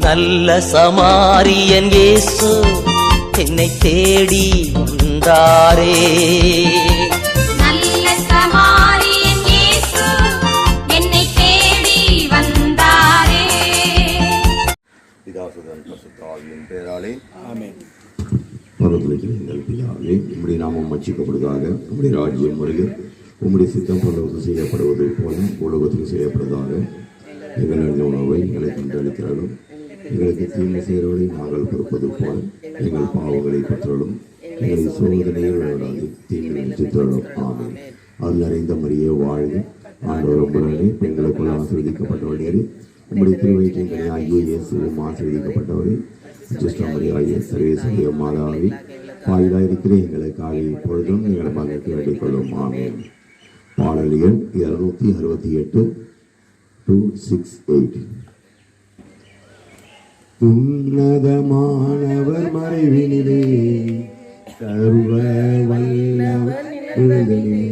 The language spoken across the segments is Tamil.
நல்ல சமாரியன் இயேசு என்னை தேடி வந்தாரே. நல்ல சமாரியன் இயேசு என்னை தேடி வந்தாரே. பிதாசுதன் பரிசுத்த ஆவியின் பெயராலே ஆமென். பரலோகத்தில் எங்கள் பிதாவே, உம்முடைய நாமம் மன்னிக்கப்படுவதாக, உம்முடைய ராஜ்யம் வருக, உம்முடைய சித்தம் பரலோகத்தில் செய்யப்படுவது போல உலகத்தில் செய்யப்படுவதாக. எங்கள் அறிந்த உணவை எங்களை கொண்டளிக்கிறாலும் எங்களுக்கு தீமை செய்கிறவரை நாங்கள் பொறுப்பது போல எங்கள் பாவங்களை பற்றலும் எங்களை சோதனையில் விடாது தீமை சிற்றலும். ஆமென். அருள் நிறைந்த மரியே வாழ்க, ஆண்டவர் உங்களுடனே பெண்களுக்குள் ஆசீர்வதிக்கப்பட்டவரே, உம்முடைய திருவயிற்றின் கனியாகிய இயேசுவும் ஆசீர்வதிக்கப்பட்டவரே. மரியாதை சர்வேஸ்வரிய மாதாவி, பாயிலாயிருக்கிற எங்களுக்காக இப்பொழுதும் எங்களை மகனுக்கு வேண்டிக் கொள்ளும். ஆமென். பாடல் எண் 268 268. உன்னதமானவர் மறைவினிலே சர்வ வல்லவர் விழுதலிலே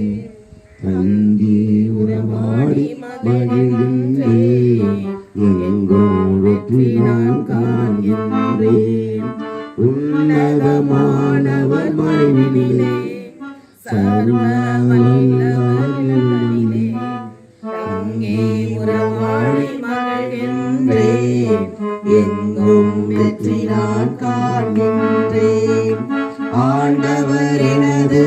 தங்கி உறவாடி மகிழ்கின்றேன், எங்கோ வெற்றி நான் காண்கின்றேன். உன்னதமானவர் மறைவினிலே சர்வ வல்லவர் விழுதலிலே தங்கி உறவாடி மகிழ்கின்றேன், எங்கும் வெற்றி நான் காண்கின்றேன். ஆண்டவர் எனது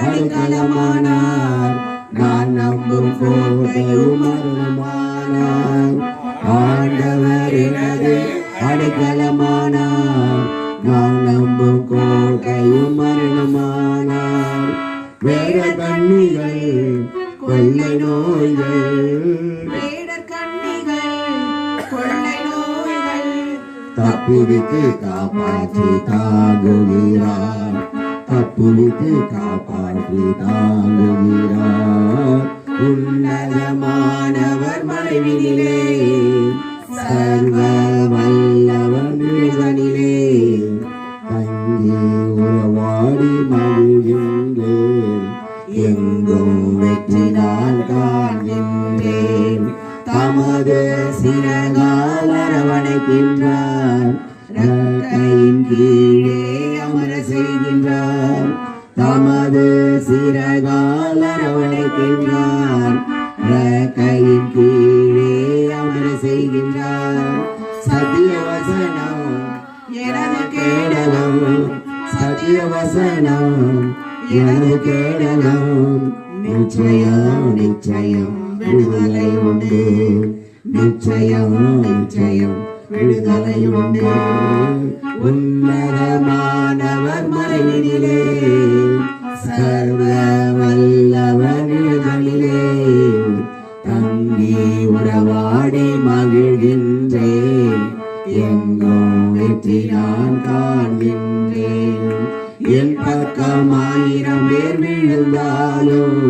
அடைக்கலமானார், நான் நம்பும் கோட்டையும் அருளுமானார். ஆண்டவர் எனது அடைக்கலமானார், நான் நம்பும் கோட்டையும் அருளுமானார். வேற கண்ணிகள் கொள்ளை நோய்கள், தப்புவித்து காப்பாற்றி தாங்குகிறார், தப்புவித்து காப்பாற்றி தாங்குகிறார். உன்னதமானவர் மறைவினிலே சர்வ வல்லவர் நிழலிலே தங்கி உறவாடி மகிழ்கின்றேன், எங்கும் வெற்றி நான் காண்கின்றேன். தமது சிறகால் அரவணைக்கின்றார், ரெக்கையின் கீழே அமர செய்கின்றார். தமது சிறகால் அரவணைக்கின்றார், ரெக்கையின் கீழே அமர செய்கின்றார். சத்திய வசனம் எனது கேடகம், சத்திய வசனம் எனது கேடகம். நிச்சயம் நிச்சயம் விடுதலை உண்டு, நிச்சயம் நிச்சயம் விடுதலை உண்டு. உன்னதமானவர் மறைவினிலே சர்வ வல்லவர் நிழலிலே தங்கி உறவாடி மகிழ்கின்றேன், எங்கும் வெற்றி நான் காண்கின்றேன். என் பக்கம் 1000 பேர் விழுந்தாலும்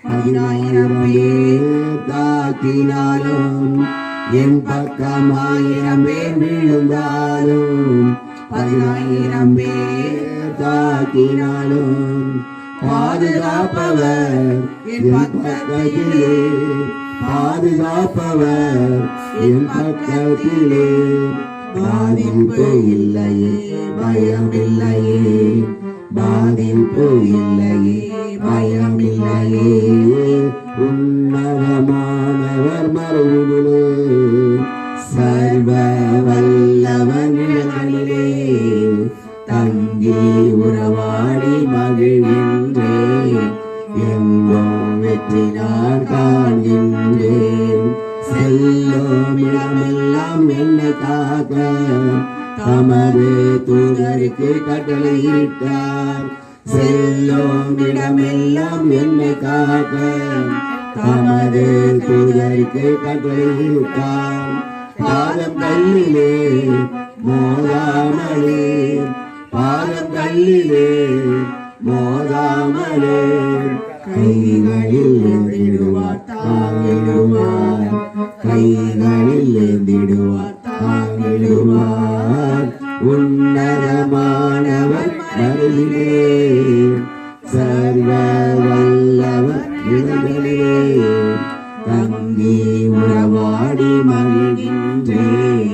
10,000 பேர் தாக்கினாலும், என் பக்கம் 1000 பேர் விழுந்தாலும் 10,000 பேர் தாக்கினாலும், பாதுகாப்பவர் என் பக்கத்திலே, பாதுகாப்பவர் என் பக்கத்திலே. பாதிப்பு இல்லையே பயமில்லையே, பாதிப்பு இல்லையே பயமில்லையே. உன்னதமானவர் மறைவினிலே சர்வ வல்லவர் நிழலிலே தங்கி உறவாடி மகிழ்கின்றேன், எங்கும் வெற்றி நான் காண்கின்றேன். செல்லும் இடமெல்லாம் என்னை காக்க தமது தூதருக்கு கட்டளையிட்டார். செல்லும் இடமெல்லாம் என்னை காக்க தமது தூதருக்கு கட்டளையிட்டார். பாதம் கல்லிலே மோதாமலே, பாதம் கல்லிலே மோதாமலே கைகளில் ஏந்திடுவார் தாங்கிடுவார், கைகளில் ஏந்திடுவார் தாங்கிடுவார். உன்னதமானவர் அருளிலே சர்வ வல்லவர் நிழலிலே தங்கி உறவாடி மகிழ்கின்றேன்,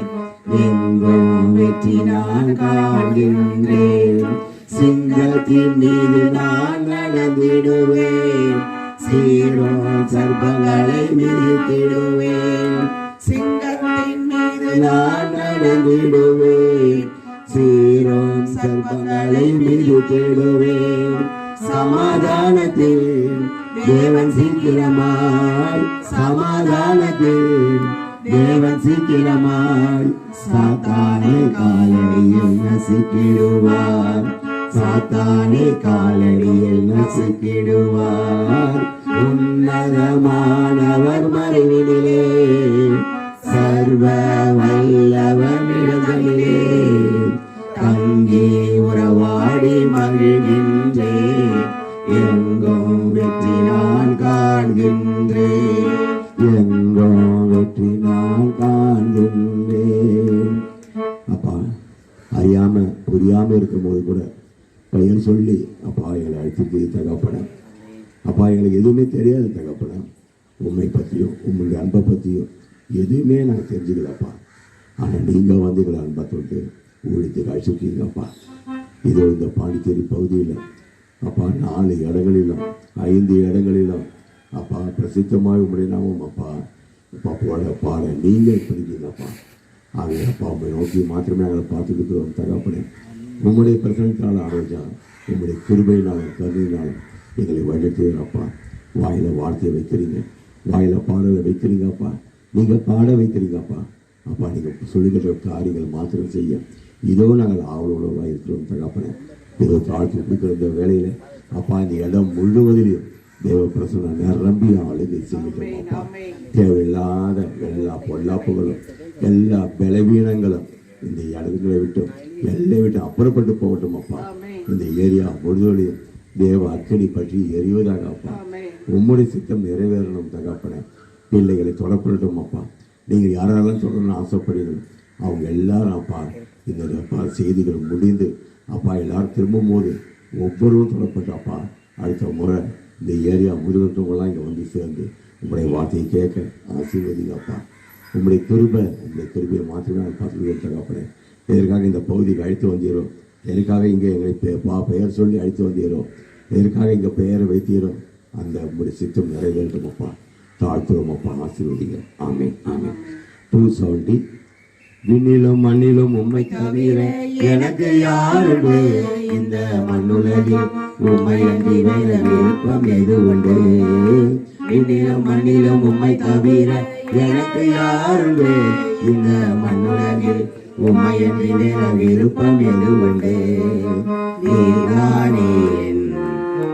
வெற்றி நான் காண்கின்றேன். சிங்கத்தின் மீது நான் நடந்திடுவேன், சீரும் சர்ப்பங்களை மிதித்திடுவேன். சிங்கத்தின் மீது நான் நடந்திடுவேன், சீரும் சர்ப்பங்களை மிதித்திடுவேன். சமாதானத்தில் தேவன் சீக்கிரமாய், சமாதானத்தில் தேவன் சீக்கிரமாய் சாத்தானை காலடியில் நசுக்கிடுவார், சாத்தானை காலடியில் நசுக்கிடுவார். உன்னதமானவர் மறைவினிலே, சர்வ வல்லவர் நிழலிலே தங்கி உறவாடி மகிழ்கின்றேன். எங்கும் வெற்றி நான் காண்கின்றேன், எங்கும் வெற்றி நான் காண்கின்றேன். அப்பா, அறியாம புரியாம இருக்கும்போது கூட பெயர் சொல்லி அப்பா எங்களை அழைத்து தகப்பன, அப்பா எங்களுக்கு எதுவுமே தெரியாது தகப்பன, உண்மை பற்றியும் உங்களுடைய அன்பை பற்றியும் எதுவுமே நாங்கள் தெரிஞ்சுக்கலப்பா. ஆனால் நீங்கள் வந்து எங்களை அன்பை தொட்டு ஊழியத்துக்கு அழைச்சிருக்கீங்கப்பா. இதோ இந்த பாண்டிச்சேரி பகுதியில் அப்பா 4 இடங்களிலும் 5 இடங்களிலும் அப்பா பிரசித்தமாக உங்களுடைய நாமம் அப்பா அப்பா பாட நீங்கள் படிக்கீங்கப்பா. ஆகவே அப்பா உண்மை நோக்கி மாத்திரமே நாங்கள் பார்த்துக்கிட்டு தகப்பனே, உங்களுடைய பிரசனத்தினால் ஆரோஜா, உங்களுடைய கிருபையினால் கருணையினால் எங்களை வழிநடத்துகிறப்பா. வாயில வார்த்தையை வைக்கிறீங்க, வாயில பாடலை வைக்கிறீங்கப்பா, நீங்கள் பாட வைக்கிறீங்கப்பா. அப்பா நீங்கள் சொல்லுகிற காரியங்கள் மாத்திரம் செய்ய இதோ நாங்கள் ஆவலோடு இருக்கிறோம் தகப்பனே. ஏதோ தாழ்த்து கொடுக்குற இந்த வேலையில் அப்பா இந்த இடம் முழுவதிலும் தேவ பிரசனை நிரம்பி ஆளுகை செய்யட்டோம்ப்பா. தேவையில்லாத எல்லா பொல்லாப்புகளும் எல்லா பலவீனங்களும் இந்த இடங்களை விட்டும் எல்லை விட்டு அப்புறப்பட்டு போகட்டும் அப்பா. இந்த ஏரியா முழுவதையும் தேவ அக்கடி பற்றி எறிவதாக அப்பா. உம்முடைய சித்தம் நிறைவேறணும் தகப்பனே. பிள்ளைகளை தொடப்படட்டும் அப்பா. நீங்கள் யாரெல்லாம் சொல்லணும்னு ஆசைப்படுகிறோம் அவங்க எல்லாரும் அப்பா இந்த அப்பா செய்திகள் முடிந்து அப்பா எல்லாரும் திரும்பும் போது ஒவ்வொருவரும் தொடப்பட்டு அப்பா அடுத்த முறை இந்த ஏரியா முழுவதுவங்களாம் இங்கே வந்து சேர்ந்து உங்களுடைய வார்த்தையை கேட்க ஆசீர்வதிங்க அப்பா. உங்களுடைய கிருபையை மாத்திரமே நான் பார்த்துக்கிட்டு தகப்பனே. எதற்காக இந்த பகுதிக்கு அழைத்து வந்தீரோ, எதற்காக இங்கே எங்களை பெயர் சொல்லி அழைத்து வந்தீரோ, எதற்காக இங்கே பெயரை வைத்தீரோ, அந்த உங்களுடைய சித்தம் நிறைவேற்றும் அப்பா. தாழ்த்துறோம் அப்பா, ஆசீர்வதிங்க. ஆமே ஆமே. 270. விண்ணிலும் மண்ணிலும் உம்மை தவிர எனக்கு யாருண்டு, இந்த மண்ணுலகில் உம்மை அன்றி வேற விருப்பம் எது உண்டு. விண்ணிலும் மண்ணிலும் உம்மை தவிர எனக்கு யாருண்டு, இந்த மண்ணுலகில் உம்மை அன்றி வேற விருப்பம் எது உண்டு. நீதானே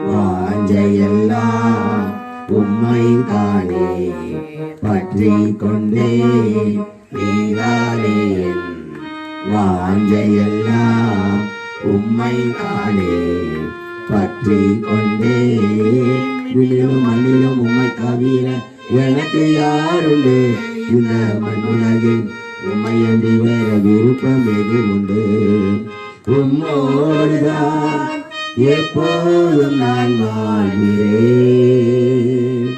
வாஞ்சையெல்லாம் உம்மை தானே பற்றி கொண்டே, நீதானே வாஞ்சையெல்லாம் உம்மை தானே பற்றி கொண்டே. விண்ணிலும் மண்ணிலும் உம்மை தவிர எனக்கு யாருண்டு, இந்த மண்ணுலகில் உம்மை அன்றி வேற விருப்பம் எது உண்டு. உம்மோடுதான் எப்போதும் நான் வாழ்கிறேன்,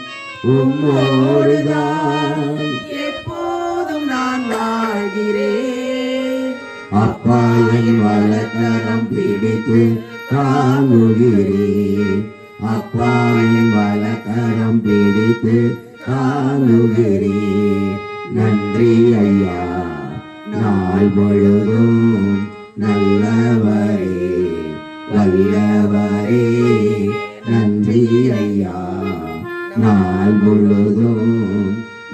உம்மோடுதான் எப்போதும் நான் வாழ்கிறேன். அப்பாவின் வலக்கரம் பிடித்து தாங்குகிறேன், அப்பாவின் வலக்கரம் பிடித்து தாங்குகிறேன். நன்றி ஐயா நாள் முழுதும் நல்லவரே வல்லவரே. நன்றி ஐயா நாள் முழுதும்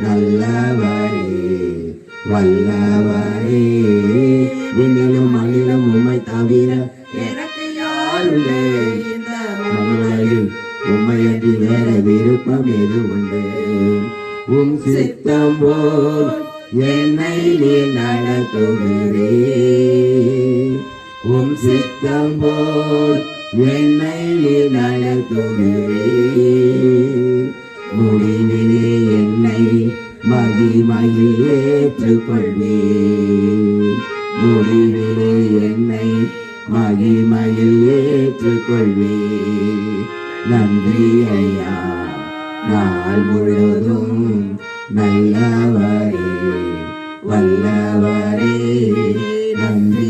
நல்லவரே வல்லவரே. விண்ணிலும் மண்ணிலும் உம்மை தவிர எனக்கு யாருண்டு, இந்த மண்ணுலகில் உம்மை அன்றி வேற விருப்பம் எது உண்டு. உம் சித்தம் போல் என்னை நீ நடத்துகிறே, உம் சித்தம் போல் என்னை நீ நடத்துகிறே. முடிவிலே என்னை மகிமையில் ஏற்றுக்கொள்வீர், முடிவிலே என்னை மகிமையில் ஏற்றுக்கொள்வீர். நன்றி ஐயா நாள் முழுதும் நல்லவரே வல்லவரே. நன்றி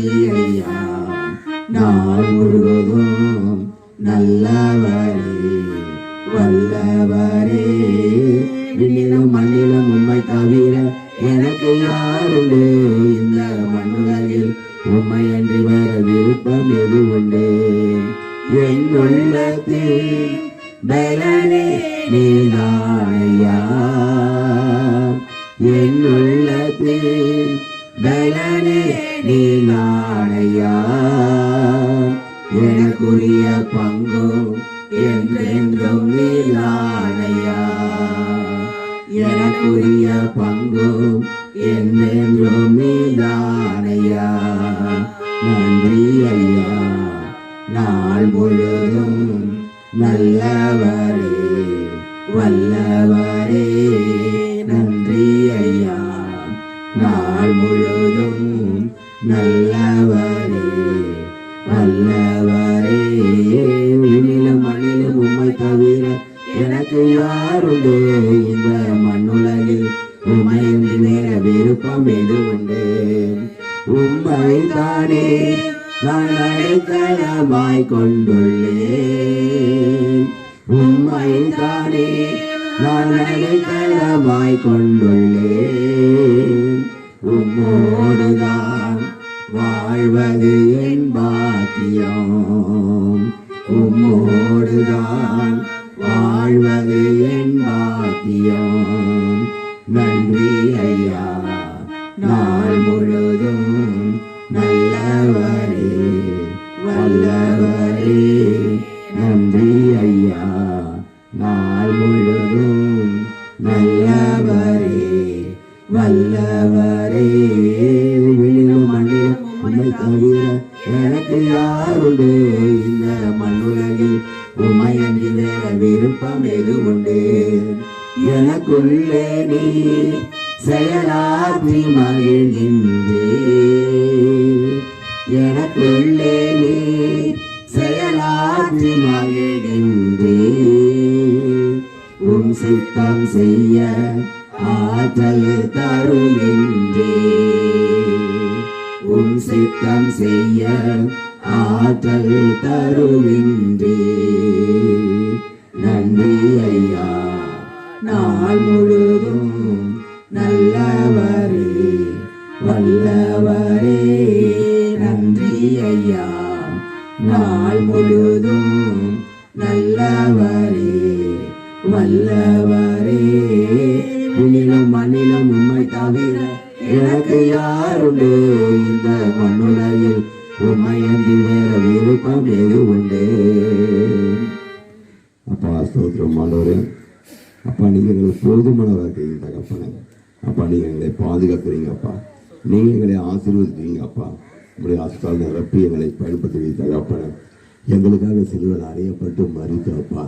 தேவனே நீதானையா, எனக்குரிய பங்கும் என்றென்றும் நீதானையா, எனக்குரிய பங்கும் என்றென்றும் நீதானையா. நன்றி ஐயா, நாள் முழுதும் நல்லவரே வல்லவரே. நன்றி ஐயா, நாள் முழுதும் நல்லவரே வல்லவரே. விண்ணிலும் மண்ணிலும் உம்மை தவிர எனக்கு யாருண்டு, இந்த மண்ணுலகில் உம்மையின்றி வேற விருப்பம் எது உண்டு. உம்மை தானே நான் அடைக்கலமாய் கொண்டுள்ளேன், உம்மை தானே நான் அடைக்கலமாய் கொண்டுள்ளேன். உம்மோடுதான் வாழ்வது என் பாக்கியம், உம்மோடுதான் வாழ்வது என் பாக்கியம். நன்றி ஐயா, நாள் முழுதும் நல்லவரே வல்லவரே. நன்றி ஐயா, நாள் முழுதும் நல்லவரே வல்லவரே. விண்ணிலும் மண்ணிலும் உம்மை தவிர எனக்கு யாருண்டு, இந்த மண்ணுலகில் உம்மையன்றி வேற விருப்பம் எது உண்டு. எனக்குள்ளே நீ செயலாற்றி மகிழ்கின்றே, எனக்குள்ளே நீ செயலாற்றி மகிழ்கின்றே. உம் சித்தம் செய்ய ஆற்றல் தருகின்றே, உம் சித்தம் செய்ய ஆற்றல் தருகின்றே. நன்றி ஐயா, நாள் முழுதும் நல்லவரே வல்லவரே. நன்றி ஐயா, நாள் முழுதும் நல்லவரே வல்லவரே. விண்ணிலும் மண்ணிலும் உம்மை தவிர எனக்கு யாருண்டு, இந்த மண்ணுலகில் உம்மையன்றி வேற விருப்பம் எது உண்டு. அப்பா ஸ்தோத்திரம் ஆண்டவரே. அப்பா நீங்கள் எங்களுக்கு போதுமானவராக இருக்கீங்க தகப்பனே. அப்பா நீங்கள் எங்களை பாதுகாக்கிறீங்க அப்பா, நீங்கள் எங்களை ஆசீர்வதிக்கிறீங்க அப்பா. உங்களுடைய ஆஸ்தால் நிரப்பி எங்களை பயன்படுத்துவீங்க தகப்பனே. எங்களுக்காக சிலுவையில் அறையப்பட்டு மறித்து அப்பா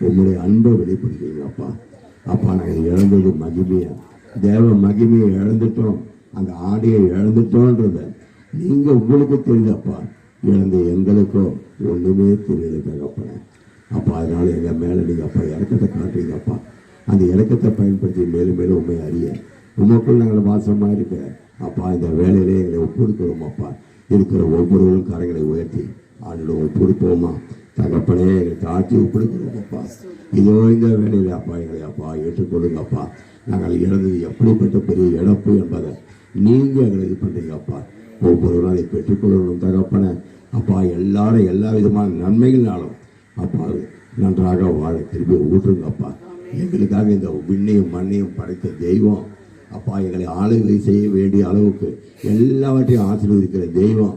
உங்களுடைய அன்பை வெளிப்படுத்துவீங்க அப்பா. அப்பா நாங்கள் இழந்தது மகிமையை, தேவ மகிமையை இழந்துட்டோம், அந்த ஆடையை இழந்துட்டோன்றத நீங்கள் உங்களுக்கு தெரியுதப்பா, இழந்த எங்களுக்கோ ஒன்றுமே தெரியல தகப்பனே. அப்பா அதனால எங்கள் மேலே நீங்கள் அப்பா இறக்கத்தை காட்டுறீங்கப்பா. அந்த இறக்கத்தை பயன்படுத்தி மேலும் மேலும் உண்மை அறிய உமக்குள் நாங்கள் வாசமாக இருக்க அப்பா இந்த வேலையிலே எங்களை ஒப்புடுக்கிறோம் அப்பா. இருக்கிற ஒவ்வொருவரும் கரைகளை உயர்த்தி ஆண்டோட ஒப்புடுப்போமா தகப்பனே, எங்களுக்கு ஆட்சி ஒப்புடுக்கிறோம் அப்பா. இதோ இந்த வேலையில அப்பா எங்களை அப்பா ஏற்றுக்கொள்ளுங்க அப்பா. நாங்கள் இழந்தது எப்படிப்பட்ட பெரிய இழப்பு என்பதை நீங்கள் எங்களை இது பண்ணுறீங்க அப்பா. ஒவ்வொருவரும் அதை பெற்றுக்கொள்ளணும் தகப்பனே. அப்பா எல்லாரும் எல்லா விதமான நன்மைகள்னாலும் அப்பா நன்றாக வாழ திருப்பி ஊற்றுங்க அப்பா. எங்களுக்காக இந்த விண்ணையும் மண்ணையும் படைத்த தெய்வம் அப்பா, எங்களை ஆளுகை செய்ய வேண்டிய அளவுக்கு எல்லாவற்றையும் ஆசீர்வதிக்கிற தெய்வம்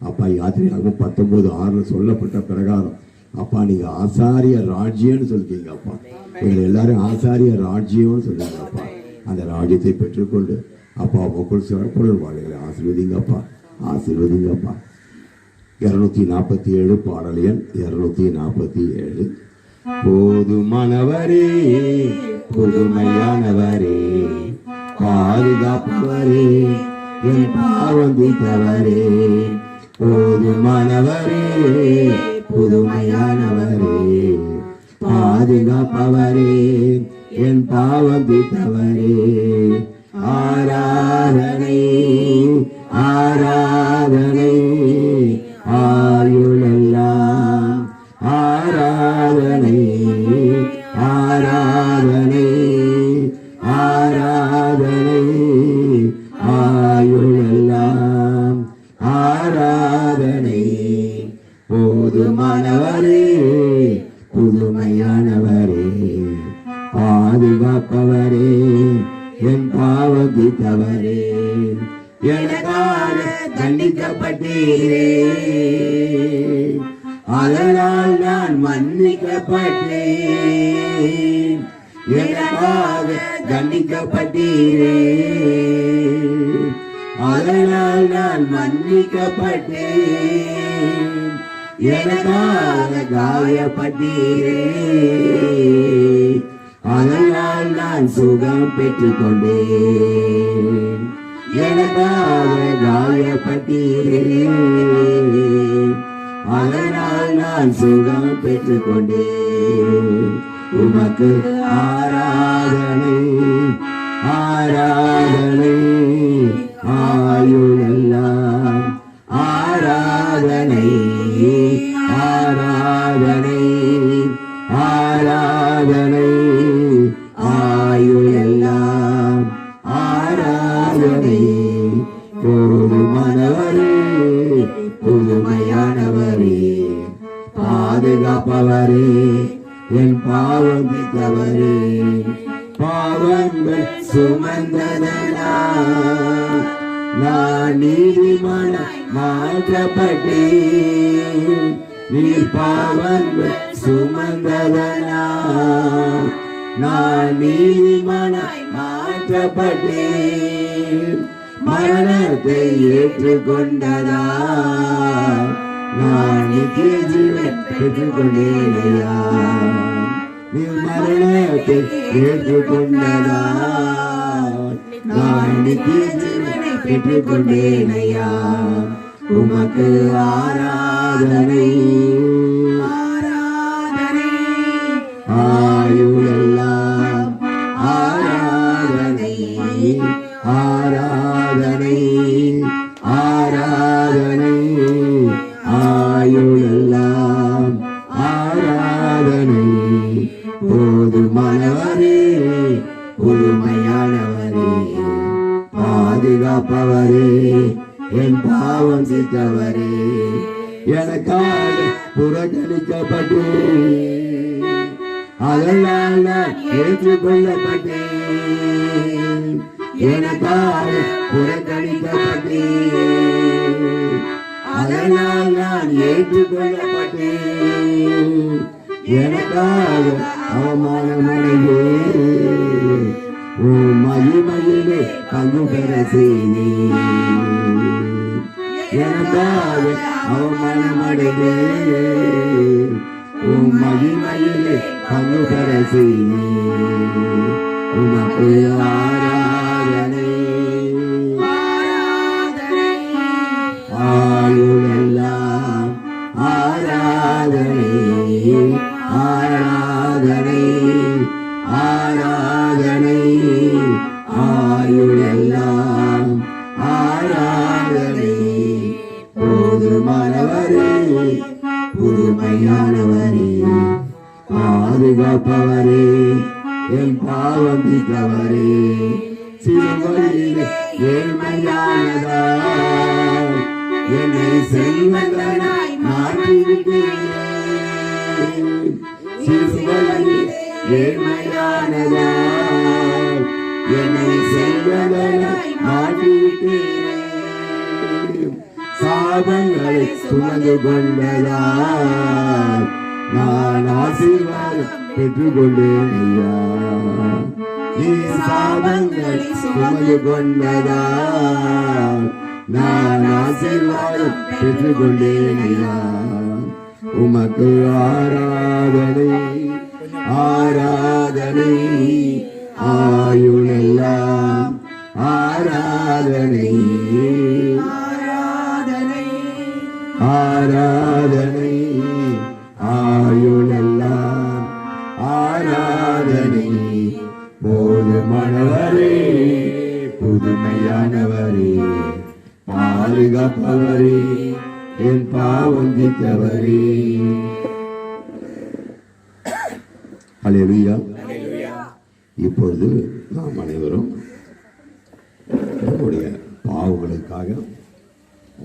அப்பா. யாத்திரையாகவும் 19:6 சொல்லப்பட்ட பிரகாரம் அப்பா நீங்கள் ஆசாரிய ராஜ்யம்னு சொல்லிட்டீங்க அப்பா. எங்களை எல்லாரும் ஆசாரிய ராஜ்யம்னு சொல்லுங்க அப்பா. அந்த ராஜ்யத்தை பெற்றுக்கொண்டு அப்பா உங்கள் சிறப்புடன் வாழ்களை ஆசீர்வதிங்கப்பா, ஆசீர்வதிங்கப்பா. 247 பாடல் எண் 247. போதுமானவரே புதுமையானவரே பாதுகாப்பவரே என் பாவம் தீர்த்தவரே. போதுமானவரே புதுமையானவரே பாதுகாப்பவரே என் பாவம் தீர்த்தவரே. ஆராதனை ஆராதனை ஆயுளெல்லாம் ஆராதனை ஆராதனை ஆராதனை ஆயுளெல்லாம் ஆராதனை. போதுமானவரே புதுமையானவரே பாதுகாப்பவரே என் பாவம் தீர்த்தவரே. எனக்கா எனக்காக தண்டிக்கப்பட்டீரே, அதனால் நான் மன்னிக்கப்பட்டேன். எனக்காக தண்டிக்கப்பட்டீரே, அதனால் நான் மன்னிக்கப்பட்டேன். எனக்காக காயப்பட்டீரே, அதனால் நான் சுகம் பெற்றுக் கொண்டேன். எனக்காக காயப்பட்டீரே, அதனால் நான் சுகம் பெற்றுக் கொண்டேன். உமக்கு ஆராதனை ஆராதனை ஆயுளெல்லாம் ஆராதனை ஆராதனை ஆராதனை ஆயுளெல்லாம் ஆராதனை. போதுமானவரே, புதுமையானவரே, பாதுகாப்பவரே, என் பாவம் தீர்த்தவரே, பாவங்கள் சுமந்ததனால் நான் நீதிமானாய் மாற்றப்பட்டேன். நீர் பாவங்கள் சுமந்ததனால் நான் நீதிமானாய் மாற்றப்பட்டேன். மரணத்தை ஏற்றுக்கொண்டதால் நான் நித்திய ஜீவன் பெற்றுக்கொண்டேனையா. நீ மரணத்தை ஏற்றுக்கொண்டதால் நான் நித்திய ஜீவனை பெற்றுக்கொண்டேனையா. உமக்கு ஆராதனை ஆராதனை ஆயுளெல்லாம் ஆராதனை ஆராதனை ஆராதனை ஆயுளெல்லாம் ஆராதனை. போதுமானவரே, புதுமையானவரே, பாதுகாப்பவரே, என் பாவம் தீர்த்தவரே, எனக்காக புறக்கணிக்கப்பட்டேன், அதனால் நான் ஏற்றுக்கொள்ளப்பட்டேன். எனக்காக புறக்கணிக்கப்பட்டேன், அதனால் நான் ஏற்றுக்கொள்ளப்பட்டேன். எனக்காக அவமானமடைந்தேன், உம் மகிமையிலே பங்கு பெற செய்தேன். எனக்காக அவமானமடைந்தேன், உம் மகிமையிலே பங்கு பெற செய்தேன். உமக்கு ஆராதனை ஆயுளெல்லாம் ஆராதனை ஆராதனை ஆராதனை ஆயுளெல்லாம் ஆராதனை. போதுமானவரே, புதுமையானவரே, பாதுகாப்பவரே, என் பாவம் தீர்த்தவரே, சிலுவையிலே ஏழ்மையானதால் என்னை செல்வந்தனாய் மாற்றிவிட்டீரே. சிலுவையிலே ஏழ்மையானதால் என்னை செல்வந்தனாய் மாற்றிவிட்டீரே. சாபங்களை சுமந்து கொண்டதால் நான் ஆசீர்வாதம் பெற்றுக்கொண்டேன் ஐயா. நீ சாபங்களை சுமந்து கொண்டதால் நான் ஆசீர்வாதம் பெற்றுக்கொண்டேன் ஐயா. உமக்கு ஆராதனை ஆராதனை ஆயுளெல்லாம் ஆராதனை ஆராதனை ஆயுளெல்லாம் ஆராதனை. போதுமானவரே, புதுமையானவரே, பாதுகாப்பவரே, என் பாவம் தீர்த்தவரே. அல்லேலூயா. இப்பொழுது நாம் அனைவரும் நம்முடைய பாவங்களுக்காக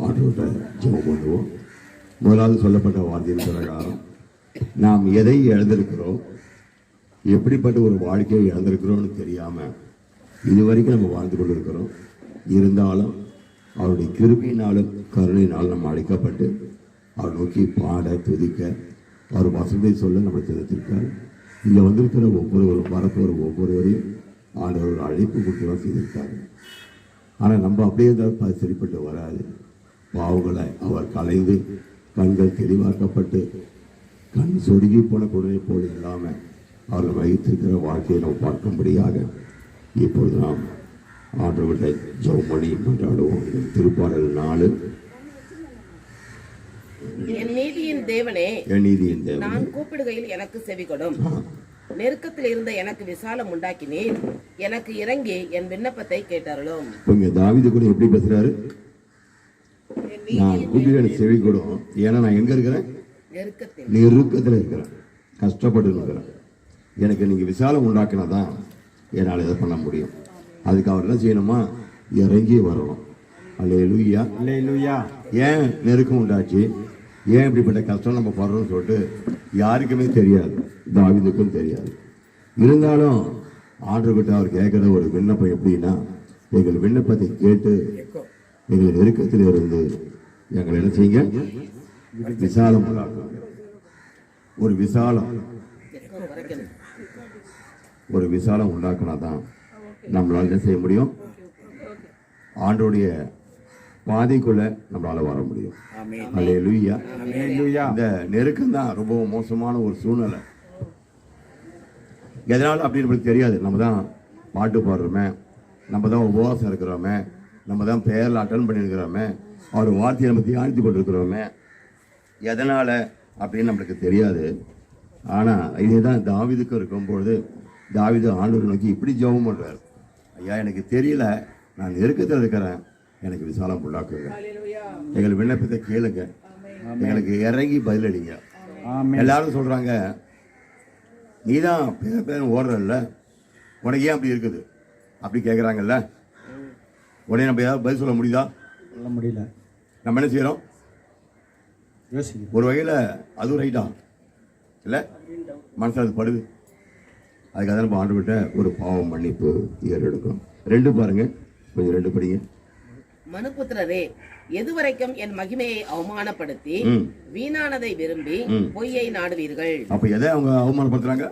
ஆண்டவர்கிட்ட ஜெபம் பண்ணுவோம். முதலாவது சொல்லப்பட்ட வார்த்தையின் பிரகாரம் நாம் எதை இழந்திருக்கிறோம், எப்படிப்பட்ட ஒரு வாழ்க்கையை இழந்திருக்கிறோம்னு தெரியாம இதுவரைக்கும் நம்ம வாழ்ந்து கொண்டிருக்கிறோம். இருந்தாலும் அவருடைய கிருபையினாலும் கருணையினாலும் நம்ம அழைக்கப்பட்டு அவர் நோக்கி பாட துதிக்க அவர் வசந்தை சொல்ல நம்ம தெரிவித்திருக்கார். இங்கே வந்திருக்கிற ஒவ்வொருவரும் வரப்போகிற ஒவ்வொருவரையும் ஆண்டவர் ஒரு அழைப்பு கொடுத்து தான் செய்திருக்காரு. ஆனால் நம்ம அப்படியே தான் சரிப்பட்டு வராது. பாவங்களை அவர் கலைந்து கண்கள் தெளிவாக்கப்பட்டு கண் சொருகி போன குழந்தை போல் இல்லாமல் அவர்கள் வைத்திருக்கிற வாழ்க்கையை நாம் பார்க்கும்படியாக இப்பொழுது நாம் ஆண்டவர்களை ஜெபமணி கொண்டாடுவோம். திருப்பாடல் 4. என் நீதியின் தேவனே, என் நீதியின் தேவனே, நான் கூப்பிடுகையில் எனக்கு செவி கொடும். நெருக்கத்தில் இருந்த எனக்கு விசாலம் உண்டாக்கினீர். எனக்கு இறங்கி என் விண்ணப்பத்தை கேட்டார்களும். இங்க தாவீது கூட எப்படி பேசுறாரு? நான் கூப்பிடுகிற செவி கொடும். ஏன்னா நான் எங்க இருக்கிறேன்? நெருக்கத்தில் இருக்கிறேன், கஷ்டப்பட்டு இருக்கிறேன். எனக்கு நீங்க விசாலம் உண்டாக்கினாதான் என்னால் இதை பண்ண முடியும். அதுக்கு அவர் என்ன செய்யணுமா? இறங்கி வரணும். அல்லேலூயா, அல்லேலூயா. ஏன் நெருக்கம் உண்டாச்சு, ஏன் இப்படிப்பட்ட கஷ்டம் நம்ம படுறோம்னு சொல்லிட்டு யாருக்குமே தெரியாது, தாவீதுக்கும் தெரியாது. இருந்தாலும் ஆண்டவர்கிட்ட அவர் கேட்குற ஒரு விண்ணப்பம் எப்படின்னா, எங்கள் விண்ணப்பத்தை கேட்டு எங்கள் நெருக்கத்தில் இருந்து எங்களை என்ன செய்யுங்க, விசாலம் உண்டாக்குங்க. ஒரு விசாலம் உண்டாக்குனாதான் நம்மளால் என்ன செய்ய முடியும்? ஆண்டோடைய பாதைக்குள்ள நம்மளால வர முடியும். அல்லேலூயா. இந்த நெருக்கம் தான் ரொம்ப மோசமான ஒரு சூழ்நிலை. எதனால அப்படின்னு நம்மளுக்கு தெரியாது. நம்ம தான் பாட்டு பாடுறோமே, நம்ம தான் உபவாசம் இருக்கிறோமே, நம்ம தான் பெயரில் அட்டன் பண்ணியிருக்கிறோமே, அவர் வார்த்தையை நம்ம தியானித்து கொண்டிருக்கிறோமே, எதனால அப்படின்னு நம்மளுக்கு தெரியாது. ஆனால் இதுதான் தாவீதுக்கு இருக்கும்பொழுது தாவீது ஆண்டவரை நோக்கி இப்படி ஜெபம் பண்றார். ஐயா, எனக்கு தெரியல, நான் நெருக்கத்தில் இருக்கிறேன், எனக்கு விசாலம் உண்டாக்குங்க, எங்கள் விண்ணப்பத்தை கேளுங்க, எங்களுக்கு இறங்கி பதிலளிங்க. எல்லாரும் சொல்றாங்க, நீதான் பேர் ஓடுறல்ல, உனக்கு ஏன் அப்படி இருக்குது அப்படி கேட்குறாங்கல்ல. உடனே நம்ம ஏதாவது பதில் சொல்ல முடியுதா? சொல்ல முடியல. நம்ம என்ன செய்யறோம்? ஒரு வகையில் அதுவும் ரைட்டா இல்லை, மனசில் அது படுது. அதுக்காக நம்ம ஆண்டுகிட்ட ஒரு பாவம் மன்னிப்பு ஏறெடுக்கும். 2 பாருங்க, கொஞ்சம் 2 படிங்க. மனுபுத்திரரே, எதுவரைக்கும் என் மகிமையை அவமானப்படுத்தி வீணானதை விரும்பி பொய்யை நாடுவீர்கள். அப்ப எதை அவங்க அவமானப்படுத்துறாங்க?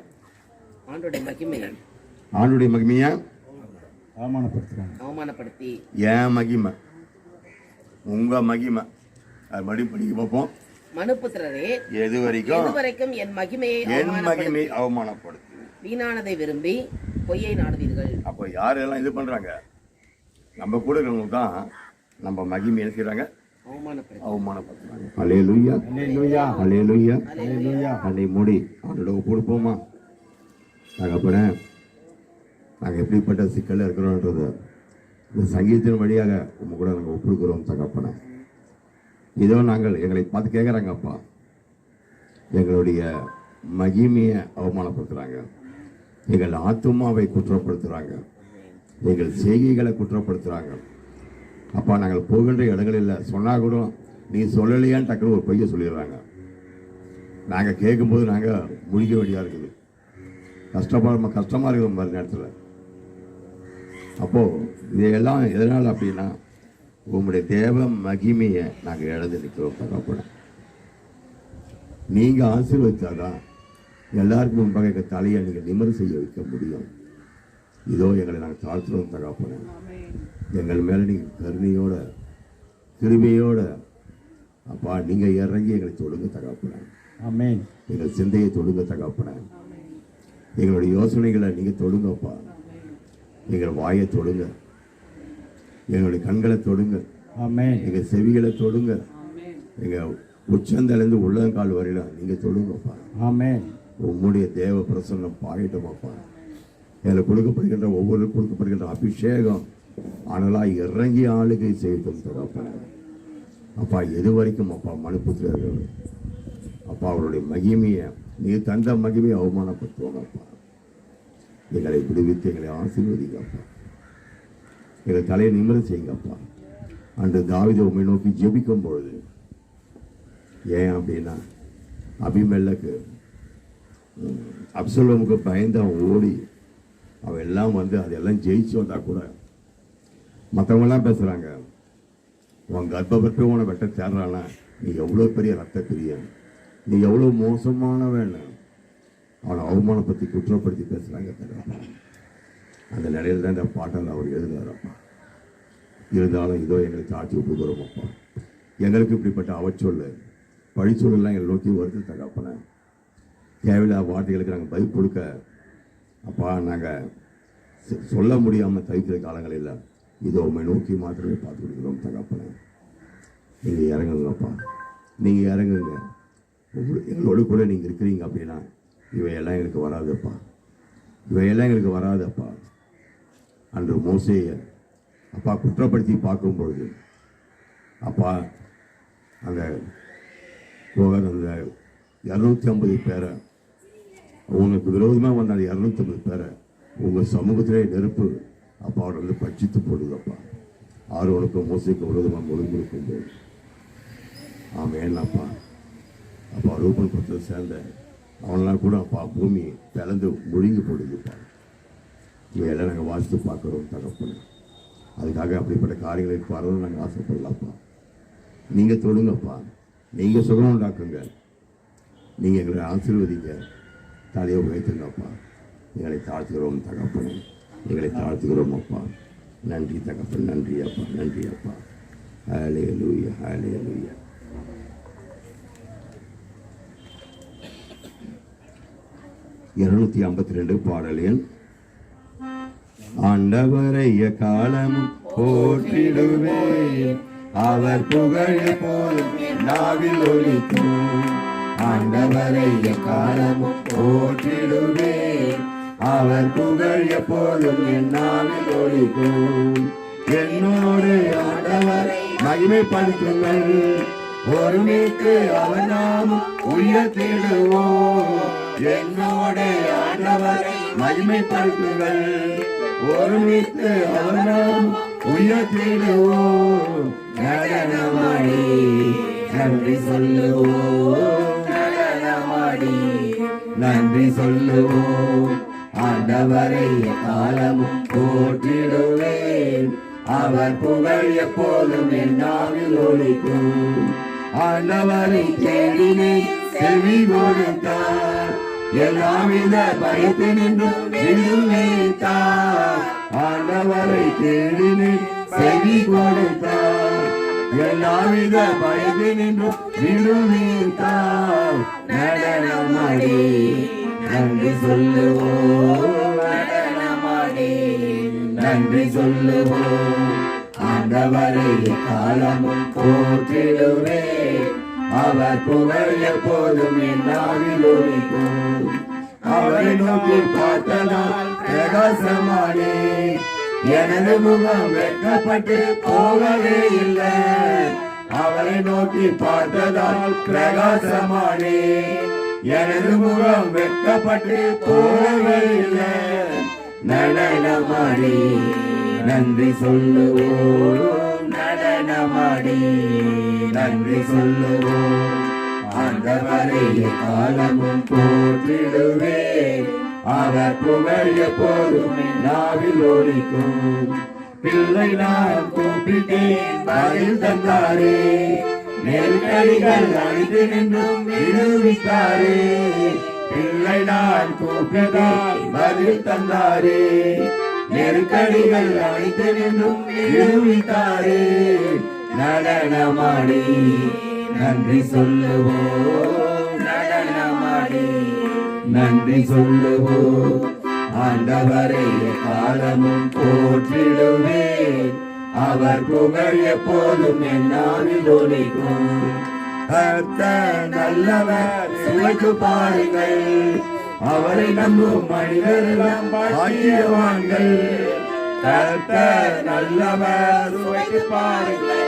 ஆண்டோடைய மகிமை. ஆண்டுடைய மகிமையா அவமானப்படுத்தி. ஏன் மகிமை? உங்க மகிமை. அது மறுபடியும் படிக்க பார்ப்போம். மனுபுத்திரரே, எதுவரைக்கும் என் மகிமையை அவமானப்படுத்தி வீணானதை விரும்பி பொய்யை நாடுவீர்கள். அப்போ யாரெல்லாம் இது பண்றாங்க? நம்ம கூட இருக்கிறவங்க தான் நம்ம மகிமை என்ன செய்யறாங்க? அவமானப்படுத்துறாங்க. அல்லேலூயா, அல்லேலூயா, அல்லேலூயா, அல்லேலூயா. அன்னை மூடி அவனோட ஒப்புடுப்போமா? தகப்பனே, நாங்கள் எப்படிப்பட்ட சிக்கலில் இருக்கிறோன்றது இந்த சங்கீதத்தின் வழியாக உங்க கூட நாங்கள் ஒப்புடுக்கிறோம். தகப்பனே, இதோ நாங்கள் எங்களை பார்த்து கேட்குறாங்கப்பா, எங்களுடைய மகிமையை அவமானப்படுத்துகிறாங்க, எங்கள் ஆத்துமாவை குற்றப்படுத்துகிறாங்க, எங்கள் செய்கைகளை குற்றப்படுத்துகிறாங்க. அப்பா, நாங்கள் போகின்ற இடங்களில் சொன்னால் கூட நீ சொல்லலையான்னு டக்குனு ஒரு பொய்யை சொல்லிடுறாங்க. நாங்கள் கேட்கும்போது நாங்கள் முழிக்க வேண்டியாக இருக்குது, கஷ்டமாக இருக்கிற மாதிரி நேரத்தில். அப்போது இதையெல்லாம் எதனால் அப்படின்னா, உங்களுடைய தேவ மகிமையை நாங்கள் இழந்து நிற்கிறோம். தகப்பன, நீங்கள் ஆசீர்வதித்தாதான் எல்லாருக்கும் முன்பாக எங்கள் தலையை நீங்கள் நிமிர செய்ய வைக்க முடியும். இதோ எங்களை நாங்கள் தாழ்த்துறோம். தகப்பன, எங்கள் மேலே நீங்கள் கருணையோட கிருபையோட அப்பா நீங்கள் இறங்கி எங்களை தொடுங்க தகப்பன. ஆமென். எங்கள் சிந்தையை தொடுங்க தகப்பன. எங்களுடைய யோசனைகளை நீங்கள் தொடுங்கப்பா. எங்கள் வாயை தொடுங்க, எங்களுடைய கண்களை தொடுங்க, எங்கள் செவிகளை தொடுங்க, எங்கள் உச்சந்தலேருந்து உள்ளங்கால் வரையில நீங்கள் தொடுங்கப்பா. உம்முடைய தேவ பிரசன்னம் பாயிட்டோமாப்பா. எங்களுக்கு கொடுக்கப்படுகின்ற ஒவ்வொருவருக்கும் கொடுக்கப்படுகின்ற அபிஷேகம் ஆனலாக இறங்கி ஆளுகை செய்யும் தகப்பன. அப்பா, எது வரைக்கும் அப்பா மனுபுத்திரர்கள் அப்பா அவருடைய மகிமையை நீ தந்த மகிமையை அவமானப்படுத்துவாங்கப்பா. எங்களை விடுவித்து எங்களை ஆசீர்வதிங்கப்பா. எங்கள் தலையை நிமிர செய்யுங்கப்பா. அன்று தாவீது உம்மை நோக்கி ஜெபிக்கும் பொழுது, ஏன் அப்படின்னா அபிமெலக்கு அப்சலோமுக்கு பயந்து அவன் ஓடி அவன் எல்லாம் வந்து அதெல்லாம் ஜெயிச்சு வந்தா கூட மற்றவங்கெல்லாம் பேசுகிறாங்க, உன் கர்ப்பப்பட்டு உன வெட்ட தேடுறானா நீ எவ்வளோ பெரிய ரத்த பிரியன், நீ எவ்வளோ மோசமானவன், அவனை அவமானப்படுத்தி குற்றப்படுத்தி பேசுகிறாங்க தருவாப்பா. அந்த நிலையில் தான் இந்த பாட்டில் அவர் எழுதுறாரப்பா. இருந்தாலும் இதோ எங்களுக்கு ஆட்சி ஒப்புக்கிறோமப்பா. எங்களுக்கு இப்படிப்பட்ட அவச்சொல் பழிச்சொல்லாம் எங்களை நோக்கி வருது தகப்பன. தேவையில்லாத வார்த்தைகளுக்கு நாங்கள் பதில் கொடுக்க அப்பா நாங்கள் சொல்ல முடியாமல் தவிக்கிற காலங்களில் இதோ உண்மை நோக்கி மாத்திரமே பார்த்து கொடுக்குறோம் தகப்பன. நீங்கள் இறங்குங்கப்பா, நீங்கள் இறங்குங்க. எங்களோடு கூட நீங்கள் இருக்கிறீங்க அப்படின்னா இவையெல்லாம் எங்களுக்கு வராதுப்பா, இவையெல்லாம் எங்களுக்கு வராதப்பா. அன்று மோசேயை அப்பா குற்றப்படுத்தி பார்க்கும் பொழுது அப்பா அந்த அந்த 250 பேரை உங்களுக்கு விரோதமாக வந்த அந்த 250 பேரை உங்கள் சமூகத்திலே நெருப்பு அப்பா அவரை வந்து பட்சித்து போடுதப்பா. ஆரோனுக்கும் மோசைக்கும் விரோதமாக முழுங்கிருக்கும் போது ஏன்னாப்பா அப்பா ரூபன் பத்தில் சேர்ந்த அவனெல்லாம் கூட அப்பா பூமி பிளந்து முழுங்கி போடுதுப்பா. இவையெல்லாம் நாங்கள் வாசித்து பார்க்குறோம் தகப்பன. அதுக்காக அப்படிப்பட்ட காரியங்களை பாருன்னு நாங்கள் ஆசைப்படலாம்ப்பா. நீங்கள் தொடுங்கப்பா, நீங்கள் சுகம் உண்டாக்குங்க, நீங்கள் எங்களை ஆசீர்வதிங்க, தலையை உயர்த்துங்கப்பா. எங்களை தாழ்த்துகிறோம் தகப்பனே, எங்களை தாழ்த்துகிறோம் அப்பா. நன்றி தகப்பன், நன்றி அப்பா, நன்றி அப்பா. ஹல்லேலூயா, ஹல்லேலூயா. (252) பாடல் எண். ஆண்டவரை காலமும் போற்றிடுவேன், அவர் புகழ் போலும் நாவில் ஒலிக்கும். ஆண்டவரை காலமும் போற்றிடுவேன், அவர் புகழ் எப்போதும் என் நாவில் ஒலிக்கும். என்னோடு ஆண்டவரை மகிமைப்படுத்துங்கள், ஒருமித்து அவர் நாமம் உயர்த்திடுவோம். என்னோடு ஆண்டவரை மகிமைப்படுத்துங்கள், ஒருமித்து அவர் நாமம் உயர்த்திடுவோம். நடனமாடி நன்றி சொல்லுவோம், நடனமாடி நன்றி சொல்லுவோம். ஆண்டவரை காலமும் போற்றிடுவேன், அவர் புகழ் எப்போதும் என் நாவில் ஒலிக்கும். ஆண்டவரை தேடினேன், செவி கொடுத்தார், எல்லாவித பயத்தினின்றும் விடுவித்தார். ஆண்டவரை தேடினேன், செவி கொடுத்தார், எல்லாவித பயத்தினின்றும் விடுவித்தார். நடனமாடி நன்றி சொல்லுவோம், நடனமாடி நன்றி சொல்லுவோம். ஆண்டவரை காலமும் போற்றிடுவேன், அவர் புகழ் எப்போதும் என் நாவில் ஒலிக்கும். அவரை நோக்கி பார்த்ததால் பிரகாசமானே, எனது முகம் வெட்கப்பட்டு போகவே இல்லை. அவரை நோக்கி பார்த்ததால் பிரகாசமானே, எனது முகம் வெட்கப்பட்டு போகவே இல்லை. நடனமாடி நன்றி சொல்லுவோம், நடனமாடி நன்றி சொல்லுவோம். ஆண்டவரை காலமும் போற்றிடுவேன், அவர் புகழ் எப்போதும் நாவில் ஒலிக்கும். பிள்ளை நான் கூப்பிட்டேன், பதில் தந்தாரே, நெருக்கடிகள் அழித்து நின்றும் விடுவித்தாரே. பிள்ளை நான் கூப்பிட்டேன், பதில் தந்தாரே, நெருக்கடிகள் அழித்து நின்றும் விடுவித்தாரே. நடனமாடி நன்றி சொல்லுவோம், நடனமாடி நன்றி சொல்லுவோம். ஆண்டவரை காலமும் போற்றிடுவேன், அவர் புகழ் எப்போதும் என் நாவில் ஒலிக்கும். கர்த்தர் நல்லவர், சுவைத்து பாருங்கள், அவரை நம்பும் மனிதரெல்லாம் பாக்கியவான்கள். கர்த்தர் நல்லவர், சுவைத்து பாருங்கள்,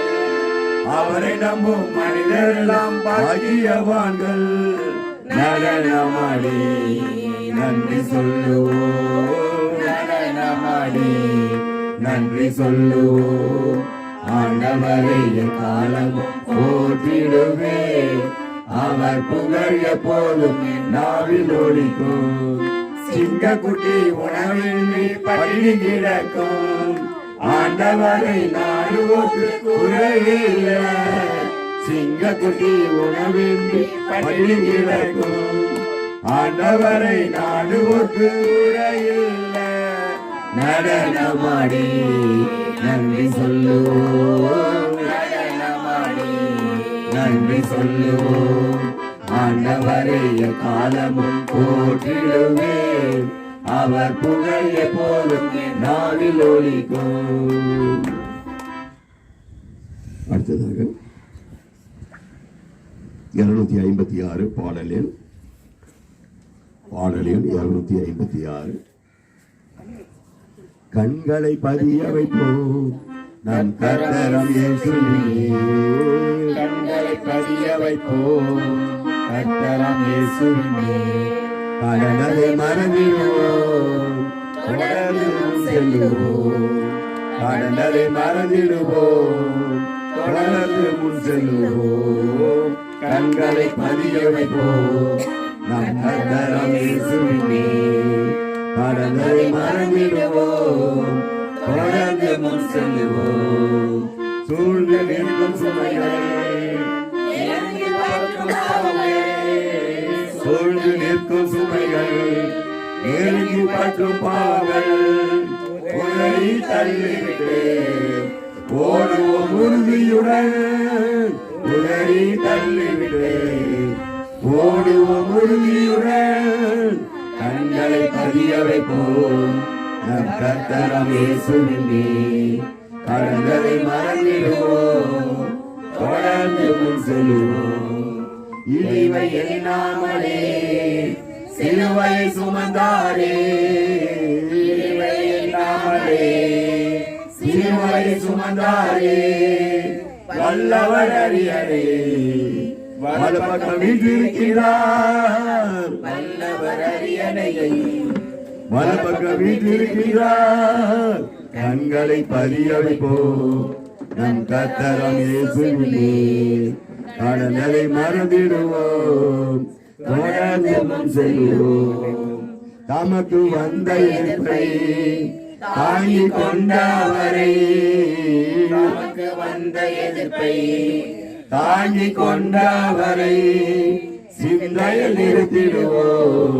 அவரை நம்பும் மனிதரெல்லாம் பாக்கியவான்கள். நடனமாடி நன்றி சொல்லுவோம், நடனமாடி நன்றி சொல்லுவோம். ஆண்டவரை காலமும் போற்றிடுவேன், அவர் புகழ் எப்போதும் நாவில் ஒலிக்கும். சிங்கக்குட்டி உணவின்றி பட்டினி கிடக்கும், ஆண்டவரை நாடுவோர்க்கு குறையில்லை. சிங்கக்குட்டி உணவின்றி பட்டினி கிடக்கும். ஆண்டவரை நாடுவோர்க்கு குறையில்லை. நடனமாடி நன்றி சொல்லுவோம். நடனமாடி நன்றி சொல்லுவோம். ஆண்டவரை காலமும் போற்றிடுவேன். அவர் புகழ் எப்போதும் நாவில் ஒலிக்கும். அடுத்ததாக 256 பாடல் எண் 256. கண்களை பதிய வைப்போம் நம் கர்த்தரம் இயேசுவிலே. கண்களை பதிய வைப்போம் கர்த்தரம் இயேசுவிலே. கடனதை மறந்திடுவோம் தொடர்ந்து முன் செல்லுவோம். கடனதை மறந்திடுவோம் தொடர்ந்து முன் செல்லுவோம். கண்களை பதிய வைப்போம் நம் கர்த்தரம் இயேசுவிலே. கடனதை மறந்திடுவோம் தொடர்ந்து முன் செல்லுவோம். சூழ்ந்து நிற்கும் சுமைகள் சூழ்ந்து நிற்கும் சுமைகள் நெருங்கி பற்றும் பாவங்கள் உதறி தள்ளிவிட்டு ஓடுவோம் உறுதியுடன். உதறி தள்ளிவிட்டு ஓடுவோம் உறுதியுடன். கண்களை பதிய வைப்போம் நம் கர்த்தரம் இயேசுவிலே. கடன்களை மறந்திடுவோம் தொடர்ந்து முன் செல்லுவோம். இழிவை எண்ணாமலே சிலுவையை சுமந்தாரே. இழிவை எண்ணாமலே சிலுவையை சுமந்தாரே. வல்லவர் அறியரே வலப்பக்கம் வீற்றிருக்கிறார். வல்லவர் அரியணையை வலப்பக்கம் வீற்றிருக்கிறார். கண்களை பதிய வைப்போம் நம் கர்த்தரம் இயேசுவிலே. கடன்களை மறந்திடுவோம் தொடர்ந்து முன் செல்லுவோம். தமக்கு வந்த எதிர்ப்பை தாங்கிக் கொண்டவரை. தமக்கு வந்த எதிர்ப்பை தாங்கிக் கொண்டவரை சிந்தையில் நிறுத்திடுவோம்.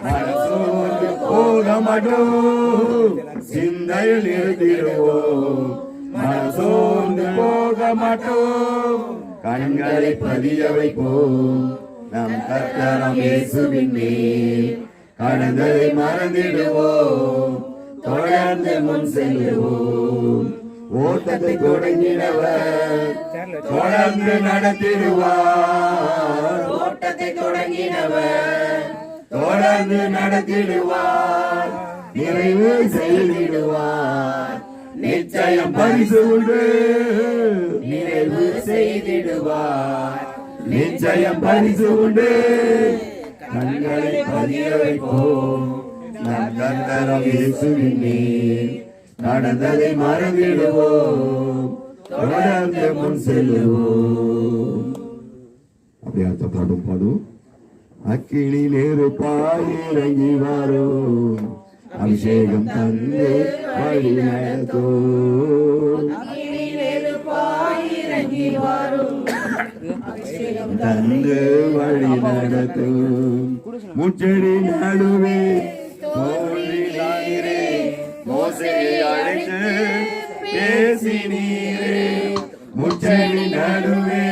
மனசோர்ந்து போக மாட்டோம். சிந்தையில் நிறுத்திடுவோம். மனசோர்ந்து போக மாட்டோம். கண்களை பதிய வைப்போம் நம் கர்த்தரம் இயேசுவிலே. கடன்களை மறந்திடுவோம் தொடர்ந்து முன் செல்லுவோம். ஓட்டத்தை தொடங்கினவர் தொடர்ந்து நடத்திடுவார். ஓட்டத்தை தொடங்கினவர் தொடர்ந்து நடத்திடுவார். நிறைவு செய்திடுவார். நிச்சயம் பரிசு உண்டு. நிறைவு செய்திடுவார். நிச்சயம் பரிசு உண்டு. கண்களை பதிய வைப்போம் நம் கர்த்தரம் இயேசுவிலே. நடந்ததை மறந்திடுவோம் தொடர்ந்து முன் செல்லுவோம். அப்படியே அடுத்த பாடும் பாடும். அக்கினி நெருப்பாய் இறங்கி வரும். அபிஷேகம் தந்து வழி நடத்தும். தந்து வழி நடத்தும். முச்செடி நடுவே தோன்றினாரே. மோசேயை அழைத்து பேசினீரே. முச்செடி நடுவே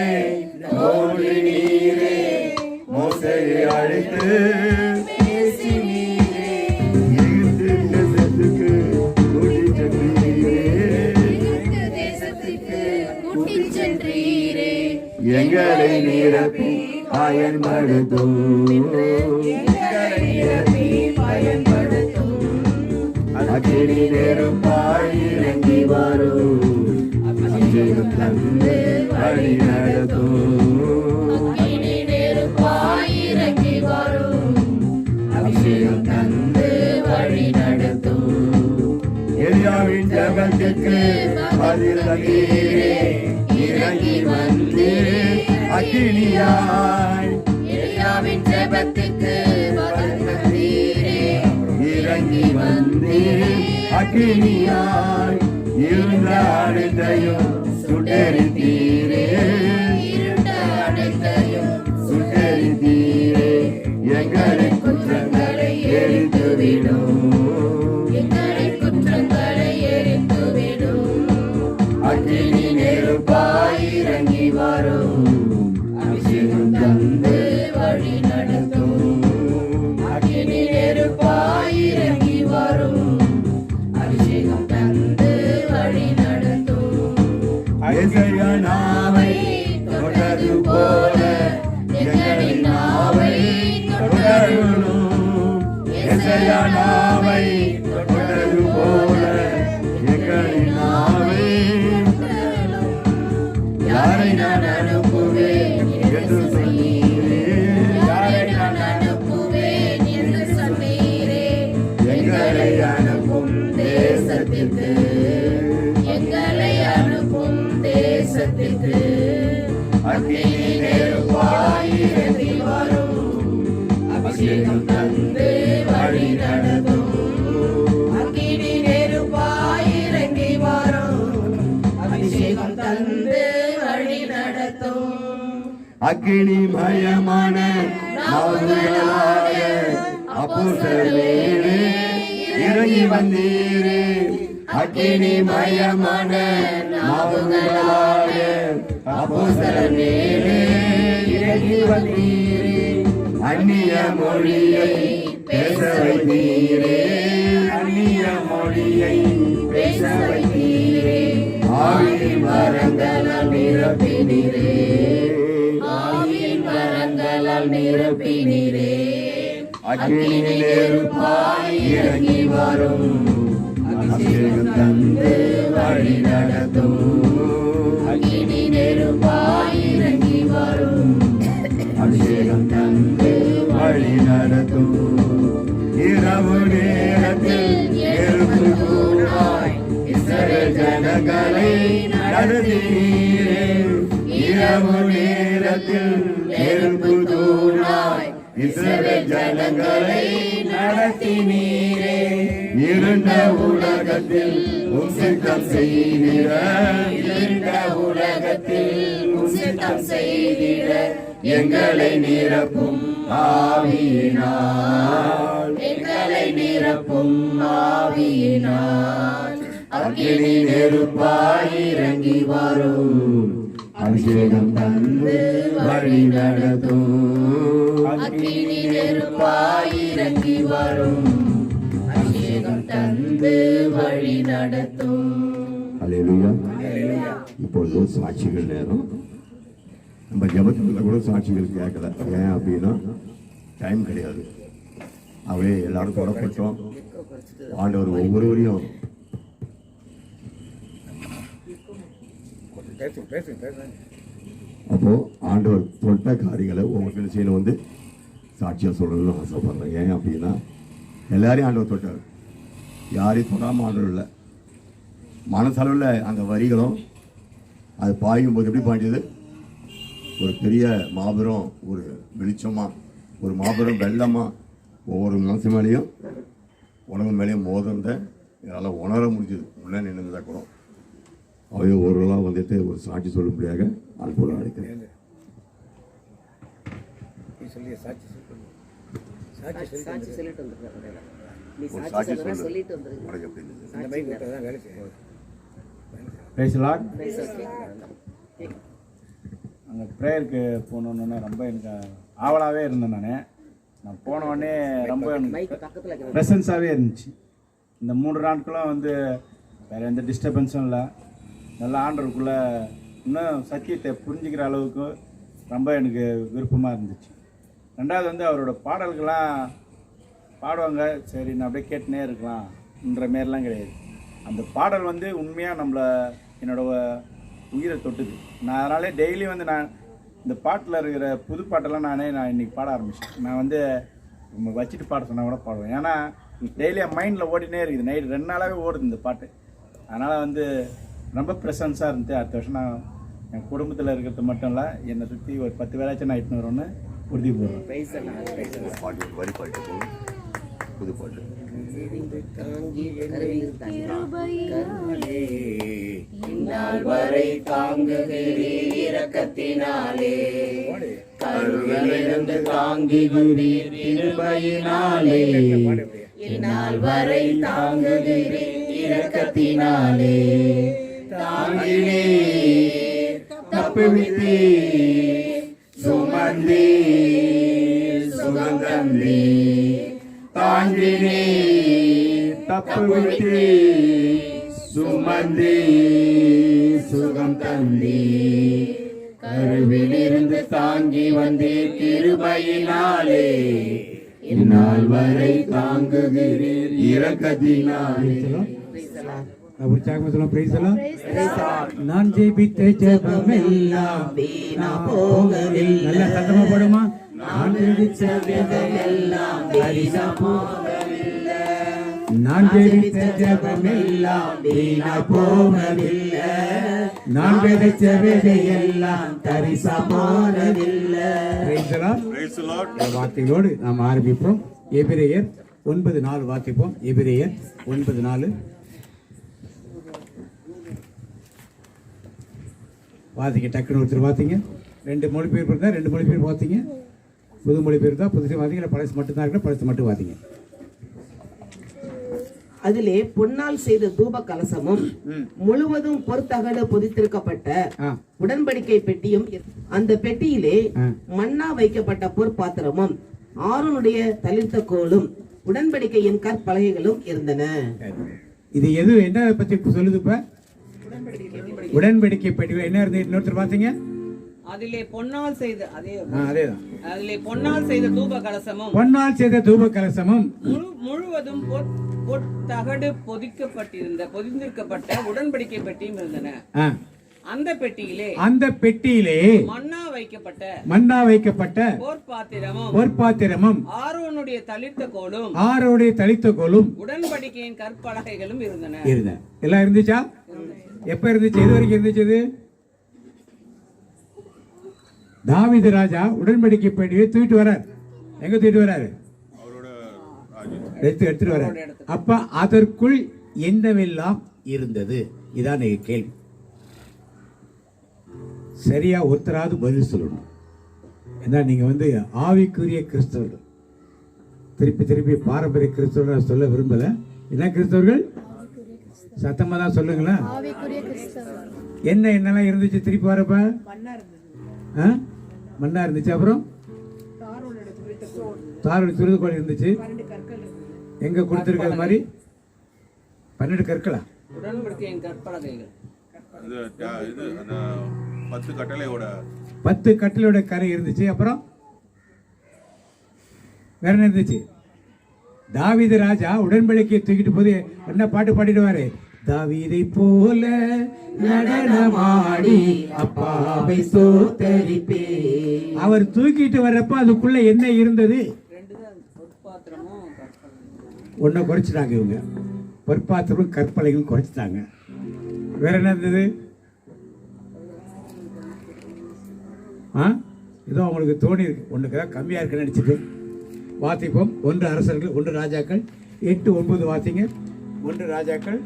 தோன்றினீரே. மோசேயை அழைத்து பேசினீரே. எகிப்து தேசத்துக்கு கூட்டிச் சென்றீரே. எங்களை நிரப்பி பயன்படுத்தும். அக்கினி நெருப்பாய் இறங்கி வரும். அபிஷேகம் தந்து வழி நடத்தும். அபிஷேகம் தந்து வழி நடத்தும். எலியாவின் ஜெபத்துக்கு பதில் தந்தீரே. இறங்கி வந்து அக்கினியாய். எலியாவின் ஜெபத்துக்கு பதில் தந்தீரே. இறங்கி வந்து அக்கினியாய். இருண்ட அனைத்தையும் சுட்டெரித்தீரே இருண்ட அனைத்தையும் சுட்டெரித்தீரே எங்களின் குற்றங்களை எரித்துவிடும் எங்களின் குற்றங்களை எரித்துவிடும் அக்கினி நெருப்பாய் இறங்கி வரும் அபிஷேகம் தந்து வழி நடத்தும் அக்கினி நெருப்பாய் இறங்கி வரும் அபிஷேகம் தந்து வழி நடத்தும் இசையா நாவை தொட்டது போல எங்களின் நாவை தொடரும் இசையா நாவை தொட்டது போல எங்களின் நாவை யாரை நான் அனுப்புவேன் என்று சொன்னீரே யாரை நான் அனுப்புவேன் என்று சொன்னீரே எங்களை அனுப்பும் தேசத்திற்கு எங்களை அனுப்பும் தேசத்திற்கு அக்கினி நெருப்பாய் இறங்கி வரும் அபிஷேகம் தந்து வழி நடத்தும் அக்கினி நெருப்பாய் இறங்கி வரும் அபிஷேகம் தந்து வழி நடத்தும் அக்கினி மயமான நாவுகளாக அப்போஸ்தலரே இறங்கி வந்தீரே அக்கினி மயமான நாவுகளாக அப்போஸ்தலரே இறங்கி வந்தீரே அந்நிய மொழியை பேச வைத்தீரே அந்நிய மொழியை பேச வைத்தீரே ஆவியின் வரங்களால் நிரப்பினீரே ஆவியின் வரங்களால் நிரப்பினீரே அக்கினி நெருப்பாய் இறங்கி வரும் அபிஷேகம் தந்து வழி நடத்தும் அக்கினி நெருப்பாய் இறங்கி வரும் அபிஷேகம் தந்து வழி நடத்தும் இரவு நேரத்தில் நெருப்பு கூடாய் இஸ்ரவேல் ஜனங்களை நடத்தினீரே இரவு நேரத்தில் நெருப்பு தூணாய் இஸ்ரவேல் ஜனங்களை நடத்தினீரே இருண்ட உலகத்தில் உம் சித்தம் செய்திட இருண்ட உலகத்தில் உம் சித்தம் செய்திட எங்களை நிரப்பும் ஆவியினால் எங்களை நிரப்பும் ஆவியினால் அக்கினி நெருப்பாய் இறங்கி வரும் அபிஷேகம் தந்து வழி நடத்தும் அக்கினி நெருப்பாய் இறங்கி வரும் அபிஷேகம் தந்து வழி நடத்தும் அல்லேலூயா. இப்பொழுது சாட்சிகள் நேரம். நம்ம ஜபத்துல கூட சாட்சிகள் கேட்கல. ஏன் அப்படின்னா டைம் கிடையாது. அவே எல்லாரும் தொடப்பட்டோம். ஆண்டவர் ஒவ்வொருவரையும் அப்போ ஆண்டவர் தொட்ட காரியங்களை உங்களுக்கு செய்யணும் வந்து சாட்சியா சொல்லணும்னு ஆசைப்படுறேன். ஏன் அப்படின்னா எல்லாரையும் ஆண்டவர் தொட்டார். யாரையும் தொடாம ஆண்டவர் இல்லை. மனசளவில் அந்த வரிகளும் அது பாயும் போது எப்படி பாய்ஞ்சது? ஒரு பெரிய மாபெரும் ஒரு வெளிச்சமா, ஒரு மாபெரும் வெள்ளமா ஒவ்வொரு மனசு மேலேயும் உணவு மேலேயும் மோதிருந்த என்னால் உணர முடிஞ்சது. உள்ளே நின்றுதான் கூட அவையோ ஒருவரெல்லாம் வந்துட்டு ஒரு சாட்சி சொல்லும்படியாக அனுப்ப அழைக்கிறேன். சாட்சி சொல்லிட்டு வந்துருக்காங்க. நீ ஒரு சாட்சி சாட்சி சொல்றதா சொல்லு. சொல்லிட்டு வந்துருக்கு. உனக்கு எப்படி இருந்தது? Praise Lord. ஓகே. அங்கே ப்ரேயருக்கு போகணுன்னு ரொம்ப எனக்கு ஆவலாகவே இருந்தேன். நான் போன உடனே ரொம்ப மைக் பக்கத்துல வைக்கணும். ப்ரெசன்ஸாகவே இருந்துச்சு. இந்த 3 நாட்களும் வந்து வேறு எந்த டிஸ்டர்பன்ஸும் இல்லை. நல்லா ஆண்டவருக்குள்ளே இன்னும் சத்தியத்தை புரிஞ்சுக்கிற அளவுக்கு ரொம்ப எனக்கு விருப்பமாக இருந்துச்சு. ரெண்டாவது வந்து அவரோட பாடல்கள்லாம் பாடுவாங்க, சரி நான் அப்படியே கேட்டுனே இருக்கலாம்ன்ற மாரிலாம் கிடையாது. அந்த பாடல் வந்து உண்மையாக நம்மளை என்னோட உயிரை தொட்டுது. நான் அதனாலே டெய்லி வந்து நான் இந்த பாட்டில் இருக்கிற புது பாட்டெல்லாம் நான் இன்றைக்கி பாட ஆரம்பிச்சேன். நான் வந்து வச்சுட்டு பாட சொன்னால் கூட பாடுவேன். ஏன்னா டெய்லி என் மைண்டில் ஓடினே இருக்குது. நைட்டு 2 நாளாகவே ஓடுது இந்த பாட்டு. அதனால் வந்து ரொம்ப ப்ரெசன்ஸாக இருந்துச்சு. அடுத்த வருஷம் நான் என் குடும்பத்தில் இருக்கிறது மட்டும் இல்லை, என்னை சுற்றி ஒரு 10 வேலையாச்சும் நான் இட்டுன்னு வருவேன்னு உறுதி போடுறேன். பிரைஸ் எல்லாம் பாட்டு வரி பாட்டு போகும். புது பாட்டு இந்நாள் வரை தாங்குகிறீர் இரக்கத்தினாலே, கருவிலிருந்து தாங்குகிறீர் கிருபையினாலே. இந்நாள் வரை தாங்குகிறீர் இரக்கத்தினாலே, தாங்கினீர் தப்புவித்தீர் சுமந்தீர் சுகம் தந்தீர். தாங்கினீர் தப்புவித்தீர் சுமந்தீர் சுகம் தந்தீர். கருவிலிருந்து தாங்கி வந்தீர் கிருபையினாலே, இந்நாள் வரை தாங்குகிறீர் இரக்கத்தினாலே. நான் ஜெபித்த ஜெபமெல்லாம் வீணா போகவில்லை. நல்ல சத்தமா போடுமா? நான் ஜெபித்த ஜெபமெல்லாம் வீணா போகவில்லை. நான் ஜெபித்த ஜெபமெல்லாம் வீணா போகவில்லை. நான் விதைச்ச விதையெல்லாம் தரிசா போகவில்லை. வார்த்தைகளோடு நாம் ஆரம்பிப்போம். எபிரேயர் 9:4 வாசிப்போம். எபிரேயர் 9:4 வாசிங்க. டக்குன்னு ஒருத்தர் வாசிங்க. 2 மொழிபெயர்ப்பு இருந்தால் 2 மொழிபெயர்ப்பு வாசிங்க. புது மொழிபெயர்ப்பு தான் புதுசு வாசிங்க. இல்லை பழசு மட்டும்தான் இருக்கணும், பழசு மட்டும் வாசிங்க. அதிலே பொன்னால் செய்த தூப கலசமும் முழுவதும் பொற்தகடு பொதித்திருக்கப்பட்ட உடன்படிக்கை பெட்டியும், அந்த பெட்டியிலே மன்னா வைக்கப்பட்ட பொற்பாத்திரமும் ஆரோனுடைய தளிர்த்த கோலும் உடன்படிக்கையின் கற்பலகைகளும் இருந்தன. இது எது என்ன பத்தி சொல்லுது? இப்ப உடன்படிக்கை பெட்டி என்ன இருந்தது? இன்னொருத்தர் பாத்தீங்க. அதிலே பொன்னால் செய்த அதேதான். அதிலே பொன்னால் செய்த தூப கலசமும், பொன்னால் செய்த தூப கலசமும் முழுவதும் பொற்தகடு பொதிந்திருக்கப்பட்ட உடன்படிக்கை பெட்டியும் இருந்தன. அந்த பெட்டியிலே மன்னா வைக்கப்பட்ட பொற்பாத்திரமும் ஆரோனுடைய தளிர்த்த கோலும் உடன்படிக்கையின் கற்பலகைகளும் இருந்தன. எல்லாம் இருந்துச்சா? எப்ப இருந்துச்சு? எது வரைக்கும் இருந்துச்சு? தாவீது ராஜா உடன்படிக்கை பெட்டியை தூக்கிட்டு வரார். எங்க தூக்கிட்டு வராரு? எடுத்துட்டு வரார். அப்ப அதற்குள் என்னவெல்லாம் இருந்தது? இதான் கேள்வி. சரியா ஒருத்தராவது பதில் சொல்லணும். ஏன்னா நீங்க ஆவிக்குரிய கிறிஸ்தவர்கள், திருப்பி பாரம்பரிய கிறிஸ்தவர்கள் சொல்ல விரும்பல. என்ன கிறிஸ்தவர்கள்? சத்தமா தான் சொல்லுங்களேன். என்னெல்லாம் இருந்துச்சு? திருப்பி வரப்ப மண்ணா இருந்துச்சு. அப்புறம் தாரோட துருதுகோள் இருந்துச்சு. எங்க கொடுத்திருக்கிறது மாதிரி 12 கற்களா? 10 கட்டளையோட கரை இருந்துச்சு. அப்புறம் வேற என்ன இருந்துச்சு? தாவீது ராஜா உடன்படிக்கையை தூக்கிட்டு போது என்ன பாட்டு பாடிடுவாரு? தாவீதை போல நடனமாடி அப்பாவை ஸ்தோத்தரிப்பே. அவர் தூக்கிட்டு வர்றப்ப அதுக்குள்ள என்ன இருந்தது? ஒன்ன குறைச்சிட்டாங்க இவங்க. பொற்பாத்திரம் கற்பலைகளும் குறைச்சிட்டாங்க. வேற என்ன இருந்தது? ஏதோ அவங்களுக்கு தோணி இருக்கு, ஒண்ணுக்குதான் கம்மியா இருக்குன்னு நினைச்சிட்டு. வாசிப்போம். 1 அரசர்கள் 1 ராஜாக்கள் 8:9 வாசிங்க. 1 ராஜாக்கள்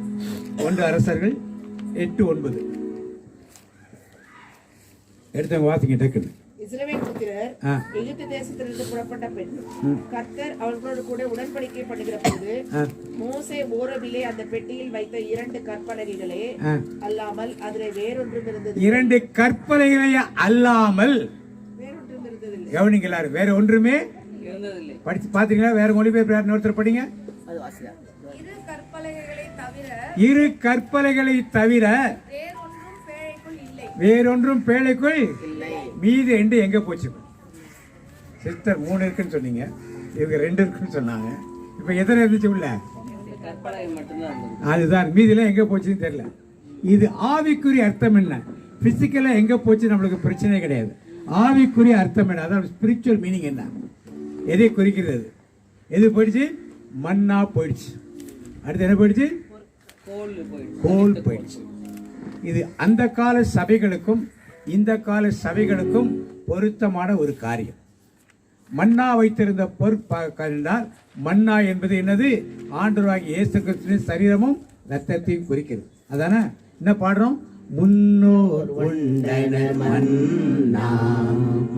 1 அரசர்கள் 8:9 எடுத்தவங்க வாசிங்க டக்குன்னு. இஸ்ரவேல் புத்திரர் எகிப்து தேசத்திலிருந்து புறப்பட்ட பின் கர்த்தர் அவர்களோடு கூட உடன்படிக்கை பண்ணுகிற போது மோசே ஓரவிலே அந்த பெட்டியில் வைத்த 2 கற்பலகைகளே அல்லாமல் அதிலே வேறொன்றும் இருந்தது. 2 கற்பலகைகளே அல்லாமல் வேறொன்றும் இருந்ததில்லை. கவனிங்க எல்லாரும். வேற ஒன்றுமே படிச்சு பாத்தீங்களா? வேற மொழிபெயர்ப்பு ஒருத்தர் படிங்க. இரு கற்பலைகளை தவிர வேறொன்றும் பேழைக்குள் மீது 2 எங்க போச்சு? சிஸ்டர் 3 இருக்குன்னு சொன்னீங்க, இவங்க 2 இருக்குன்னு சொன்னாங்க. இப்ப எத்தனை இருந்துச்சு உள்ள? அதுதான். மீதில எங்க போச்சுன்னு தெரியல. இது ஆவிக்குரிய அர்த்தம் என்ன? பிசிக்கலா எங்க போச்சு நம்மளுக்கு பிரச்சனை கிடையாது. ஆவிக்குரிய அர்த்தம் என்ன? அதாவது ஸ்பிரிச்சுவல் மீனிங் என்ன? எதை குறிக்கிறது? எது போயிடுச்சு? மண்ணா போயிடுச்சு. அடுத்து என்ன போயிடுச்சு? கோல் போயிடுச்சு. இது அந்த கால சபைகளுக்கும் இந்த கால சபைகளுக்கும் பொருத்தமான ஒரு காரியம். மன்னா வைத்திருந்த பொருட்பார்ந்தால் மன்னா என்பது என்னது? ஆண்டவராகிய இயேசு கிறிஸ்துவின் சரீரமும் ரத்தத்தையும் குறிக்கிறது. அதானே என்ன பாடுறோம்? முன்னோர் உண்டனர் மன்னா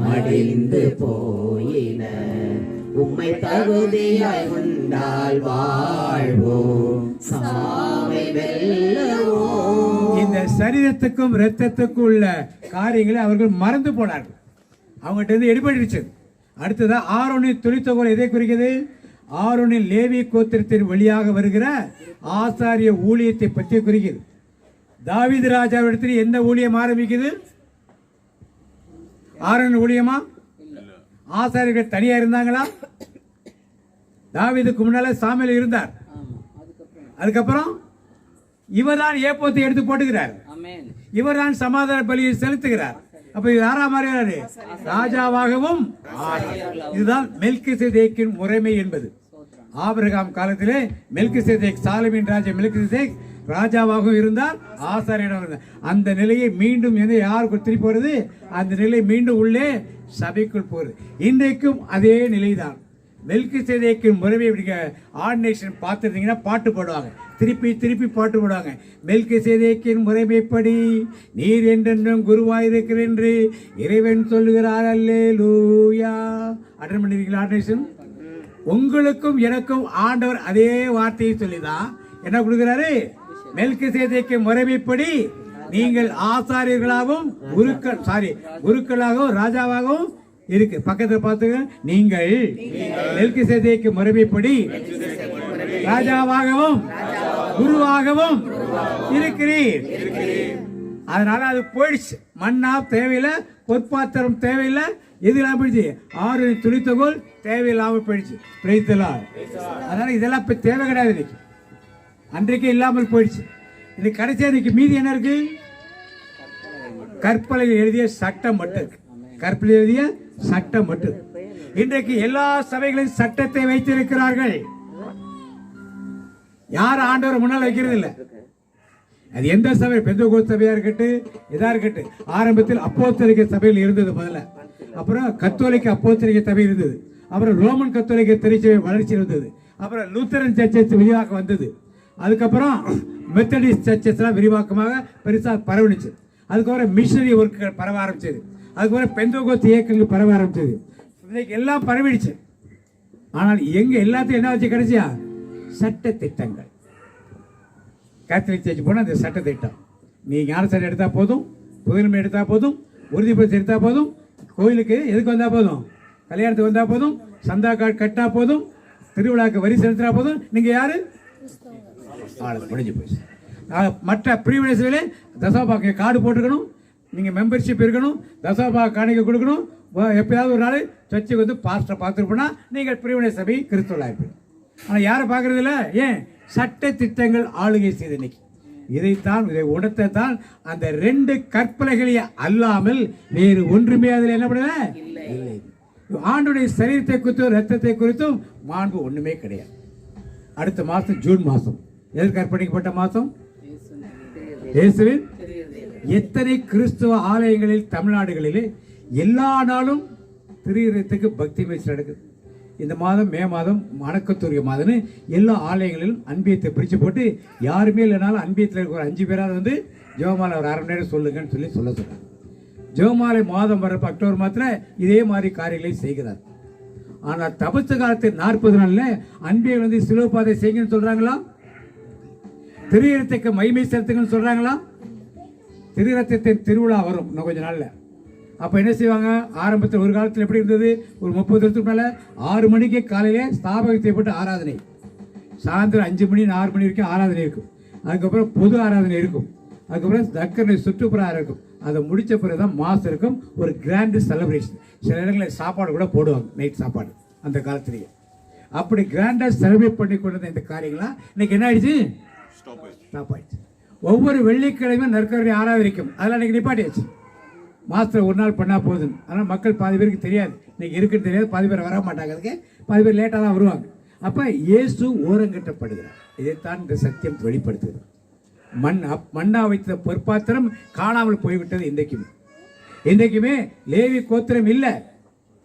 மடிந்து போயின உம்மை தகுதியாய் உண்டால் வாழ்வோம் சாவை வெல்லவோம். இந்த சரீரத்துக்கும் இரத்தத்துக்கும் உள்ள காரியங்களை அவர்கள் மறந்து போனார்கள். அவங்ககிட்ட இருந்து எடுபட்டுருச்சு. அடுத்ததா ஆரோனின் துளித்தொகை எதை குறிக்கிறது? ஆரோனின் லேவி கோத்திரத்தின் வழியாக வருகிற ஆசாரிய ஊழியத்தை பற்றி குறிக்கிறது. தாவீது ராஜாவிடத்தில் எந்த ஊழியம் ஆரம்பிக்குது? ஆரோன் ஊழியமா? ஆசாரியர்கள் தனியா இருந்தாங்களா? தாவீதுக்கு முன்னால சாமுவேல் இருந்தார். அதுக்கப்புறம் இவர்தான் ஏப்போத்தை எடுத்து போட்டுக்கிறார். இவர்தான் சமாதான பலியை செலுத்துகிறார். அப்ப யாரா மாறுகிறாரு? ராஜாவாகவும். இதுதான் மெல்கிசேதேக்கின் முறைமை என்பது. ஆபிரகாம் காலத்திலே மெல்கிசேதேக், சாலமின் ராஜா மெல்கிசேதேக் ராஜாவாகவும் இருந்தார், ஆசாரியனாகவும் இருந்தார். அந்த நிலையை மீண்டும் யாருக்கு திருப்பி போறது? அந்த நிலை மீண்டும் உள்ளே சபைக்குள் போறது. இன்றைக்கும் அதே நிலைதான். மெல்கிசேதேக்கின் முறைமை ஆர்டினேஷன் பார்த்துருந்தீங்கன்னா பாட்டு பாடுவாங்க, திருப்பி திருப்பி பாட்டு பாடுவாங்க. மெல்கிசேதேக்கின் முறைமைப்படி நீர் என்றென்றும் குருவாயிருக்கிறேன் என்று இறைவன் சொல்லுகிறார். அல்லேலூயா. அட்டன் பண்ணிருக்கீங்களா ஆர்டினேஷன்? உங்களுக்கும் எனக்கும் ஆண்டவர் அதே வார்த்தையை சொல்லிதான் என்ன கொடுக்கிறாரு? மெல்கிசேதேக்கின் முறைமைப்படி நீங்கள் ஆசாரியர்களாகவும் குருக்களாகவும் ராஜாவாகவும் இருக்கு. பக்கத்தில் பார்த்துங்க. நீங்கள் மெல்கிசேதேக்கு முறைமைப்படி ராஜாவாகவும் குருவாகவும் இருக்கிறீர். அதனால அது போயிடுச்சு. மண்ணா தேவையில்லை, பொற்பாத்திரம் தேவையில்லை, எதுலாம் போயிடுச்சு? 6 துளித்தகோல் தேவையில்லாமல் போயிடுச்சு. பிரைத்தலாம். அதனால இதெல்லாம் இப்ப தேவை கிடையாது. இன்னைக்கு அன்றைக்கு இல்லாமல் போயிடுச்சு. இது கடைசியா இன்னைக்கு மீதி என்ன இருக்கு? கற்பலையில் எழுதிய சட்டம் மட்டும் இருக்கு. கற்பலை எழுதிய சட்டம் மட்டும். இன்றைக்கு எல்லா சபைகளின் சட்டத்தை வைத்திருக்கிறார்கள். யார் ஆண்டவர் முன்னால் வைக்கிறது இல்லை. அது எந்த சபை? பெந்தகோஸ்து சபையா இருக்கட்டும், எதா இருக்கட்டும். ஆரம்பத்தில் அப்போஸ்தலிக்க சபையில் இருந்தது முதல்ல. அப்புறம் கத்தோலிக்க அப்போஸ்தலிக்க சபை இருந்தது. அப்புறம் ரோமன் கத்தோலிக்க திருச்சபை வளர்ச்சி இருந்தது. அப்புறம் லூத்தரன் சர்ச்சஸ் விரிவாக்கம் வந்தது. அதுக்கப்புறம் மெத்தடிஸ்ட் சர்ச்சஸ்லாம் விரிவாக்கமாக பெருசாக பரவணிச்சு. அதுக்கப்புறம் மிஷனரி ஒர்க்குகள் பரவ ஆரம்பிச்சது. அதுக்கப்புறம் பெந்தகோஸ்து இயக்கங்கள் பரவ ஆரம்பிச்சது. இன்னைக்கு எல்லாம் பரவிடுச்சு. ஆனால் எங்க எல்லாத்தையும் என்ன வச்சு கிடைச்சியா? சட்ட திட்டங்கள். கேத்தலிக் சர்ச் போனால் அந்த சட்ட திட்டம். நீ ஞானசாரி எடுத்தால் போதும், புதுமை எடுத்தால் போதும், உறுதிப்படுத்தி எடுத்தால் போதும், கோயிலுக்கு எதுக்கு வந்தால் போதும், கல்யாணத்துக்கு வந்தால் போதும், சந்தா கார்டு கட்டினா போதும், திருவிழாக்கு வரி செலுத்தினா போதும், நீங்கள் யாரு? முடிஞ்சு போயிடுச்சு. மற்ற பிரிவினைகளை தசோபாக்கு கார்டு போட்டுக்கணும், நீங்கள் மெம்பர்ஷிப் இருக்கணும், தசோபாக காணிக்கை கொடுக்கணும். எப்பயாவது ஒரு நாள் சர்ச்சுக்கு வந்து பாஸ்டர் பார்த்துருப்போனா நீங்கள் பிரிவினை சபை கிறிஸ்துவலாக இருப்பீங்க. ஆனால் யாரை பார்க்கறது இல்லை. ஏன்? சட்ட திட்டங்கள் ஆளுகை செய்த இன்னைக்கு இதை உணர்த்தான். அந்த 2 கற்பனைகளை அல்லாமல் வேறு ஒன்றுமே அதில் என்ன பண்ணல இல்லை. ஆண்டுடைய சரீரத்தை குறித்தும் ரத்தத்தை குறித்தும் மாண்பு ஒண்ணுமே கிடையாது. அடுத்த மாசம் ஜூன் மாசம் எதற்கு அர்ப்பணிக்கப்பட்ட மாசம்? இயேசுவின். எத்தனை கிறிஸ்துவ ஆலயங்களில் தமிழ்நாடுகளிலே எல்லா நாளும் திருத்துக்கு பக்தி பேச்சு நடக்குது. இந்த மாதம் மே மாதம் வணக்கத்துரிய மாதம்னு எல்லா ஆலயங்களிலும் அன்பியத்தை பிரித்து போட்டு யாருமே இல்லைனாலும் அன்பியத்தில் இருக்கிற 5 பேராவது வந்து ஜெபமாலை ஒரு 1/2 மணி நேரம் சொல்லுங்கன்னு சொல்லி சொல்கிறாங்க. ஜெபமாலை மாதம் வர்றப்ப அக்டோபர் மாதத்தில் இதே மாதிரி காரியங்களை செய்கிறார். ஆனால் தபசு காலத்தில் 40 நாளில் அன்பியை வந்து சிலுவைப்பாதை செய்யுங்கன்னு சொல்கிறாங்களா? திருரத்தத்துக்கு மகிமை செலுத்துங்கன்னு சொல்கிறாங்களா? திருரத்தத்தின் திருவிழா வரும் இன்னும் கொஞ்ச நாளில். அப்போ என்ன செய்வாங்க? ஆரம்பத்தில் ஒரு காலத்தில் எப்படி இருந்தது? ஒரு 30 வருஷத்துக்கு மேலே 6 மணிக்கு காலையிலே ஸ்தாபகம் செய்யப்பட்ட ஆராதனை, சாயந்தரம் 5 மணி 6 மணி வரைக்கும் ஆராதனை இருக்கும். அதுக்கப்புறம் பொது ஆராதனை இருக்கும். அதுக்கப்புறம் தக்கனை சுற்றுப்புறம் இருக்கும். அதை முடித்த பிறகு தான் மாதம் இருக்கும் ஒரு கிராண்டு செலிப்ரேஷன். சில இடங்களில் சாப்பாடு கூட போடுவாங்க, நைட் சாப்பாடு அந்த காலத்திலேயே. அப்படி கிராண்டாக செலிப்ரேட் பண்ணி கொண்டு இந்த காரியங்களாம் இன்னைக்கு என்ன ஆயிடுச்சு? ஸ்டாப் ஆயிடுச்சு. ஒவ்வொரு வெள்ளிக்கிழமையும் நற்கருணை ஆராதரிக்கும். அதெல்லாம் இன்னைக்கு நிப்பாட்டியாச்சு. மாதத்தில் ஒரு நாள் பண்ணால் போதும். ஆனால் மக்கள் பாதி பேருக்கு தெரியாது, இன்னைக்கு இருக்குன்னு தெரியாது. பாதி பேர் வர மாட்டாங்க, அதுக்கு பாதி பேர் லேட்டாக தான் வருவாங்க. அப்போ இயேசு ஓரங்கட்டப்படுகிறார். இதைத்தான் இந்த சத்தியம் வெளிப்படுத்துகிறது. மண்ணா வைத்த பொற்பாத்திரம் காணாமல் போய்விட்டது. இன்றைக்குமே லேவி கோத்திரம்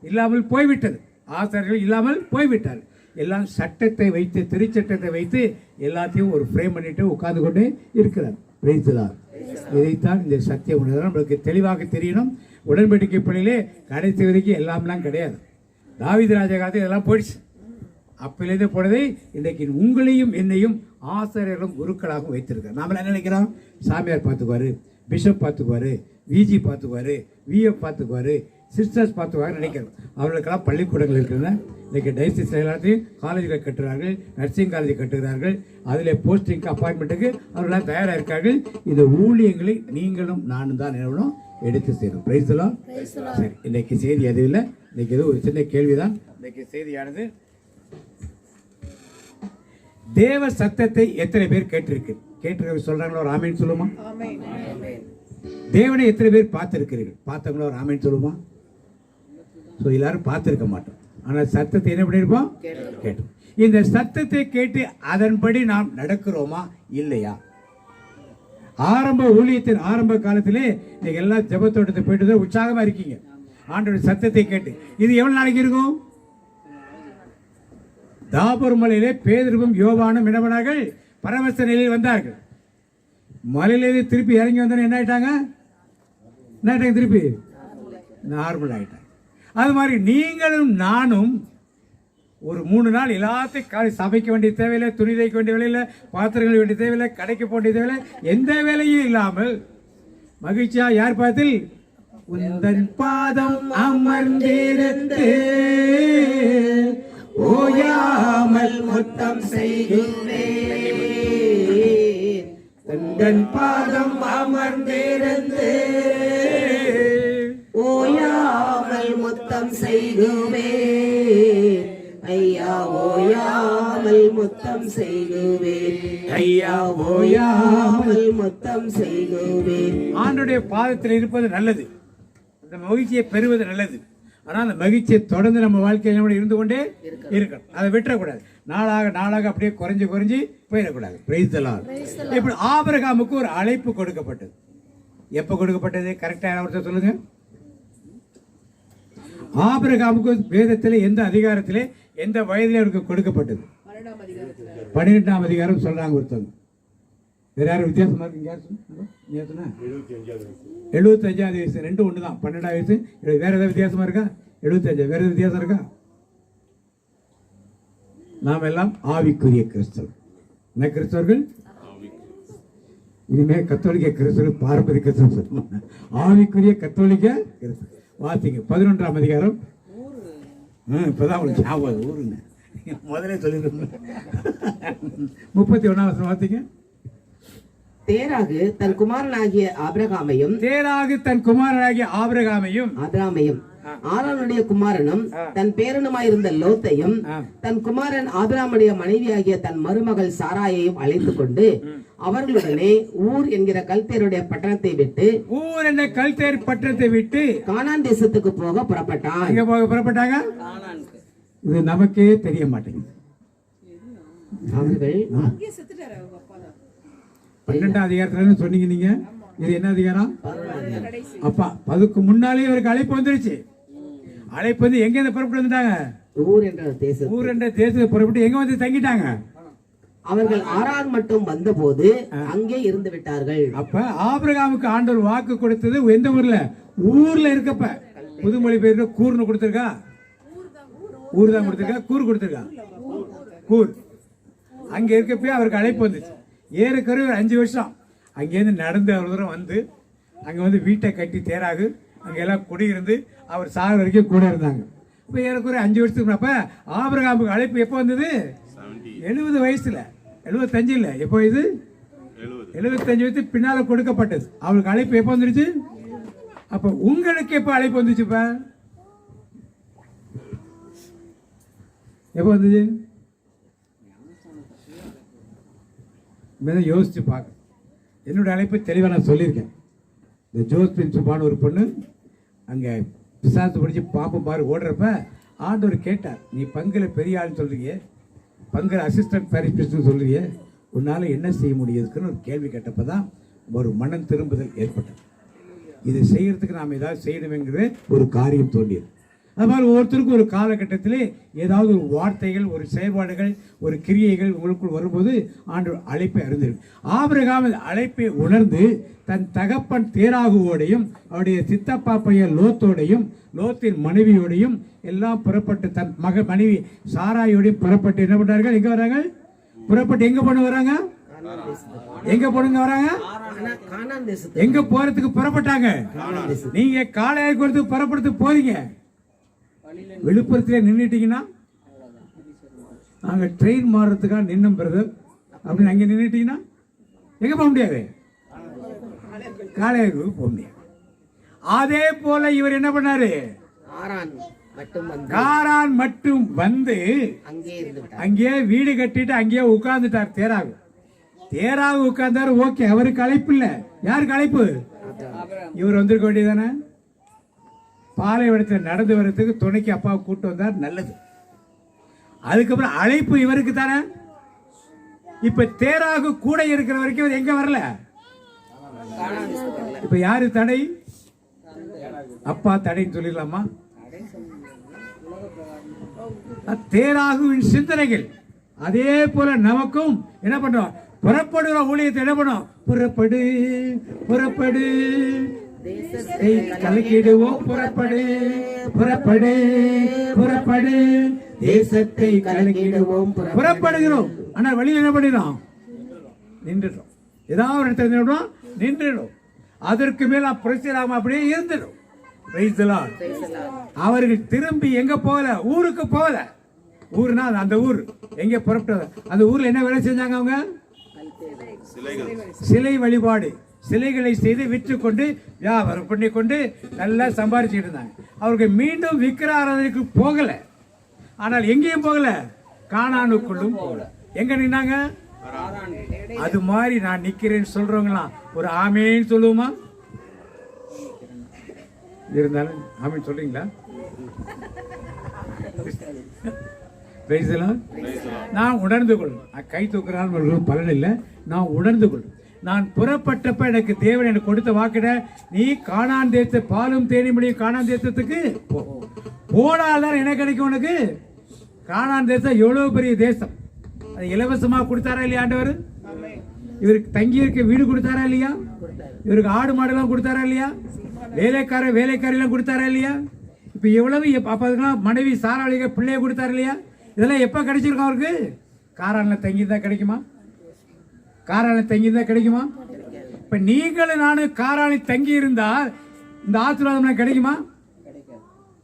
இல்லாமல் போய்விட்டது. ஆசாரியர்கள் இல்லாமல் போய்விட்டார். எல்லாம் சட்டத்தை வைத்து, திருச்சட்டத்தை வைத்து எல்லாத்தையும் ஒரு ஃப்ரேம் பண்ணிட்டு உட்கார்ந்து கொண்டே இருக்கிறார். பிரைஸ்தலார். இதைத்தான் இந்த சத்திய உணர்வு நம்மளுக்கு தெளிவாக தெரியணும். உடன்படிக்கை பணியிலே கடைசி வரைக்கும் எல்லாம்லாம் கிடையாது. தாவீது ராஜா காலத்தில் இதெல்லாம் போயிடுச்சு. அப்பிலிருந்து போனதை இன்றைக்கு உங்களையும் என்னையும் ஆசிரியர்களும் குருக்களாகவும் வைத்திருக்கார். நாம என்ன நினைக்கிறோம்? சாமியார் பார்த்துக்குவாரு, பிஷப் பார்த்துக்குவாரு, விஜி பார்த்துக்குவாரு, விஎஃப் பார்த்துக்குவாரு, சிஸ்டர்ஸ் பார்த்துக்குவாரு நினைக்கிறோம். அவர்களுக்கெல்லாம் பள்ளிக்கூடங்கள் இருக்கிறது. இன்றைக்கி டைசிஸ் எல்லாத்தையும் காலேஜில் கட்டுகிறார்கள், நர்சிங் காலேஜ் கட்டுகிறார்கள், அதில் போஸ்டிங்க்கு அப்பாயின்மெண்ட்டுக்கு அவர்களாம் தயாராக இருக்கார்கள். இந்த ஊழியங்களை நீங்களும் நானும் தான் நிறுவனம் எடுத்து செய்யணும். பிரைஸ்லாம். சரி, இன்றைக்கு செய்தி எதுவும் இல்லை. இன்றைக்கி எதுவும் ஒரு சின்ன கேள்விதான். இன்றைக்கு செய்தியானது, தேவ சத்தத்தை எத்தனை பேர் கேட்டிருக்க சொல்றாங்களோ ஒரு ஆமேன் சொல்லுமா? தேவனை எத்தனை பேர் பார்த்திருக்கிறீர்கள்? பார்த்தவங்களோ ஒரு ஆமேன் சொல்லுமா? எல்லாரும் பார்த்திருக்க மாட்டோம். ஆனால் சத்தத்தை என்ன பண்ணியிருப்போம்? கேட்டோம். இந்த சத்தத்தை கேட்டு அதன்படி நாம் நடக்கிறோமா இல்லையா? ஆரம்ப ஊழியத்தின் ஆரம்ப காலத்திலே நீங்க எல்லாம் ஜெபத்தோட்டத்தை போயிட்டு உற்சாகமா இருக்கீங்க. ஆண்டவருடைய சத்தத்தை கேட்டு இது எவ்வளவு நாளைக்கு இருக்கும்? தாபூர் மலையிலே பேதுருவும் யோவானும் இடவனார்கள் பரவச நிலையில் வந்தார்கள். மலையிலேயே திருப்பி இறங்கி வந்தோன்னு என்ன ஆயிட்டாங்க? திருப்பி நார்மல் ஆயிட்டாங்க. அது மாதிரி நீங்களும் நானும் ஒரு 3 நாள் எல்லாத்தையும் சமைக்க வேண்டிய தேவையில்லை, துணி தைக்க வேண்டிய வேலையில், பாத்திரங்கள் வேண்டிய தேவையில்லை, கடைக்கு போக வேண்டிய தேவையில்லை, எந்த வேலையும் இல்லாமல் மகிழ்ச்சியா யார் பாதத்தில் உந்தன் பாதம் அமர்ந்திருந்து ஓயாமல் முத்தம் செய்கிறேன், உந்தன் பாதம் அமர்ந்திருந்து ஓயாமல் முத்தம் செய்குவேன் ஐயா, ஓயாமல் முத்தம் செய்குவேன் ஐயா, ஓயாமல் முத்தம் செய்குவேன். ஆண்டவருடைய பாதத்தில் இருப்பது நல்லது, அந்த மகிழ்ச்சியை பெறுவது நல்லது. ஆனால் அந்த மகிழ்ச்சியை தொடர்ந்து நம்ம வாழ்க்கையில் இருந்து கொண்டே இருக்கணும். அதை விட்டுறக்கூடாது. நாளாக நாளாக அப்படியே குறைஞ்சு போயிடக்கூடாது. Price the Lord. இப்படி ஆபிரகாமுக்கு ஒரு அழைப்பு கொடுக்கப்பட்டது. எப்போ கொடுக்கப்பட்டது? கரெக்டாக ஒருத்தர் சொல்லுங்க. ஆபிரகாமுக்கு வேதத்தில் எந்த அதிகாரத்திலே எந்த வயதிலே அவருக்கு கொடுக்கப்பட்டது? 12ஆம் அதிகாரம் சொல்றாங்க ஒருத்தவங்க. வேற யாரும் வித்தியாசமா இருக்கு? 75ஆவது வயசு, 2 ஒன்று தான். 12ஆவது வயசு வேற ஏதாவது வித்தியாசமா இருக்கா? 75 வேற ஏதாவது வித்தியாசம் இருக்கா? நாம் எல்லாம் ஆவிக்குரிய கிறிஸ்தவர்கள். என்ன கிறிஸ்தவர்கள்? இனிமே கத்தோலிக்க கிறிஸ்தவர்கள், பாரம்பரிய கிறிஸ்தவர்கள், ஆவிக்குரிய கத்தோலிக்க கிறிஸ்தவர்கள். வாசிங்க 11ஆம் அதிகாரம். இப்பதான் உங்களுக்கு ஞாபகம் ஊருங்க, முதலே சொல்லிருக்கோம். 31ஆம் வசனம் வாசிங்க. தேராகு தன் குமாரனாகிய ஆபிரகாமையும் ஆரோனுடைய குமாரனும் தன் பேரனுமாயிருந்த லோத்தையும் தன் குமாரன் ஆபிரகாமுடைய மனைவியாகிய தன் மருமகள் சாராயையும் அழைத்துக் கொண்டு அவர்களுடனே ஊர் என்கிற கல்தேருடைய பட்டணத்தை விட்டு கானான் தேசத்துக்கு போக புறப்பட்டான். எங்க போக புறப்பட்டாங்க? இது நமக்கே தெரிய மாட்டேங்குது. அவர்கள் 12ஆம் அதிகாரத்துல சொன்னீங்க நீங்க. இது என்ன அதிகாரம்? அப்பா அதுக்கு முன்னாலே இவருக்கு அழைப்பு வந்துருச்சு. அழைப்பு வந்து எங்க இருந்து புறப்பட்டு வந்துட்டாங்க? ஊர் என்ற தேசத்தை புறப்பட்டு எங்க வந்து தங்கிட்டாங்க? அவர்கள் ஆரான் மட்டும் வந்தபோது அங்கே இருந்து விட்டார்கள். அப்ப ஆபிரகாமுக்கு ஆண்டவர் வாக்கு கொடுத்தது எந்த ஊர்ல? ஊர்ல இருக்கப்ப. புதுமொழி பேரு கூர்னு கொடுத்திருக்கா? ஊர் தான் கொடுத்திருக்கா? கூர் கொடுத்திருக்கா? கூர். அங்க இருக்கப்ப அவருக்கு அழைப்பு வந்துச்சு. ஏறக்குறைய ஒரு 5 வருஷம் அங்கேருந்து நடந்து ஒரு தூரம் வந்து அங்கே வந்து வீட்டை கட்டி தேராகு அங்கெல்லாம் குடியிருந்து அவர் சாகிற வரைக்கும் கூட இருந்தாங்க. இப்போ ஏறக்குறைய 5 வருஷத்துக்கு அப்போ ஆபிரகாமுக்கு அழைப்பு எப்போ வந்தது? 70 வயசுல. 75 இல்லை, எப்போ இது? 75 வயசு பின்னால் கொடுக்கப்பட்டது. அவருக்கு அழைப்பு எப்போ வந்துருச்சு? அப்போ உங்களுக்கு எப்போ அழைப்பு வந்துச்சு? இப்போ எப்போ வந்துச்சு? யோசிச்சு பார்க்க. என்னோட அழைப்பு தெளிவாக நான் சொல்லியிருக்கேன். இந்த ஜோஸ்பின் சுப்பான ஒரு பொண்ணு அங்கே பிசாசு பிடிச்சி பாம்பு பாரு ஓடுறப்ப ஆண்டவர் கேட்டார், நீ பங்குல பெரிய ஆள்னு சொல்றீங்க, பங்குல அசிஸ்டன்ட் பேரிஸ்ட் சொல்றீங்க, உன்னால என்ன செய்ய முடியுதுன்னு ஒரு கேள்வி கேட்டப்ப தான் ஒரு மனம் திரும்புதல் ஏற்பட்டது. இதை செய்யறதுக்கு நாம் ஏதாவது செய்யணுங்கிறது ஒரு காரியம் தோன்றியது. அது மாதிரி ஒவ்வொருத்தருக்கும் ஒரு காலகட்டத்திலே ஏதாவது ஒரு வார்த்தைகள், ஒரு செயல்பாடுகள், ஒரு கிரியைகள் உங்களுக்குள் வரும்போது ஆண்டவர் அழைப்பை அறிந்திருக்கு. ஆபிரகாம் அழைப்பை உணர்ந்து தன் தகப்பன் தேராகுவோடையும் அவருடைய சித்தப்பா பையன் லோத்தோடையும் லோத்தின் மனைவியோடையும் எல்லாம் புறப்பட்டு தன் மனைவி சாராயோடையும் புறப்பட்டு என்ன பண்றார்கள்? எங்க வராங்க? புறப்பட்டு எங்க பண்ண வராங்க? எங்க போடுங்க வராங்க? எங்க போறதுக்கு புறப்பட்டாங்க? நீங்க காலையை கொடுத்து புறப்படுறதுக்கு போறீங்க. விழுப்புரத்துல நின்றுட்டீங்கன்னா நாங்க ட்ரெயின் மாறுறதுக்காக நின்னும் பிரதர் அப்படின்னு அங்க நின்றுட்டீங்கன்னா எங்க போக முடியாது? காலையாருக்கு போக முடியாது. அதே போல இவர் என்ன பண்ணாரு? காரான் மட்டும் வந்து அங்கேயே வீடு கட்டிட்டு அங்கேயே உட்கார்ந்துட்டார். தேராக உட்கார்ந்தாரு. ஓகே, அவருக்கு அழைப்பு இல்ல. யாருக்கு அழைப்பு? இவர் வந்திருக்க வேண்டியதானே? பாலைவனத்தில் நடந்து வர்றதுக்கு துணைக்கு அப்பாவை கூட்டு வந்தார், நல்லது. அதுக்கப்புறம் அழைப்பு இவருக்கு தானே. இப்ப தேராக கூட இருக்கிற வரைக்கும் எங்க வரல? இப்ப யாரு தடை? அப்பா தடைன்னு சொல்லிடலாமா? தேராகுவின் சிந்தனைகள். அதே போல நமக்கும் என்ன பண்றோம்? புறப்படுகிற ஊழியத்தை என்ன பண்ணோம்? புறப்படு புறப்படு கலக்கிடுவோம். புறப்படு புறப்படு புறப்படு தேசத்தை கலக்கிடுவோம். புறப்படுகிறோம். ஆனா வழியில் என்ன பண்ணிடும்? நின்றுடும். ஏதாவது ஒரு இடத்துல நின்றுடும். அதற்கு மேல பிரச்சனை அப்படியே இருந்துடும். அவர்கள் திரும்பி எங்க போகல? ஊருக்கு போகல. ஊர்னா அந்த ஊர் எங்க புறப்பட்டது? அந்த ஊர்ல என்ன வேலை செஞ்சாங்க? அவங்க சிலை வழிபாடு, சிலைகளை செய்து விற்று கொண்டு வியாபாரம் பண்ணி கொண்டு நல்லா சம்பாதிச்சுட்டு இருந்தாங்க. அவருக்கு மீண்டும் விக்கிர ஆராதனைக்கு போகல. ஆனால் எங்கேயும் போகல, கானானுக்குள்ளும் போகல. எங்க நின்னாங்க? அது மாதிரி நான் நிக்கிறேன்னு சொல்றவங்களாம் ஒரு ஆமேன்னு சொல்லுவோமா? இருந்தாலும் ஆமேன்னு சொல்றீங்களா? நான் உணர்ந்து கொள்ளும். கை தூக்குறான் பலன் இல்லை. நான் உணர்ந்து கொள்ளும். நான் புறப்பட்டப்ப எனக்கு தேவன் எனக்கு கொடுத்த வாக்கிட, நீ கானான் தேச பாலும் தேனி முடியும் கானான் தேசத்துக்கு போனால்தான் என்ன கிடைக்கும் உனக்கு? கானான் தேசம் எவ்வளவு பெரிய தேசம். அது இலவசமா கொடுத்தாரா இல்லையா ஆண்டவர்? இவருக்கு தங்கி இருக்க வீடு கொடுத்தாரா இல்லையா? இவருக்கு ஆடு மாடு எல்லாம் கொடுத்தாரா இல்லையா? வேலைக்காரி எல்லாம் கொடுத்தாரா இல்லையா? இப்ப எவ்வளவு அப்ப மனைவி சாராளிக பிள்ளைய கொடுத்தாரு இல்லையா? இதெல்லாம் எப்ப கிடைச்சிருக்கும் அவருக்கு? காரான்ல தங்கி தான் கிடைக்குமா? காரான்ல தங்கி தான் கிடைக்குமா? இப்ப நீங்களும் நானும் காரானில் தங்கி இருந்தால் இந்த ஆசீர்வாதம் கிடைக்குமா?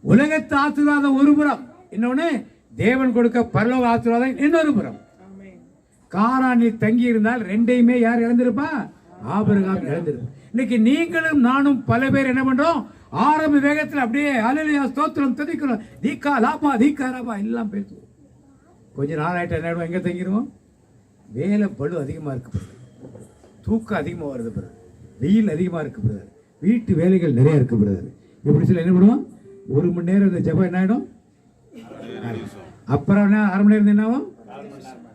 உலகத்து ஆசீர்வாதம் ஒரு புறம், இன்னொன்னு தேவன் கொடுக்க பரலோக ஆசீர்வாதம் இன்னொரு புறம். காரானில் தங்கி இருந்தால் ரெண்டையுமே யார் இழந்திருப்பா? ஆபிரகாம் இழந்திருப்பா. இன்னைக்கு நீங்களும் நானும் பல பேர் என்ன பண்றோம்? ஆரம்ப வேகத்தில் அப்படியே அல்லேலூயா ஸ்தோத்திரம் துதிக்கிறோம், தீக்கா லாபா தீக்கா லாபா எல்லாம் பேசுவோம். கொஞ்ச நாள் ஆயிட்டு என்ன எங்க தங்கிடுவோம்? வேலை பளு அதிகமாக இருக்கப்படுது, தூக்கம் அதிகமாக வருது பிறகு, வெயில் அதிகமாக இருக்கப்படுது, வீட்டு வேலைகள் நிறைய இருக்கப்படுது. எப்படி சொல்ல என்ன பண்ணுவோம்? 1 மணி நேரம் இந்த ஜபம் என்ன ஆகிடும்? அப்புறம் என்ன 1/2 மணி நேரம் என்ன ஆகும்?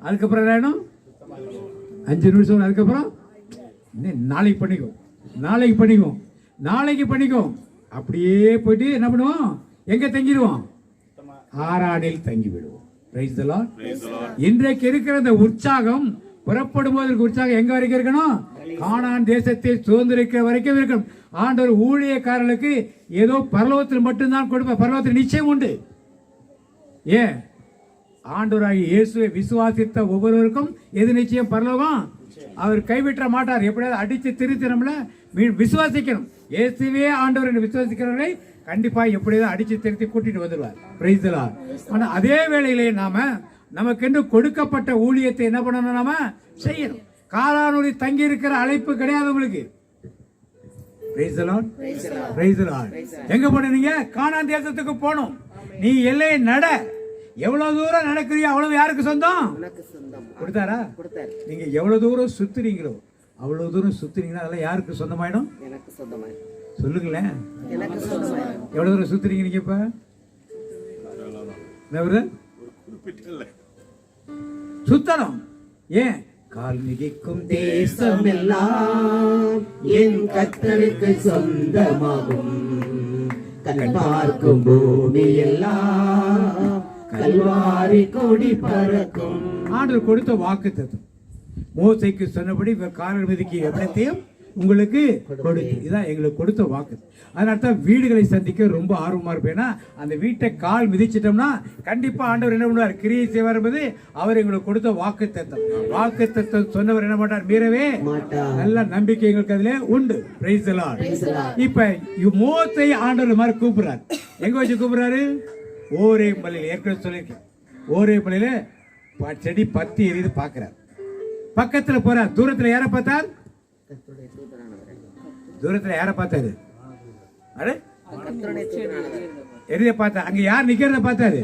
அதுக்கப்புறம் என்ன ஆகிடும்? 5 நிமிஷம். அதுக்கப்புறம் நாளைக்கு பண்ணிக்குவோம், நாளைக்கு பண்ணிக்குவோம், நாளைக்கு பண்ணிக்குவோம். அப்படியே போயிட்டு என்ன பண்ணுவோம்? எங்க தங்கிடுவோம்? ஆரானில் தங்கி விடுவோம். Price the Lord. இன்றைக்கு இருக்கிற இந்த உற்சாகம், புறப்படும் போது உற்சாகம் எங்க வரைக்கும் இருக்கணும்? கானான் தேசத்தை சுதந்திரிக்கிற வரைக்கும் இருக்கணும். ஆண்டவர் ஊழியக்காரர்களுக்கு ஏதோ பரலோகத்தில் மட்டும்தான் கொடுப்ப, பரலோகத்தில் நிச்சயம் உண்டு. ஏன்? ஆண்டவராகிய இயேசுவை விசுவாசித்த ஒவ்வொருவருக்கும் எது நிச்சயம்? பரலோகம். அவர் கைவிட்ட மாட்டார். எப்படியாவது அடித்து திருத்தி நம்மள விசுவாசிக்கணும். இயேசுவே ஆண்டவர் விசுவாசிக்கிறவர்களை கண்டிப்பா எப்படியாவது அடிச்சு திருத்தி கூட்டிட்டு வந்துடுவார். Price the Lord. ஆனா அதே வேளையிலே நாம நமக்கென்று கொடுக்கப்பட்ட ஊழியத்தை என்ன பண்ணணும்? நாம செய்யணும். காரானுடைய தங்கி இருக்கிற அழைப்பு கிடையாது உங்களுக்கு. Price the Lord. Praise the Lord. எங்க போனீங்க? கானான் தேசத்துக்கு போகணும். நீ எல்லையை நட. எவ்வளவு தூரம் நடக்கிறியோ அவ்வளவு யாருக்கு சொந்தம்? கொடுத்தாரா? நீங்க எவ்வளவு தூரம் சுத்துறீங்களோ அவ்வளவு தூரம் சுத்துறீங்கன்னா அதெல்லாம் யாருக்கு சொந்தமாயிடும்? எனக்கு சொந்தமாயிடும். சொல்லுங்களேன், எவ்வளவு தூரம் சுத்துறீங்க நீங்க? இப்ப சுத்தணும். ஏன்? கால் மிதிக்கும் தேசம் எல்லாம் என் கர்த்தருக்கு சொந்தமாகும். பார்க்கும் பூமி எல்லாம் கல்வாரி கொடி பறக்கும். ஆண்டவர் கொடுத்த வாக்குத்தத்தம் மோசேக்கு சொன்னபடி காரணம் விதிக்கு எவ்வளத்தையும் உங்களுக்கு கொடுத்து, இதான் எங்களுக்கு கொடுத்த வாக்கு. அதனால தான் வீடுகளை சந்திக்க ரொம்ப ஆர்வமா இருப்பேன்னா அந்த வீட்டை கால் மிதிச்சிட்டோம்னா கண்டிப்பா ஆண்டவர் என்ன பண்ணுவார், கிரியை செய்வார் என்பது அவர் எங்களுக்கு கொடுத்த வாக்கு தத்தம். வாக்கு தத்தம் சொன்னவர் என்ன மாட்டார், மீறவே நல்ல நம்பிக்கை எங்களுக்கு அதுல உண்டு. Price the Lord. இப்ப மோசே ஆண்டவர் மாதிரி கூப்பிடுறாரு. எங்க வச்சு கூப்பிடுறாரு? ஓரே மலையில. ஏற்கனவே சொல்லியிருக்கேன், ஓரே மலையில செடி பத்தி எரியுது பாக்குறாரு. பக்கத்துல போறார். தூரத்துல யார பார்த்தார்? தூரத்துல யார பார்த்தாரு? எரிய பார்த்தார். அங்க யார் நிக்கிறத பார்த்தாரு?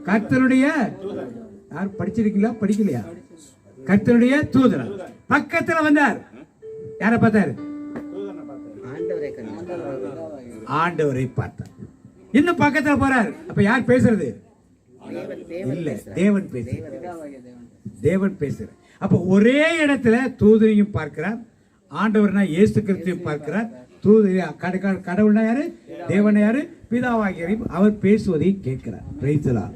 கர்த்தருடைய, யார் படிச்சிருக்கீங்களா படிக்கலையா? கர்த்தருடைய தூதன் பக்கத்துல வந்தார். யார பார்த்தாரு? ஆண்டவரை பார்த்தார். இன்னும் பக்கத்துல போறார். அப்ப யார் பேசுறது? இல்ல, தேவன் பேசுறார். தேவன் பேசுறார். அப்ப ஒரே இடத்துல தூதனையும் பார்க்கிறார், ஆண்டவர்னா இயேசு கிறிஸ்துவையும் பார்க்கிறார். கடவுள்னா யாரு? தேவன் யாரு? பிதாவாகிய அவர் பேசுவதை கேட்கிறார். Price the Lord.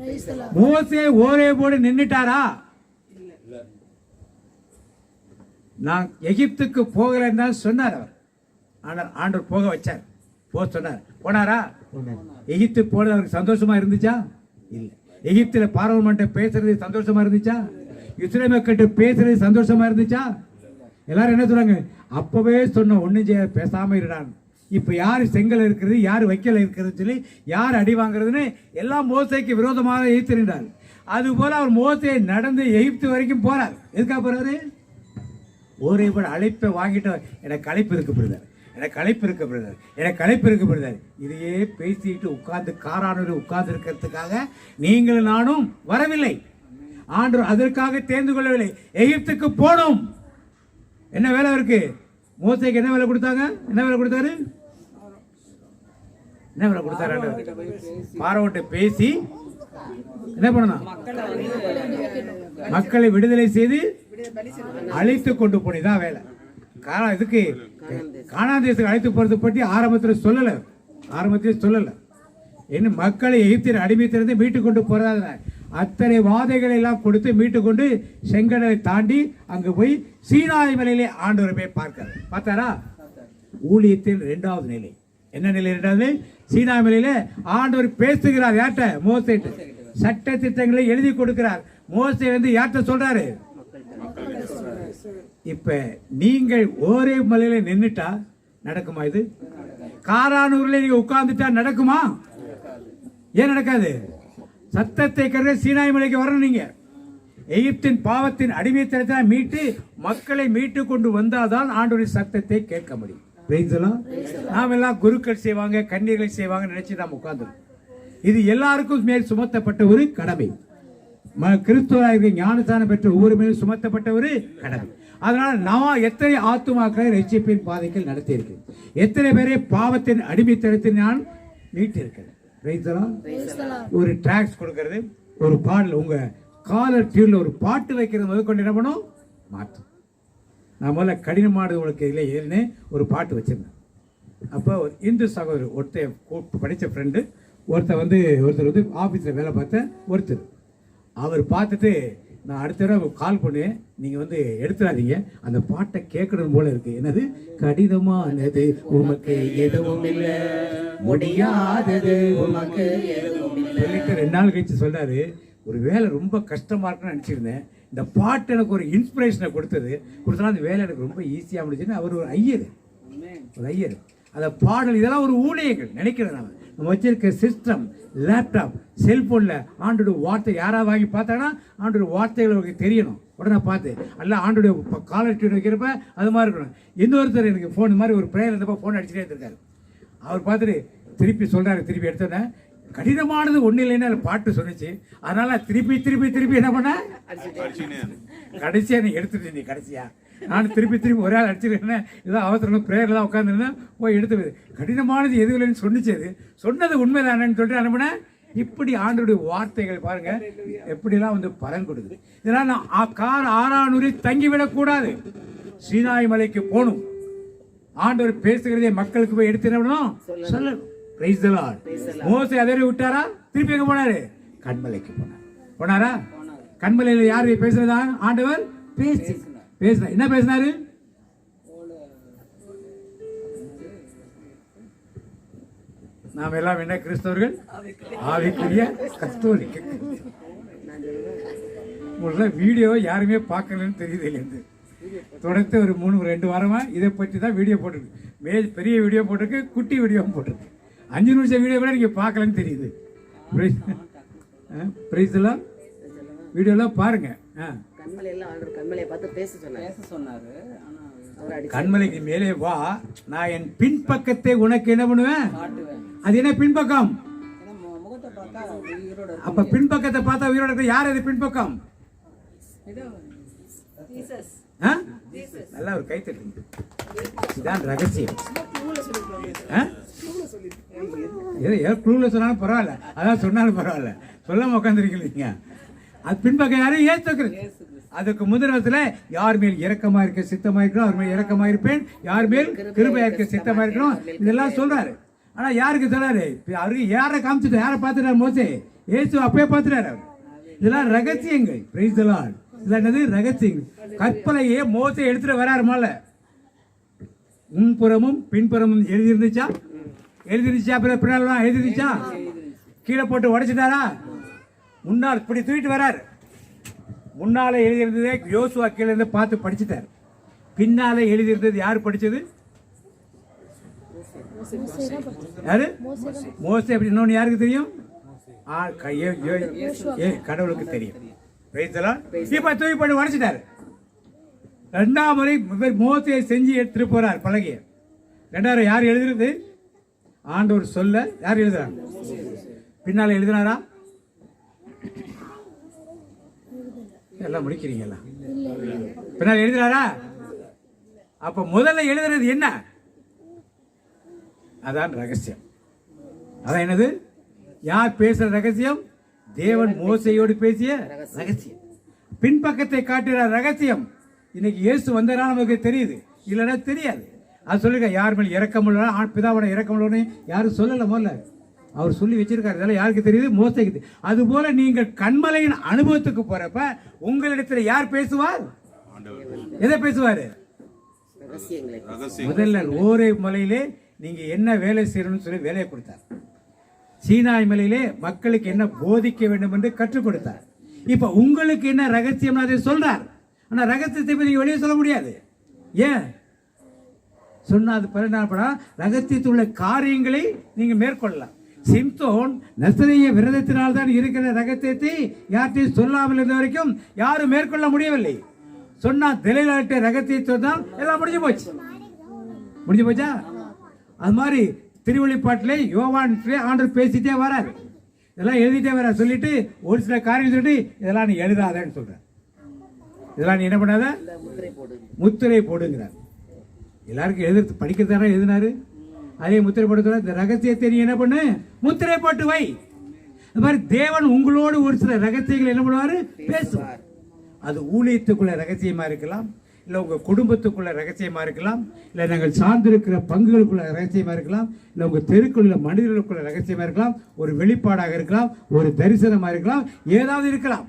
மோசே ஒரே போடு நின்னுட்டாரா? நான் எகிப்துக்கு போகலன்னு தான் சொன்னார் அவர். ஆனால் ஆண்டவர் போக வச்சார். போக சொன்னார். போனாரா? எகிப்துக்கு போனது அவருக்கு சந்தோஷமா இருந்துச்சா? இல்ல. எகிப்துல பார்வன்கிட்ட பேசுறது சந்தோஷமா இருந்துச்சா? இஸ்ரேல் மக்கள்கிட்ட பேசுறது சந்தோஷமா இருந்துச்சா? எல்லாரும் என்ன சொல்றாங்க? அப்பவே சொன்ன ஒண்ணு பேசாம இருடான். இப்ப யாரு செங்கல் இருக்கிறது, யாரு வைக்கல இருக்கிறது சொல்லி யார் அடி வாங்குறதுன்னு எல்லாம் மோசேக்கு விரோதமாக எதிர்த்திருந்தார். அது போல அவர் மோசே நடந்து எகிப்து வரைக்கும் போறார். எதுக்காக போறாரு? ஒரே போல அழைப்பை வாங்கிட்டு எனக்கு அழைப்பு இருக்கு பிரதர், எனக்கு அழைப்பு இருக்கு பிரதர், எனக்கு அழைப்பு இருக்கு பிரதர். இதையே பேசிட்டு உட்கார்ந்து காரானூர் உட்கார்ந்து இருக்கிறதுக்காக நீங்களும் நானும் வரவில்லை. ஆண்டவர் அதற்காக தேர்ந்து கொள்ளவில்லை. எகிப்துக்கு போனோம். என்ன வேலை இருக்கு? மோசேக்கு என்ன வேலை கொடுத்தாங்க? என்ன வேலை கொடுத்தாரு? என்ன வேலை கொடுத்தாரு? பார்வோன்ட்ட பேசி என்ன பண்ணணும்? மக்களை விடுதலை செய்து அழைத்து கொண்டு போனதான் வேலை. இதுக்கு கானான் தேசத்துக்கு அழைத்து போறது பற்றி ஆரம்பத்தில் சொல்லல. என்ன மக்களை எகிப்தின் அடிமைத்திலிருந்து மீட்டு கொண்டு போறதா அத்தனை வாதைகளை எல்லாம் கொடுத்து மீட்டு கொண்டு செங்கடலை தாண்டி அங்கு போய் சீனாய் மலையிலே ஆண்டவரை போய் பார்த்தாரா? ஊழியத்தில் 2வது நிலை. என்ன நிலை? 2வது சீனாய் மலையில ஆண்டவர் பேசுகிறார். யார்ட்ட? மோசேட்ட. சட்ட திட்டங்களை எழுதி கொடுக்கிறார். மோசே வந்து யார்ட்ட சொல்றாரு? இப்ப நீங்கள் ஒரே மலையில நின்னுட்டா நடக்குமா? இது காரானூர்ல நீங்க உட்கார்ந்துட்டா நடக்குமா? ஏன் நடக்காது? சத்தத்தை கருத சீனாய் மலைக்கு வரணும். நீங்க எகிப்தின் பாவத்தின் அடிமைத்தனத்தை மீட்டு மக்களை மீட்டு கொண்டு வந்தாதான் ஆண்டவரின் சத்தத்தை கேட்க முடியும். நாம் எல்லாம் குருக்கள் செய்வாங்க, கன்னியர்கள் செய்வாங்க நினைச்சு நாம் உட்கார்ந்துருக்கோம். இது எல்லாருக்கும் மேல் சுமத்தப்பட்ட ஒரு கடமை. கிறிஸ்துவ ஞானஸ்தானம் பெற்ற ஒவ்வொரு மேலும் சுமத்தப்பட்ட ஒரு கடமை. அதனால நான் எத்தனை ஆத்துமாக்களை ரட்சிப்பின் பாதைகள் நடத்தி இருக்கேன், எத்தனை பேரை பாவத்தின் அடிமைத்தனத்தில் நான் மீட்டு இருக்கிறேன். ஒரு டிராக்ஸ் கொடுக்கறது, ஒரு பாடல், உங்க காலர் டியூன்ல ஒரு பாட்டு வைக்கிறது முதற்கொண்டு என்ன பண்ணும்? மாற்றும். நான் முதல்ல கடினமானது உங்களுக்கு இல்லை ஏன்னு ஒரு பாட்டு வச்சிருந்தேன். அப்போ ஒரு இந்து சகோதரர் ஒருத்தர் படித்த ஃப்ரெண்டு ஒருத்தர் வந்து ஆஃபீஸில் வேலை பார்த்த ஒருத்தர் அவர் பார்த்துட்டு நான் அடுத்த தடவை கால் பண்ணேன், நீங்கள் வந்து எடுத்துடாதீங்க, அந்த பாட்டை கேட்கணும் போல இருக்கு. என்னது? கடினமானது உமக்கு எதுவும் இல்லை, முடியாதது உமக்கு எதுவும் இல்லை சொல்லிட்டு 2 நாள் கழிச்சு சொல்றாரு, ஒரு வேலை ரொம்ப கஷ்டமா இருக்குன்னு நினச்சிருந்தேன், இந்த பாட்டு எனக்கு ஒரு இன்ஸ்பிரேஷனை கொடுத்தா அந்த வேலை எனக்கு ரொம்ப ஈஸியாக முடிச்சுன்னு அவர் ஒரு ஐயர் அந்த பாடல் இதெல்லாம் ஒரு ஊழியர்கள் நினைக்கிறேன். நம்ம வச்சிருக்க சிஸ்டம், லேப்டாப், செல்போன்ல ஆண்டோட வார்த்தை யாராவது வாங்கி பார்த்தாங்கன்னா ஆண்டோட வார்த்தைகள் அவங்களுக்கு தெரியணும். உடனே பார்த்து அல்ல ஆண்டோட காலர் டியூன் வைக்கிறப்ப அது மாதிரி இருக்கணும். இன்னொருத்தர் எனக்கு ஃபோன் இந்த மாதிரி ஒரு ப்ரேயர் இருந்தப்போ ஃபோன் அடிச்சுட்டே இருந்திருக்காரு. அவர் பார்த்துட்டு திருப்பி சொல்றாரு, திருப்பி எடுத்தோன்னே கடினமானது ஒன்றும் இல்லைன்னு பாட்டு சொன்னிச்சு, அதனால திருப்பி என்ன பண்ண கடைசியா நீ எடுத்துட்டு நீ கடைசியா நான் திருப்பி ஒரே ஆள் அடிச்சிருக்கேன், ஏதோ அவசரம் ப்ரேயரில் தான் உட்காந்துருந்தேன், போய் எடுத்து கடினமானது எதுவும் இல்லைன்னு சொன்னிச்சு, அது சொன்னது உண்மைதானு சொல்லிட்டு அனுப்பினேன். இப்படி ஆண்டோடைய வார்த்தைகள் பாருங்க எப்படிலாம் வந்து பலன் கொடுக்குது. இதெல்லாம் நான் ஆரானூரில் தங்கிவிடக்கூடாது, சீனாய் மலைக்கு போகணும். ஆண்டவர் பேசுகிறதே மக்களுக்கு போய் எடுத்து என்ன சொல்லணும். Praise the Lord. மோசே அதே விட்டாரா? திருப்பி எங்க போனாரு? கன்மலைக்கு போனாரா? கன்மலையில யாரு பேசுறதா? ஆண்டவர் பேசுறார். என்ன பேசினாரு? நாம் எல்லாம் என்ன கிறிஸ்தவர்கள்? ஆவிக்குரிய கத்தோலிக்க. உள்ள வீடியோ யாருமே பார்க்கலன்னு தெரியுது இல்லையா? தொடர்ந்து ஒரு 2 வாரமா இதை பற்றி தான் வீடியோ போட்டிருக்கு. பெரிய வீடியோ போட்டிருக்கு, குட்டி வீடியோவும் போட்டிருக்கு. 5 நிமிஷம் வீடியோ கூட நீங்க பார்க்கலன்னு தெரியுது. பிரைஸ்லாம் வீடியோலாம் பாருங்க. கண்மலைக்கு மேலே வா, நான் என் பின்பக்கத்தை உனக்கு என்ன பண்ணுவேன்? அது என்ன பின்பக்கம்? அப்ப பின்பக்கத்தை பார்த்தா உயிரோட இருக்க யார்? அது பின்பக்கம். நல்லா ஒரு கை தட்டுங்க. இதான் ரகசியம். குழுல சொன்னாலும் பரவாயில்ல, அதான் சொன்னாலும் பரவாயில்ல, சொல்லாம உட்காந்துருக்கீங்க. அது பின்பக்கம் யாரும் ஏற்றுக்கிறது. அதுக்கு முதலத்துல யார் மேல் இரக்கமா இருக்க சித்தமா இருக்கணும், அவர் மேல் இரக்கமா இருப்பேன், யார் மேல் கிருபையா இருக்க சித்தமா இருக்கணும், இதெல்லாம் சொல்றாரு. ஆனா யாருக்கு சொல்றாரு? அவருக்கு யாரை காமிச்சுட்டு யாரை பார்த்துட்டாரு? மோசே இயேசு அப்பயே பார்த்துட்டாரு. இதெல்லாம் ரகசியங்கள். Price the Lord. இதெல்லாம் என்னது? ரகசியங்கள். கற்பனையே மோசே எடுத்துட்டு வராரு. மேல முன்புறமும் பின்புறமும் எழுதிருந்துச்சா? எழுதிருச்சா? பின்னால எழுதிருச்சா? கீழே போட்டு உடைச்சிட்டாரா? முன்னால் இப்படி தூக்கிட்டு வராரு. முன்னால எழுதியிருந்ததே யோசுவா கீழே இருந்து பார்த்து படிச்சுட்டார். பின்னால எழுதியிருந்தது யாரு படிச்சது? யாரு? மோசே. அப்படி இன்னொன்னு யாருக்கு தெரியும்? கடவுளுக்கு தெரியும். இப்ப தூக்கி போட்டு உடைச்சிட்டாரு. 2ஆம் முறை மோசே செஞ்சு எடுத்துட்டு போறார் பலகைய. 2வது யார் எழுதுறது? ஆண்டவர் சொல்ல யார் எழுதுறாங்க? பின்னால எழுதினாரா? எல்லாம் முடிக்கிறீங்களா? பின்னால எழுதுறாரா? அப்ப முதல்ல எழுதுறது என்ன? அதான் ரகசியம். அதான் என்னது? யார் பேசுற ரகசியம்? தேவன் மோசையோடு பேசிய ரகசியம். பின்பக்கத்தை காட்டுற ரகசியம். இன்னைக்கு இயேசு வந்தா நமக்கு தெரியுது, இல்லைன்னா தெரியாது. அது சொல்லுங்க. யார் மேல் இறக்கமுள்ள பிதாவோட இறக்கமுள்ள யாரும் சொல்லல. முதல்ல அவர் சொல்லி வச்சிருக்காரு. இதெல்லாம் யாருக்கு தெரியுது? மோசைக்கு. அது போல நீங்கள் கண்மலையின் அனுபவத்துக்கு போறப்ப உங்களிடத்துல யார் பேசுவார்? எதை பேசுவாரு? முதல்ல ஓரே மலையிலே நீங்க என்ன வேலை செய்யணும்னு சொல்லி வேலையை கொடுத்தார். சீனாய் மலையிலே மக்களுக்கு என்ன போதிக்க வேண்டும் என்று கற்றுக் கொடுத்தார். இப்ப உங்களுக்கு என்ன ரகசியம் அதை சொல்றார். ஆனா ரகசியத்தை நீங்க வெளியே சொல்ல முடியாது. ஏன் சொன்னா அது பரிணாமப்படும். ரகசியத்தில் உள்ள காரியங்களை நீங்க மேற்கொள்ளலாம். சிம்சோன் நசரேய விரதத்தினால் தான் இருக்கிற ரகசியத்தை யார்ட்டையும் சொல்லாமல் இருந்த வரைக்கும் யாரும் மேற்கொள்ள முடியவில்லை. சொன்னா தெளிவாட்ட ரகசியத்தை சொன்னால் எல்லாம் முடிஞ்சு போச்சு. முடிஞ்சு போச்சா? அது மாதிரி திருவெளிப்பாட்டிலே யோவான் ஆண்டவர் பேசிட்டே வராரு. இதெல்லாம் எழுதிட்டே வர சொல்லிட்டு ஒரு சில காரியம் சொல்லிட்டு இதெல்லாம் நீ எழுதாதன்னு சொல்ற. இதெல்லாம் நீ என்ன பண்ணாத? முத்திரை போடுங்கிறார். எல்லாருக்கும் எழுதுறது படிக்கிறதான எழுதினாரு. அதே முத்திரை போட்டு இந்த ரகசியத்தை நீ என்ன பண்ணு? முத்திரை போட்டு வை. அது மாதிரி தேவன் உங்களோடு ஒரு சில ரகசியங்கள் என்ன பண்ணுவாரு? பேசுவார். அது ஊழியத்துக்குள்ள ரகசியமா இருக்கலாம், இல்லை உங்க குடும்பத்துக்குள்ள ரகசியமா இருக்கலாம், இல்லை நாங்கள் சார்ந்திருக்கிற பங்குகளுக்குள்ள ரகசியமா இருக்கலாம், இல்லை உங்க தெருக்குள்ள மனிதர்களுக்குள்ள ரகசியமா இருக்கலாம், ஒரு வெளிப்பாடாக இருக்கலாம், ஒரு தரிசனமா இருக்கலாம், ஏதாவது இருக்கலாம்.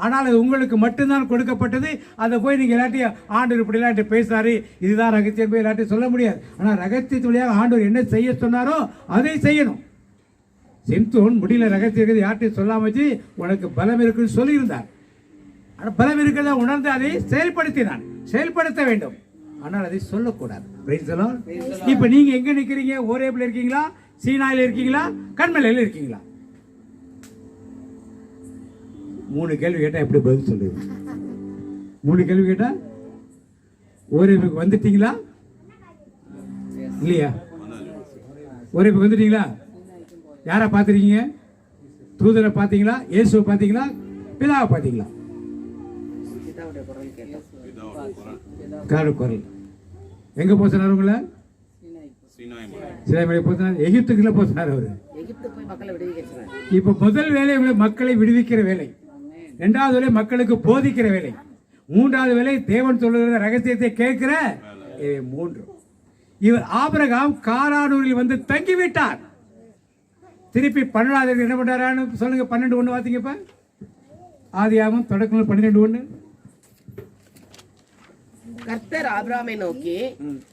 ஆனால் அது உங்களுக்கு மட்டும்தான் கொடுக்கப்பட்டது. அதை போய் நீங்க எல்லாத்தையும் ஆண்டவர் இப்படி இல்லாட்டி பேசுறாரு, இதுதான் ரகசியம் போய் எல்லாத்தையும் சொல்ல முடியாது. ஆனால் ரகசியத்து வழியாக ஆண்டவர் என்ன செய்ய சொன்னாரோ அதை செய்யணும். சிம்சோன் முடியல ரகசியம் யார்ட்டையும் சொல்லாம வச்சு உனக்கு பலம் இருக்குன்னு சொல்லியிருந்தார். ஆனால் பலம் இருக்கிறதா உணர்ந்து அதை செயல்படுத்தினான். செயல்படுத்த வேண்டும், ஆனால் அதை சொல்லக்கூடாது. இப்ப நீங்க எங்க நிக்கிறீங்க? ஓரேபில் இருக்கீங்களா? சீனாயில இருக்கீங்களா? கண்மலையில இருக்கீங்களா? 3 கேள்வி கேட்டா எப்படி பதில் சொல்லுங்க? 3 கேள்வி கேட்டா ஓரேபுக்கு வந்துட்டீங்களா இல்லையா? ஓரேபுக்கு வந்துட்டீங்களா? யாரை பார்த்துருக்கீங்க? தூதரை பார்த்தீங்களா? இயேசுவை பார்த்தீங்களா? பிதாவை பார்த்தீங்களா? குரல் எங்க போனார்? உங்களை எகிப்துக்குள்ள போனார் அவரு. இப்ப முதல் வேலை மக்களை விடுவிக்கிற வேலை, 2வது வேலை மக்களுக்கு போதிக்கிற வேலை, 3வது வேலை தேவன் சொல்லுகிற ரகசியத்தை கேட்கிற 3. இவர் ஆபிரகாம் காரானூரில் வந்து தங்கிவிட்டார். திருப்பி 12 என்ன பண்றாருன்னு சொல்லுங்க. 12:1 வாசிங்கப்ப. ஆதியாகமம் தொடக்கம் 12:1. கர்த்தர் ஆபிரகாமை நோக்கி,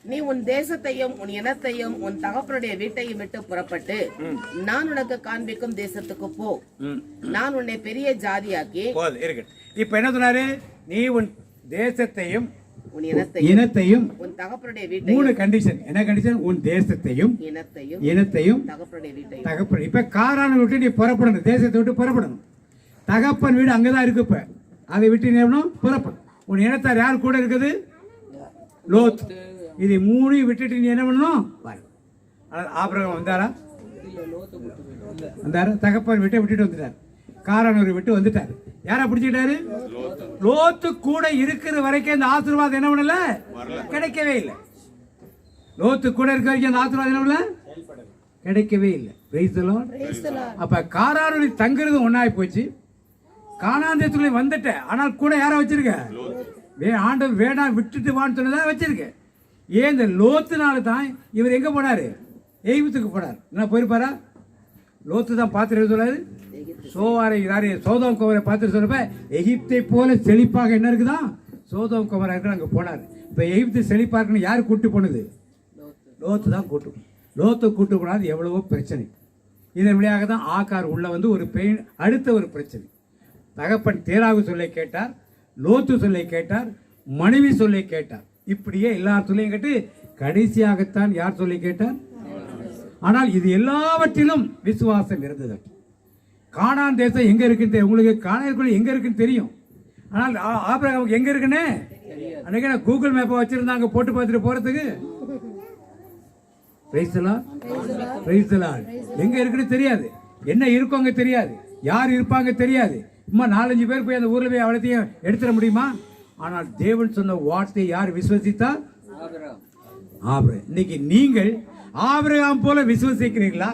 நீ உன் தேசத்தையும் உன் இனத்தையும் உன் தகப்பனுடைய வீட்டையும் விட்டு புறப்பட்டு நான் உனக்கு காண்பிக்கும் தேசத்துக்கு போ. நான் உன்னை பெரிய ஜாதியாக்கி. இப்ப என்ன சொன்னாரு? நீ உன் தேசத்தையும் உன் இனத்தையும் உன் தகப்பனுடைய வீட்டையும். 3 கண்டிஷன். என்ன கண்டிஷன்? உன் தேசத்தையும் இனத்தையும் தகப்பனுடைய வீட்டையும். தகப்பன் இப்ப காரான விட்டு நீ புறப்படணும். தேசத்தை விட்டு புறப்படணும். தகப்பன் வீடு அங்கதான் இருக்கு. இப்ப அதை விட்டு நீ புறப்படும். உன் இனத்தார் யார் கூட இருக்குது? லோத். இது 3 விட்டுட்டு நீ என்ன பண்ணணும்? ஆபிரகாம் வந்தாரா? வந்தாரா? தகப்பன் விட்டு விட்டுட்டு வந்துட்டார். காரானூர் விட்டு வந்துட்டார். யாரா பிடிச்சிட்டாரு? லோத்து கூட இருக்கிற வரைக்கும் அந்த ஆசீர்வாதம் என்ன பண்ணல? கிடைக்கவே இல்லை. லோத்து கூட இருக்கிற வரைக்கும் அந்த ஆசீர்வாதம் என்ன பண்ணல? கிடைக்கவே இல்லை. Price the Lord. அப்ப காரானூரில் தங்குறது ஒன்னாய் போச்சு. கானான் தேசத்துக்குள்ள வந்துட்ட. ஆனால் கூட யாரை வச்சிருக்க? ஆண்டவர் வேணாம் விட்டுட்டு வான்னு சொன்னதான் வச்சிருக்க. ஏன் இந்த லோத்துனால தான் இவர் எங்க போனாரு? எகிப்துக்கு போனார். என்ன போயிருப்பாரா? லோத்து தான் பார்த்துட்டு சொல்லாரு. சோதோம் குமாரை பார்த்துட்டு சொன்னப்ப எகிப்தை போல செழிப்பாக என்ன இருக்குதா? சோதோம் குமாரா இருக்கு. அங்க போனார். இப்ப எகிப்து செழிப்பா இருக்குன்னு யாரு கூட்டு போனது? லோத்து தான் கூட்டு. லோத்து கூட்டு போனாது எவ்வளவோ பிரச்சனை. இதன் வழியாக தான் ஆக்கார் உள்ள வந்து ஒரு அடுத்த ஒரு பிரச்சனை. தகப்பன் தேராகு சொல்லை கேட்டார், லோத்து சொல்லை கேட்டார், மனைவி சொல்லை கேட்டார். இப்படியே எல்லா சொல்லையும் கேட்டு கடைசியாகத்தான் யார் சொல்லி கேட்டார்? ஆனால் இது எல்லாவற்றிலும் விசுவாசம் இருந்தது. கானான் தேசம் எங்க இருக்குன்னு உங்களுக்கு கானான் எங்க இருக்குன்னு தெரியும். ஆனால் ஆபிரகாமுக்கு எங்க இருக்குன்னு அன்னைக்கு கூகுள் மேப்பை வச்சிருந்தாங்க போட்டு பார்த்துட்டு போறதுக்கு. எங்க இருக்குன்னு தெரியாது. என்ன இருக்கும் அங்க தெரியாது. யார் இருப்பாங்க தெரியாது. சும்மா 4-5 பேர் போய் அந்த ஊர்ல போய் அவ்வளத்தையும் எடுத்துட முடியுமா? ஆனால் தேவன் சொன்ன வார்த்தையை யார் விசுவசித்தார்? ஆபிரகாம். இன்னைக்கு நீங்கள் ஆபிரகாம் போல விசுவசிக்கிறீர்களா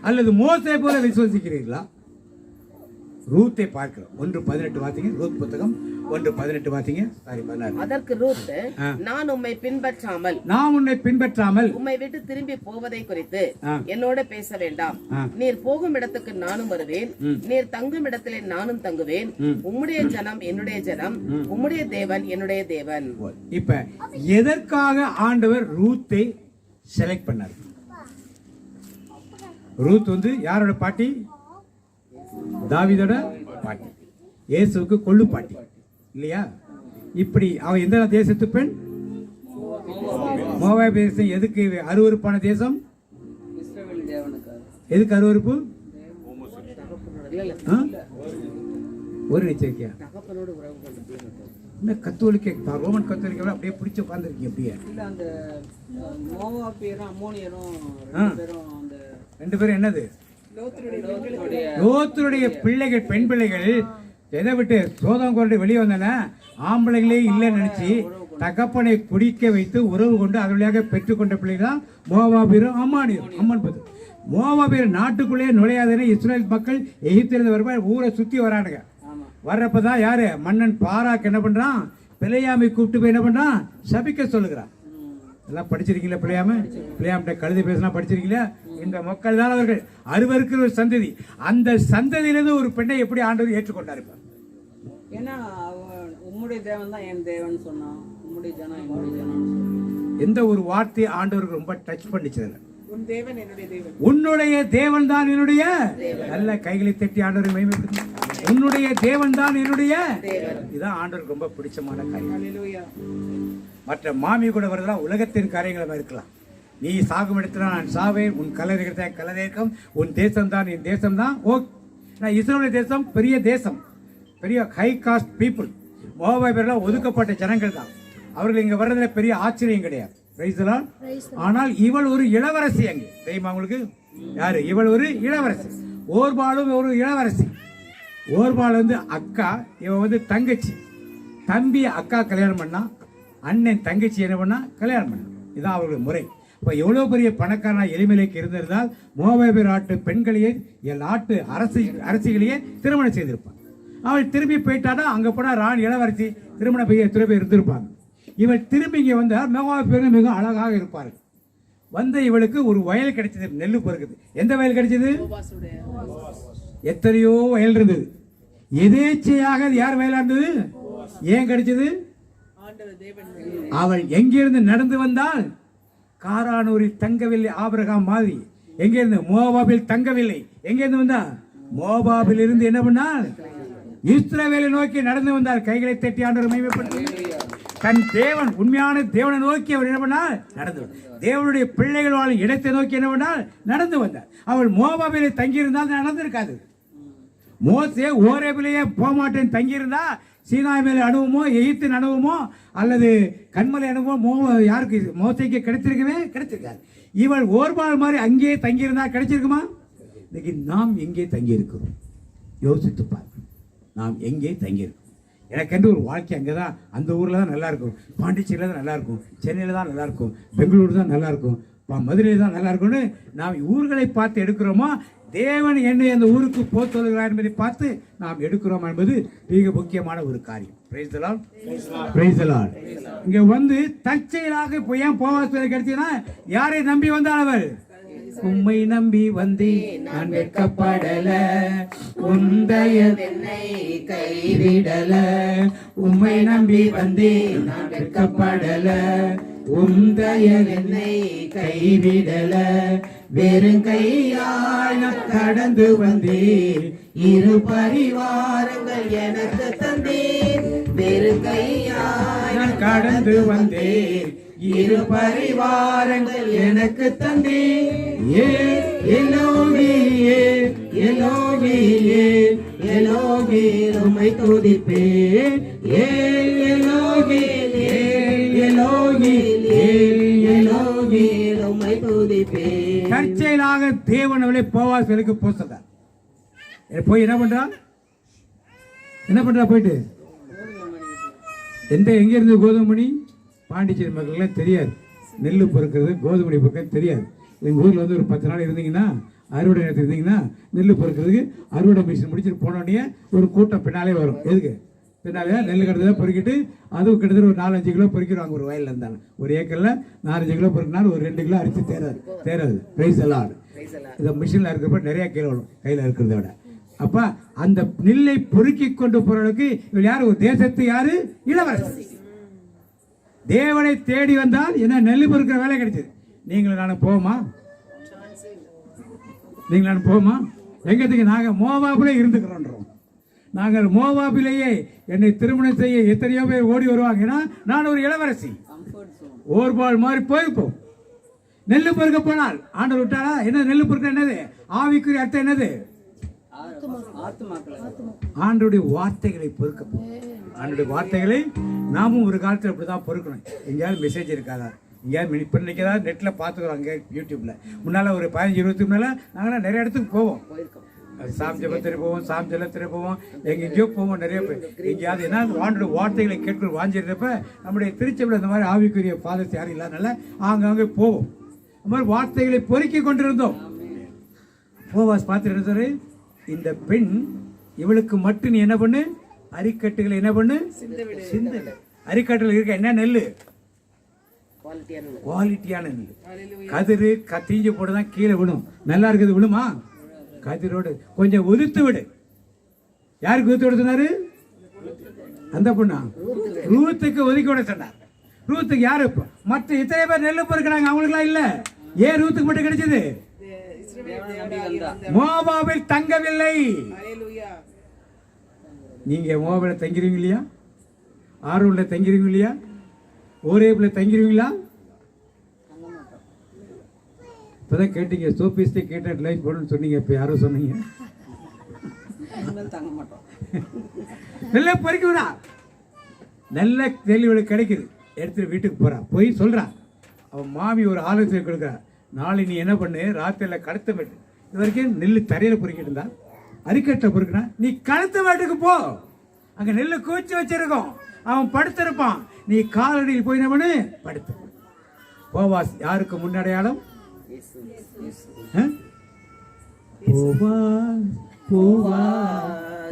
அல்லது மோசே போல விசுவசிக்கிறீர்களா? ரூத்தை பார்க்கிறோம். 1:18 வாசிங்க. ரூத் புத்தகம் 1:18 வாசிங்க. சாரி 16. அதற்கு ரூத், நான் உன்னை பின்பற்றாமல் உம்மை விட்டு திரும்பி போவதை குறித்து என்னோட பேச வேண்டாம். நீர் போகும் இடத்துக்கு நானும் வருவேன், நீர் தங்கும் இடத்திலே நானும் தங்குவேன். உம்முடைய ஜனம் என்னுடைய ஜனம், உம்முடைய தேவன் என்னுடைய தேவன். இப்ப எதற்காக ஆண்டவர் ரூத்தை செலக்ட் பண்ணார்? ரூத் வந்து யாரோட பாட்டி? தாவீதோட பாட்டி. இயேசுவுக்கு கொள்ளு பாட்டி இல்லையா? இப்படி அவன் எந்த தேசத்து பெண்? மோவாப் தேசம். எதுக்கு அருவருப்பான தேசம்? எதுக்கு அருவருப்பு? ஒரு எச்சரிக்கையா கத்தோலிக்க ரோமன் கத்தோலிக்க அப்படியே பிடிச்சு உட்கார்ந்துருக்கீங்க. அப்படியே ரெண்டு பேரும் என்னது? லோத்துடைய பிள்ளைகள், பெண் பிள்ளைகள் எதை விட்டு சோதோம் வெளியே வந்தன? ஆம்பளைகளே இல்லைன்னு நினைச்சு தகப்பனை குடிக்க வைத்து உறவு கொண்டு அதன் வழியாக பெற்றுக்கொண்ட பிள்ளைகள் தான் மோவாபியரும் அம்மானியரும். அம்மன் மோவாபியர் நாட்டுக்குள்ளே நுழையாதே இஸ்ரேல் மக்கள் எகிப்திலிருந்து வருவார். ஊரை சுத்தி வரானுங்க. வர்றப்பதான் யாரு? மன்னன் பாராக்கு என்ன பண்றான்? பிள்ளையாமை கூப்பிட்டு போய் என்ன பண்றான்? சபிக்க சொல்லுகிறான். எல்லாம் படிச்சிருக்கீங்களா? பிள்ளையாம கழுதை பேசினா படிச்சிருக்கீங்களா? இந்த மக்கள் தான் அவர்கள் அருவருக்கிற ஒரு சந்ததி. அந்த சந்ததியிலிருந்து ஒரு பெண்ணை எப்படி ஆண்டவர் ஏற்றுக்கொண்டார்? ஏன்னா உம்முடைய தேவன் தான் என் தேவன் சொன்னான். உம்முடைய ஜனம் என்னுடைய ஜனம். எந்த ஒரு வார்த்தை ஆண்டவருக்கு ரொம்ப டச் பண்ணிச்சது? உன்னுடைய தேவன் தான் என்னுடைய. நல்ல கைகளை தட்டி ஆண்டவரை மகிமைப்படுத்து. உன்னுடைய தேவன் தான் என்னுடைய. இதுதான் ஆண்டவருக்கு ரொம்ப பிடிச்சமான காரியம். மற்ற மாமி கூட வருதா உலகத்தின் காரியங்களா இருக்கலாம். நீ சாகும் இடத்துல நான் சாவேன், உன் கல்லறை கல்லறைக்கும், உன் தேசம் தான் என் தேசம் தான். இஸ்ரேல் தேசம் பெரிய தேசம், பெரிய ஹை காஸ்ட் பீப்புள். மோவாபியர்கள் ஒதுக்கப்பட்ட ஜனங்கள் தான். அவர்கள் இங்க வர்றதுல பெரிய ஆச்சரியம் கிடையாது. ஆனால் இவள் ஒரு இளவரசி. அங்கே தெரியுமா உங்களுக்கு யாரு இவள்? ஒரு இளவரசி. ஓர்பாலும் ஒரு இளவரசி. ஓர்பால் வந்து அக்கா, இவன் வந்து தங்கச்சி. தம்பி அக்கா கல்யாணம் பண்ணா, அண்ணன் தங்கச்சி என்ன பண்ணா கல்யாணம் பண்ணா. இதுதான் அவர்களுடைய முறை. இப்போ எவ்வளோ பெரிய பணக்காரனா எளிமையிലേക്ക് இருந்திருந்தால் மோவாபியர் நாட்டு பெண்களையே, நாட்டு அரசிகளையே திருமணம் செய்திருப்பான். அவள் திரும்பி போயிட்டானா அங்கே போனால் ராணி இளவரசி திருமணம் எத்தனை பேர் இருந்திருப்பாங்க. இவள் திரும்பி இங்கே வந்தால் மோவாபியர்கள் மிக அழகாக இருப்பார்கள். வந்த இவளுக்கு ஒரு வயல் கிடைச்சது, நெல்லு பொறுக்குது. எந்த வயல் கிடைச்சது? போவாசுடைய எத்தனையோ வயல் இருந்தது. எதேச்சையாக அது யார் வயலா இருந்தது? ஏன் கிடைச்சது? ஆண்டவர் தேவன் அவள் எங்கிருந்து நடந்து வந்தால் காரானூரில் தங்கவில்லை. ஆபிரகாம் மாதிரி எங்கிருந்து? மோவாபில் தங்கவில்லை. எங்கிருந்து வந்தா? மோவாபில் இருந்து என்ன பண்ணால் இஸ்ரவேலை நோக்கி நடந்து வந்தால். கைகளை தட்டி ஆண்டவர் மகிமைப்படுத்தி தன் தேவன், உண்மையான தேவனை நோக்கி அவர் என்ன பண்ணால் நடந்து வந்தார். தேவனுடைய பிள்ளைகள் வாழும் இடத்தை நோக்கி என்ன பண்ணால் நடந்து வந்தார். அவள் மோவாபிலே தங்கியிருந்தால் நடந்திருக்காது. மோசே ஓரேபிலேயே போக மாட்டேன் தங்கியிருந்தா சீனாய் மேலே அனுபவமோ எகிப்தின் அனுபவமோ அல்லது கண்மலை அனுபவமோ யாருக்கு மோசைக்கு கிடைச்சிருக்கவே கிடைச்சிருக்காது. இவள் ஓர்பால் மாதிரி அங்கேயே தங்கியிருந்தா கிடைச்சிருக்குமா? இன்னைக்கு நாம் எங்கே தங்கியிருக்கிறோம் யோசித்து பார்க்கணும். நாம் எங்கே தங்கியிருக்கோம்? எனக்கென்று ஒரு வாழ்க்கை அங்கே தான், அந்த ஊரில் தான் நல்லா இருக்கும், பாண்டிச்சேரியில் தான் நல்லா இருக்கும், சென்னையில் தான் நல்லா இருக்கும், பெங்களூர் தான் நல்லா இருக்கும், மதுரையில் தான் நல்லா இருக்கும்னு நாம் ஊர்களை பார்த்து எடுக்கிறோமா? தேவன் என்னை அந்த ஊருக்கு போக சொல்கிறார் என்பதை பார்த்து நாம் எடுக்கிறோம் என்பது மிக முக்கியமான ஒரு காரியம். Price the Lord, praise the Lord. இங்க வந்து தற்செயலாக இப்போ ஏன் போவாஸ் கிடைச்சதுன்னா, யாரை நம்பி வந்தாள் அவள்? உம்மை நம்பி வந்தேன் நான் வெட்கப்படல, உந்தைய என்னை கைவிடல. உம்மை நம்பி வந்தேன் நான் வெட்கப்படல, உந்தைய என்னை கைவிடல. வெறும் கையால் நான் கடந்து வந்தேன், இரு பரிவாரங்கள் எனக்கு தந்தேன். வெறும் கையால் நான் கடந்து வந்தேன், இரு பரிவாரங்கள் எனக்கு தந்தேன். எலோகியே எலோகியே எலோகி உம்மை துதிப்பேன். எலோகியே எலோகி எலோகி உம்மை துதிப்பேன். தற்செயலாக தேவன் அவளை போவாசுக்கு போகிறார். போய் என்ன பண்றா? என்ன பண்றா? போயிட்டு எங்க இருந்து கோதுமணி? பாண்டிச்சேரி மக்களுக்கு தெரியாது நெல் பொறுக்கிறது, கோதுமணி பொறுக்கிறது தெரியாது. எங்கள் ஊரில் வந்து ஒரு 10 நாள் இருந்தீங்கன்னா, அறுவடை நேரத்தில் இருந்தீங்கன்னா, நெல் பொறுக்கிறதுக்கு அறுவடை மிஷின் முடிச்சுட்டு போனோடனே ஒரு கூட்டம் பின்னாலே வரும். எதுக்கு? பின்னாலே நெல் கட்டுறதை பொறுக்கிட்டு அதுவும் கிட்டத்தட்ட ஒரு 4-5 கிலோ பொறுக்கிடுவாங்க. ஒரு வயலில் இருந்தாலும் ஒரு ஏக்கரில் 4-5 கிலோ பொறுக்கினாலும் ஒரு 2 கிலோ அரிசி தேராது. பிரைஸ் எல்லாம் இந்த மிஷினில் இருக்கிறப்ப நிறையா கிலோ வரும் கையில் இருக்கிறத விட. அப்போ அந்த நெல்லை பொறுக்கி கொண்டு போகிறவளுக்கு இவள் யார்? ஒரு தேசத்து யாரு? இளவரசி. தேவனை தேடி வந்தால் என்ன நெல் பொறுக்கிற வேலை கிடைச்சது. நீங்களும் நானும் போவோமா? நீங்கள் நானும் போவோமா? எங்கத்துக்கு? நாங்கள் மோவாபிலே இருந்துக்கிறோன்றோம். நாங்கள் மோவாபிலேயே என்னை திருமணம் செய்ய எத்தனையோ பேர் ஓடி வருவாங்கன்னா, நான் ஒரு இளவரசி ஓர்பால் மாதிரி போயிருப்போம். நெல் பொறுக்க போனால் ஆண்டவர் விட்டாரா? என்ன நெல் பொறுக்க என்னது? ஆவிக்குரிய அர்த்தம் என்னது? ஆண்டவருடைய வார்த்தைகளை பொறுக்க. ஆண்டவருடைய வார்த்தைகளை நாமும் ஒரு காலத்தில் இப்படிதான் பொறுக்கணும். எங்கேயாவது மெசேஜ் இருக்காதா? எங்கேயாவது இப்போ இன்னைக்கு ஏதாவது நெட்டில் பார்த்துக்கிறோம். அங்கே யூடியூப்ல முன்னால் ஒரு 15-20 முன்னால நாங்களாம் நிறைய இடத்துக்கு போவோம். சாம் ஜபத்திரை போவோம், சாம் ஜலத்திரை போவோம், எங்கெங்கேயோ போவோம். நிறைய பேர் எங்கேயாவது என்ன ஆண்டோட வார்த்தைகளை கேட்கிற வாஞ்சிருந்தப்ப நம்முடைய திருச்சபையில் இந்த மாதிரி ஆவிக்குரிய ஃபாதர்ஸ் யாரும் இல்லாதனால ஆங்காங்கே போவோம். இந்த மாதிரி வார்த்தைகளை பொறுக்கி கொண்டிருந்தோம். போவாஸ் பார்த்துட்டு இருந்தாரு, இந்த பெண் இவளுக்கு மட்டும் நீ என்ன பண்ணு? அரிக்கட்டுகளை என்ன பண்ணு? சிந்து. அரிக்கட்டுகள் இருக்க என்ன? நெல்லு, குவாலிட்டியான நெல். கதிரு தீஞ்சு போட்டுதான் கீழே விடும். நல்லா இருக்குது விழுமா? கதிரோடு கொஞ்சம் உதிர்த்து விடு. யாருக்கு உதிர்த்து விட சொன்னாரு? அந்த பொண்ணா? ரூத்துக்கு ஒதுக்கி விட சொன்னார். ரூத்துக்கு யாரு? மற்ற இத்தனை பேர் நெல்லு பொறுக்கிறாங்க, அவங்களுக்குலாம் இல்ல. ஏன் ரூத்துக்கு மட்டும் கிடைச்சது? மோவாபில் தங்கவில்லை. நீங்க மோவாபில தங்கிறீங்க இல்லையா? ஆரோன்ல தங்கிறீங்க இல்லையா? ஓரேப்ல தங்கிறீங்களா? இப்பதான் கேட்டீங்க, சோபிஸ்டே கேட்ட லைன் போடணும்னு சொன்னீங்க. இப்ப யாரோ சொன்னீங்க நல்ல பொறுக்குடா. நல்ல தெளிவுகளுக்கு கிடைக்குது. எடுத்துட்டு வீட்டுக்கு போறா. போய் சொல்றா. அவன் மாமி ஒரு ஆலோசனை கொடுக்குறா. நாளை நீ என்ன பண்ணு? ராத்திரில கடத்த மேட்டு. இது வரைக்கும் நெல் தரையில பொறுக்கிட்டு இருந்தா, அரிக்கட்டை பொறுக்கினா, நீ கடத்த மேட்டுக்கு போ. அங்க நெல்லு குவிச்சு வச்சிருக்கோம். அவன் படுத்திருப்பான். நீ காலடியில் போய் என்ன பண்ணு? படுத்து. போவாஸ் யாருக்கு முன்னடையாளம்?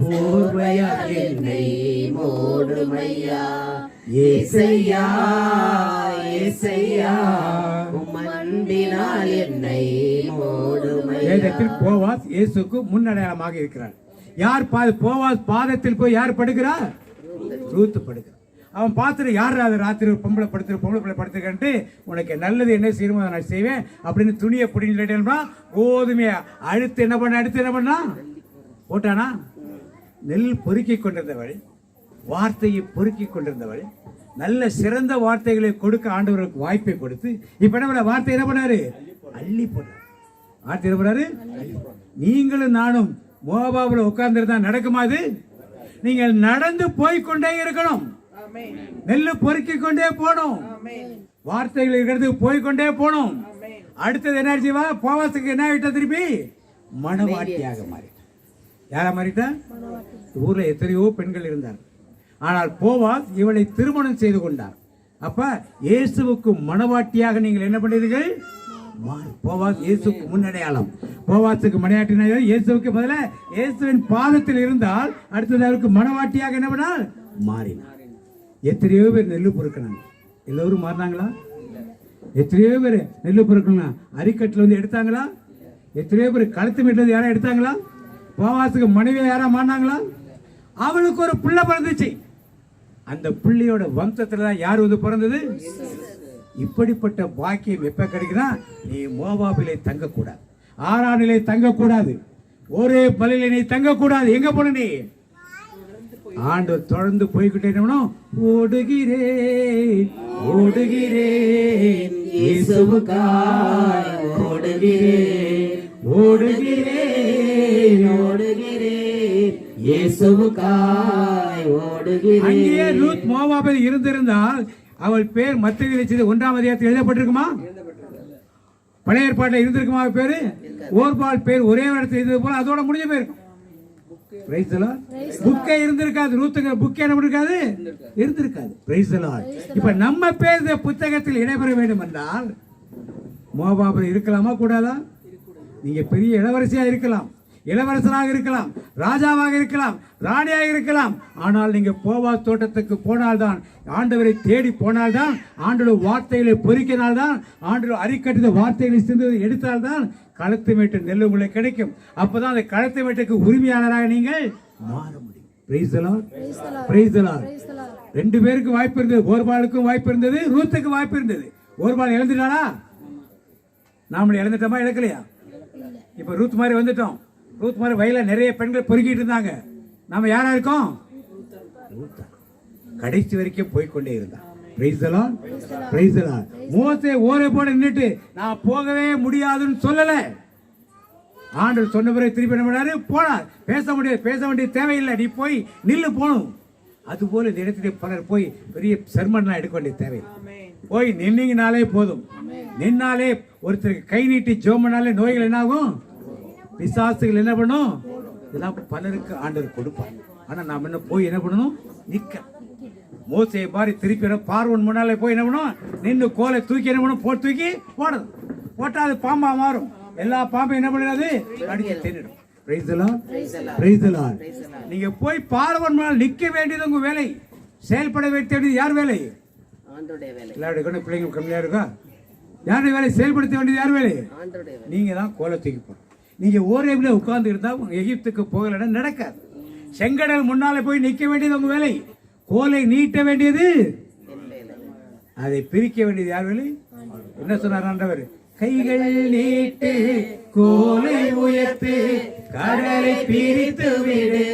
போர்வையா என்னை மூடுமையா, ஏசையா ஏசையா உம்மன் அன்பினால் என்னை மூடுமையா. வேதத்தில் போவாஸ் இயேசுக்கு முன்னடையாளமாக இருக்கிறார். யார் போவாஸ் பாதத்தில் போய் யார் படுக்கிறார்? ரூத் படுக்கிறார். அவன் பார்த்துட்டு யார் அது ராத்திரி பொம்பளை படுத்துக்கிட்டு உனக்கு நல்லது என்ன செய்யணுமோ அதை நான் செய்வேன் அப்படின்னு துணியை பிடிங்கிட்டா கோதுமையை அடுத்து என்ன பண்ணா போட்டானா? நெல் பொறுக்கி கொண்டிருந்தவள், வார்த்தையை பொறுக்கி கொண்டிருந்தவள், நல்ல சிறந்த வார்த்தைகளை கொடுக்க ஆண்டவர்களுக்கு வாய்ப்பை கொடுத்து இப்ப என்ன வார்த்தை என்ன பண்ணாரு? அள்ளி போட்டார். வார்த்தை என்ன பண்ணாரு? நீங்களும் நானும் மோவாபுல உட்கார்ந்துருந்தா நடக்குமா? அது நீங்கள் நடந்து போய்கொண்டே இருக்கணும். நெல்லு பொறுக்கி கொண்டே போனோம். வார்த்தைகள் இருக்கிறது போய்கொண்டே போனோம். அடுத்தது என்ன ஆச்சுவா? போவாசுக்கு என்ன ஆயிட்டா? திருப்பி மணவாட்டியாக மாறிட்டார். யாரா மாறிட்டா? ஊர்ல எத்தனையோ பெண்கள் இருந்தார். ஆனால் போவாஸ் இவளை திருமணம் செய்து கொண்டார். அப்ப இயேசுவுக்கு மணவாட்டியாக நீங்கள் என்ன பண்ணீர்கள்? போவாஸ் இயேசுக்கு முன்னடையாளம். போவாசுக்கு மனையாட்டினா இயேசுவுக்கு பதில இயேசுவின் பாதத்தில் இருந்தால் அடுத்தது அவருக்கு மணவாட்டியாக என்ன பண்ணால் மாறினார். எத்தனையோ பேர் நெல்லு பொறுக்கினாங்க. எல்லோரும் மாறினாங்களா? எத்தனையோ பேர் நெல்லு பொறுக்கணும் அரிக்கட்டில் வந்து எடுத்தாங்களா? எத்தனையோ பேர் கழுத்து மீட்டது யாரா எடுத்தாங்களா? போவாசுக்கு மனைவியா யாரா மாறினாங்களா? அவனுக்கு ஒரு பிள்ளை பிறந்துச்சு. அந்த பிள்ளையோட வம்சத்துல தான் யார் வந்து பிறந்தது? இப்படிப்பட்ட பாக்கியம் எப்ப கிடைக்குதா? நீ மோவாபிலே தங்கக்கூடாது, ஆரானிலே தங்கக்கூடாது, ஒரே பலியிலே நீ தங்கக்கூடாது. எங்க போன நீ? ஆண்டு தொடர்ந்து போய்கிட்டே ஓடுகிறேன் ஓடுகிறேன் இயேசுவுக்காய் ஓடுகிறேன் ஓடுகிறேன் ஓடுகிறேன் இயேசுவுக்காய் ஓடுகிறேன். அங்கே ரூத் மோவாபில் இருந்திருந்தால் அவள் பேர் மத்தேயு 1ஆம் அதிகாரத்தில் எழுதப்பட்டிருக்குமா? பழைய ஏற்பாட்டில் இருந்திருக்குமா? பேரு ஓர்பால் பேர் ஒரே இடத்துல இருந்தது போல அதோட முடிஞ்ச போயிருக்கும். புக்கே இருந்திருக்காது. ரூத்துங்கிற புக்கே என்ன இருக்காது? இருந்திருக்காது. இப்ப நம்ம பேர் புத்தகத்தில் இடம்பெற வேண்டும் என்றால் மோவாபில் இருக்கலாமா கூடாதா? நீங்க பெரிய இளவரசியா இருக்கலாம், இளவரசராக இருக்கலாம், ராஜாவாக இருக்கலாம், ராணியாக இருக்கலாம். ஆனால் நீங்க போவாஸ் தோட்டத்துக்கு போனால்தான், ஆண்டவரை தேடி போனால்தான், ஆண்டோட வார்த்தைகளை பொறுக்கினால்தான், ஆண்டோட அரிக்கட்டின வார்த்தைகளை சிந்து எடுத்தால்தான் களத்து மேட்டு நெல் உங்களுக்கு கிடைக்கும். அப்பதான் அந்த களத்து மேட்டுக்கு உரிமையாளராக நீங்கள் மாற முடியும். Price the Lord, praise the Lord. ரெண்டு பேருக்கு வாய்ப்பு இருந்தது. ஓர்பாலுக்கும் வாய்ப்பு இருந்தது, ரூத்துக்கு வாய்ப்பு இருந்தது. ஓர்பால் இழந்துட்டாளா? நாம இழந்துட்டோமா? இழக்கலையா? இப்ப ரூத் மாதிரி வந்துட்டோம். ரூத் மாதிரி வயல நிறைய பெண்கள் பொறுக்கிட்டு இருந்தாங்க. நாம யாரா இருக்கோம்? கடைசி வரைக்கும் போய்கொண்டே இருந்தான். Price the Lord, praise the Lord. மோசே ஓரே போட நின்னுட்டு நான் போகவே முடியாதுன்னு சொல்லல. ஆண்டவர் சொன்ன பிறகு திருப்பி என்ன பண்ணாரு? போனார். பேச வேண்டிய தேவையில்லை, நீ போய் நில்லு போகணும். அதுபோல இந்த இடத்துல பலர் போய் பெரிய சர்மன்லாம் எடுக்க வேண்டிய தேவையில்லை. போய் நின்னீங்கனாலே போதும். நின்னாலே ஒருத்தருக்கு கை நீட்டி ஜோமனாலே நோய்கள் என்ன ஆகும்? பிசாசுகள் என்ன பண்ணும்? இதெல்லாம் பலருக்கு ஆண்டவர் கொடுப்பார். ஆனா நாம என்ன போய் என்ன பண்ணணும்? நிக்க. மோசே மாதிரி திருப்பி பார்வன் முன்னாலே போய் என்ன பண்ணும்? நின்று கோலை தூக்கி என்ன பண்ணும்? தூக்கி போடணும். போட்டா அது பாம்பா மாறும். எல்லா பாம்பும் என்ன பண்ணாது? அடிச்சு தின்னுடும். Praise the Lord, praise the Lord. நீங்க போய் பார்வன் முன்னால் நிக்க வேண்டியது உங்க வேலை. செயல்பட வேண்டியது யார் வேலை? ஆண்டவருடைய வேலை. எல்லாருடைய பிள்ளைங்க கம்மியா இருக்கா? யாருடைய வேலை? செயல்படுத்த வேண்டியது யார் வேலை? நீங்க தான் கோலை தூக்கி போடணும். நீங்க ஓரேபில உட்கார்ந்து இருந்தா எகிப்துக்கு போகலன்னா நடக்காது. செங்கடல் முன்னாலே போய் நிக்க வேண்டியது உங்க வேலை. கோலை நீட்ட வேண்டியது, அதை பிரிக்க வேண்டியது யார் வேலை? என்ன சொன்னார் ஆண்டவர்? கைகள் நீட்டு, கோலை உயர்த்து, கடலை பிரித்து விடு,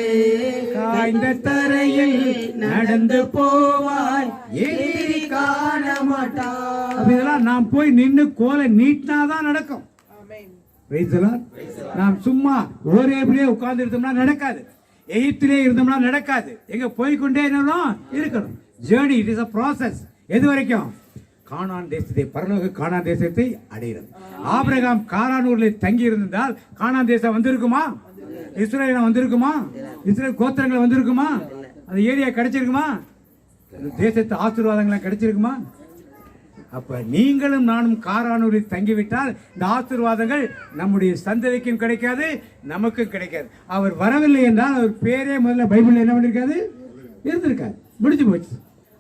காய்ந்த தரையில் நடந்து போவாய், எதிரி காண மாட்டான். இதெல்லாம் நாம் போய் நின்று கோலை நீட்டினாதான் நடக்கும். நாம் சும்மா ஒரேபடியே உட்கார்ந்து இருந்தோம்னா நடக்காது. எகிப்திலே இருந்தோம்னா நடக்காது. எங்க போய்கொண்டே இருக்கணும். Journey, it is a process. எது வரைக்கும்? கானான் தேசத்தை, பரலோக கானான் தேசத்தை அடைகிறது. ஆபிரகாம் காரானூரில் தங்கி இருந்தால் கானான் தேசம் வந்திருக்குமா? இஸ்ரேல் வந்திருக்குமா? இஸ்ரேல் கோத்திரங்கள் வந்திருக்குமா? அந்த ஏரியா கிடைச்சிருக்குமா? தேசத்து ஆசீர்வாதங்கள் கிடைச்சிருக்குமா? அப்ப நீங்களும் நானும் காரானூரில் தங்கிவிட்டால் இந்த ஆசீர்வாதங்கள் நம்முடைய சந்ததிக்கும் கிடைக்காது, நமக்கும் கிடைக்காது. அவர் வரவில்லை என்றால் அவர் பேரே முதல்ல பைபிள் என்ன பண்ணிருக்காது? இருந்திருக்காது. முடிஞ்சு போச்சு.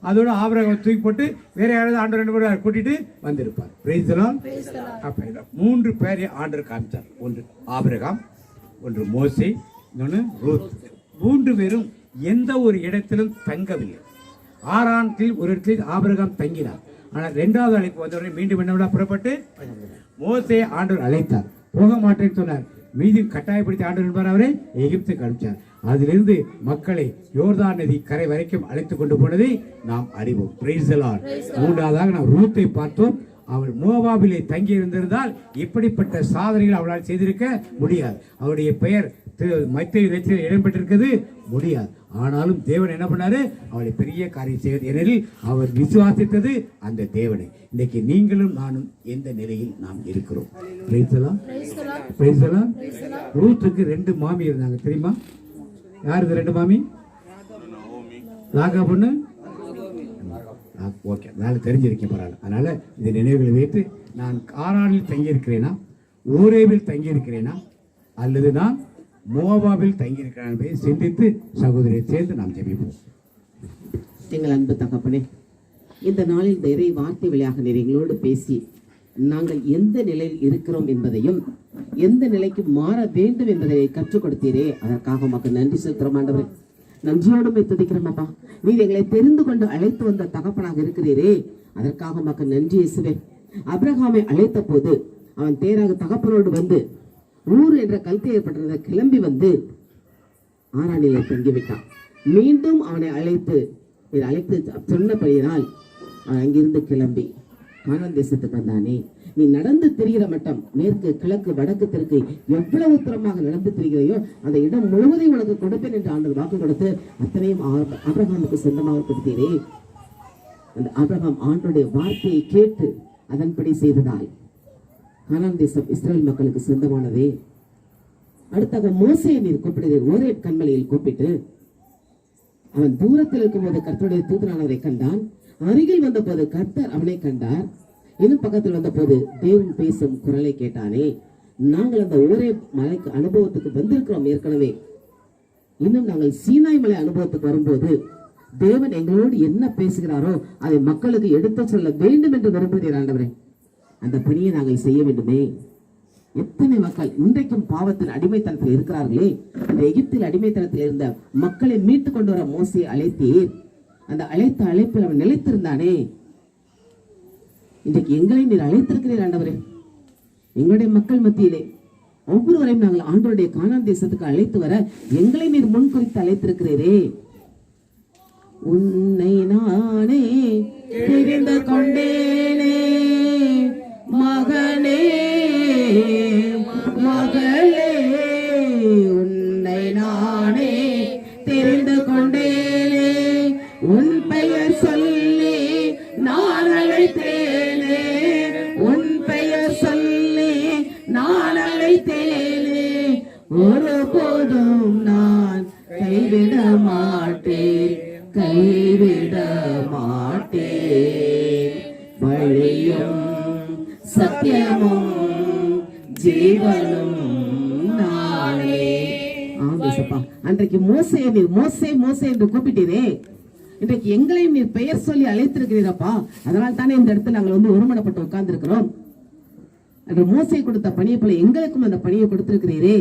அதோட ஆபிரகாம் தூக்கி போட்டு வேற யாராவது ஆண்டு 2 பேர் கூட்டிட்டு வந்திருப்பார். Price the Lord. அப்ப இந்த 3 பேரை ஆண்டவர் காமிச்சார். ஒன்று ஆபிரகாம், ஒன்று மோசே, இன்னொன்று ரூத். 3 பேரும் எந்த ஒரு இடத்திலும் தங்கவில்லை. ஆரானில் ஒரு இடத்தில் ஆபிரகாம் தங்கினார். ஆனால் 2வது அழைப்பு வந்தவரை மீண்டும் என்ன புறப்பட்டு மோசே ஆண்டவர் அழைத்தார். போக மாட்டேன்னு சொன்னார். மீதி கட்டாயப்படுத்தி ஆண்டவர் என்பார் அவரை எகிப்துக்கு அனுப்பிச்சார். அதிலிருந்து மக்களை யோர்தான் நதி கரை வரைக்கும் அழைத்து கொண்டு போனதை நாம் அறிவோம். Price the Lord. 3வதாக நாம் ரூத்தை பார்த்தோம். அவள் மோவாபிலே தங்கி இருந்திருந்தால் இப்படிப்பட்ட சாதனைகள் அவளால் செய்திருக்க முடியாது. அவருடைய பெயர் மத்தேயு நற்செய்தியில் இடம்பெற்றிருக்கிறது முடியாது. ஆனாலும் தேவன் என்ன பண்ணாரு? அவளை பெரிய காரியம் செய்வது. ஏனெனில் அவர் விசுவாசித்தது அந்த தேவனை. இன்னைக்கு நீங்களும் நானும் எந்த நிலையில் நாம் இருக்கிறோம்? ரூத்துக்கு 2 மாமி இருந்தாங்க தெரியுமா? யாருக்கு 2 மாமி? ராகா பொண்ணு. ஓகே, அதனால தெரிஞ்சிருக்கேன் பரவாயில்ல. அதனால இந்த நினைவுகளை வைத்து நான் காரானில் தங்கியிருக்கிறேனா, ஓரேவில் தங்கியிருக்கிறேனா, அல்லது நான் மோவாபில் தங்கியிருக்கிறேன் என்பதை சிந்தித்து சகோதரியை சேர்ந்து நாம் ஜெபிப்போம். எங்கள் அன்பு தகப்பனே, இந்த நாளில் இந்த இறை வார்த்தை வழியாக நீர் எங்களோடு பேசி நாங்கள் எந்த நிலையில் இருக்கிறோம் என்பதையும் எந்த நிலைக்கு மாற வேண்டும் என்பதை கற்றுக் கொடுத்தீரே, அதற்காக உமக்கு நன்றி செலுத்துகிறோம் ஆண்டவரே. நன்றியோடு துதிக்கிறோம் அப்பா. நீர் எங்களை தெரிந்து கொண்டு அழைத்து வந்த தகப்பனாக இருக்கிறீரே, அதற்காக உமக்கு நன்றி இயேசுவே. ஆபிரகாமை அழைத்த போது அவன் தேராக தகப்பனோடு வந்து ஊர் என்ற கல்வி ஏற்பட்டதை கிளம்பி வந்து ஆரானிலே தங்கிவிட்டான். மீண்டும் அவனை அழைத்து சொன்னபடியினால் அவன் அங்கிருந்து கிளம்பி கானான் தேசத்துக்கு வந்தானே. நீ நடந்து திரிகிற மட்டம் மேற்கு கிழக்கு வடக்கு தெற்கு எவ்வளவு தூரமாக நடந்து திரிகிறையோ அந்த இடம் முழுவதையும் உனக்கு கொடுப்பேன் என்று ஆண்டவர் வாக்கு கொடுத்து அத்தனையும் ஆபிரகாமுக்கு சொந்தமாக கொடுத்தீரே. அந்த ஆபிரகாம் ஆண்டவருடைய வார்த்தையை கேட்டு அதன்படி செய்ததால் கானான் தேசம் இஸ்ரேல் மக்களுக்கு சொந்தமானதே. அடுத்தாக மோசேயை நீர் கூப்பிடுகிறீர். ஒரே கண்மலையில் கூப்பிட்டு அவன் தூரத்தில் இருக்கும்போது கர்த்தருடைய தூதனானவரை கண்டான். அருகில் வந்த போது கர்த்தர் அவனை கண்டார். இன்னும் பக்கத்தில் வந்த போது தேவன் பேசும் குரலை கேட்டானே. நாங்கள் அந்த ஒரே மலைக்கு அனுபவத்துக்கு வந்திருக்கிறோம் ஏற்கனவே. இன்னும் நாங்கள் சீனாய் மலை அனுபவத்துக்கு வரும்போது தேவன் எங்களோடு என்ன பேசுகிறாரோ அதை மக்களுக்கு எடுத்து சொல்ல வேண்டும் என்று விரும்புகிறீர் ஆண்டவரே. அந்த பணியை நாங்கள் செய்ய வேண்டுமே. எத்தனை மக்கள் இன்றைக்கும் பாவத்தின் அடிமைத்தனத்தில் இருக்கிறார்களே. அந்த எகிப்தில் அடிமைத்தனத்தில் இருந்த மக்களை மீட்டு கொண்டு வர மோசேயை அழைத்தீர். அந்த அழைத்த அழைப்பில் அவன் நிலைத்திருந்தானே. இன்றைக்கு எங்களை நீர் அழைத்திருக்கிறீர் ஆண்டவரே. எங்களுடைய மக்கள் மத்தியிலே ஒவ்வொருவரையும் நாங்கள் ஆண்டவருடைய கானான் தேசத்துக்கு அழைத்து வர எங்களை நீர் முன் குறித்து அழைத்திருக்கிறீரே. உன்னை நானே தெரிந்து கொண்டேனே மகனே மகளே, உன்னை நானே தெரிந்து கொண்டேனே. உன் பெயர் சொல்லி நான் அழைத்தேனே. உன் பெயர் சொல்லி நான் அழைத்தேனே. ஒருபோதும் நான் கைவிட மாட்டேன், கைவிட மாட்டேன். வழியும் சத்தியமும் ஜீவனும் நானே. ஆமாப்பா, அன்றைக்கு மோசே நீர் மோசே மோசே என்று கூப்பிட்டீரே. இன்றைக்கு எங்களையும் நீர் பெயர் சொல்லி அழைத்திருக்கிறீரப்பா. அதனால் தானே இந்த இடத்துல நாங்கள் ஒருமனப்பட்டு உட்கார்ந்து இருக்கிறோம். அன்று மோசே கொடுத்த பணியை போல எங்களுக்கும் அந்த பணியை கொடுத்திருக்கிறீரே.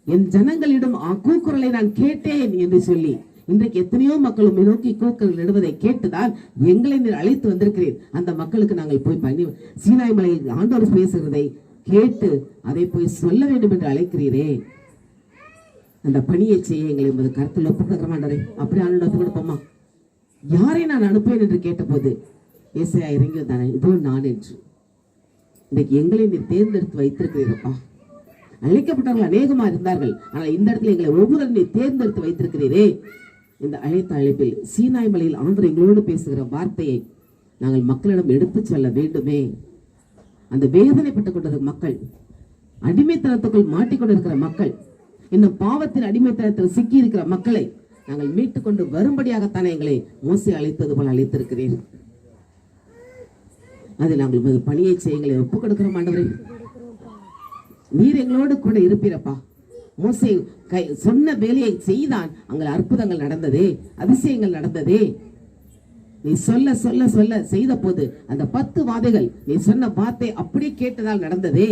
என் ஜனங்களிடம் கூக்குரலை நான் கேட்டேன் என்று சொல்லி இன்றைக்கு எத்தனையோ மக்களும் நோக்கி கூக்குரல் இடுவதை கேட்டுதான் எங்களை நீர் அழைத்து வந்திருக்கிறேன். அந்த மக்களுக்கு நாங்கள் போய் பண்ணி சீனாய் மலையில் ஆண்டவர் பேசுகிறதை கேட்டு அதை போய் சொல்ல வேண்டும் என்று அழைக்கிறீரே. அந்த பணியை செய்ய எங்களை என்பது கருத்தில் ஒப்புக்கொடுக்கிறமாண்டரே. அப்படி ஆண்டவர் கொடுப்போமா? யாரை நான் அனுப்புவேன் என்று கேட்டபோது ஏசாயா இறங்கி வந்தானே, இதோ நான் என்று. இன்றைக்கு எங்களை நீர் தேர்ந்தெடுத்து வைத்திருக்கிறீரப்பா. அழைக்கப்பட்டவர்கள் அநேகமா இருந்தார்கள். ஆனால் இந்த இடத்துல எங்களை ஒவ்வொரு நீர் தேர்ந்தெடுத்து வைத்திருக்கிறீரே. இந்த அழைத்த அழைப்பில் சீனாய் மலையில் ஆண்டவர் எங்களோடு பேசுகிற வார்த்தையை நாங்கள் மக்களிடம் எடுத்து செல்ல வேண்டுமே. அந்த வேதனைப்பட்டுக் கொண்டிருக்கிற மக்கள், அடிமைத்தனத்துக்குள் மாட்டிக்கொண்டிருக்கிற மக்கள், இன்னும் பாவத்தின் அடிமைத்தனத்தில் சிக்கி இருக்கிற மக்களை நாங்கள் மீட்டுக் கொண்டு வரும்படியாகத்தானே எங்களை மோசே அழைத்தது போல அழைத்திருக்கிறேன். அது நாங்கள் பணியை செய்ய எங்களை ஒப்புக் கொடுக்கிறோம் ஆண்டவரே. நீர் எங்களோடு கூட இருப்பீரப்பா. மோசே சொன்ன வேலையை செய்தான். அங்கே அற்புதங்கள் நடந்ததே, அதிசயங்கள் நடந்ததே. நீ சொல்ல சொல்ல சொல்ல செய்த போது அந்த 10 வாதைகள் நீ சொன்ன வார்த்தை அப்படியே கேட்டதால் நடந்ததே.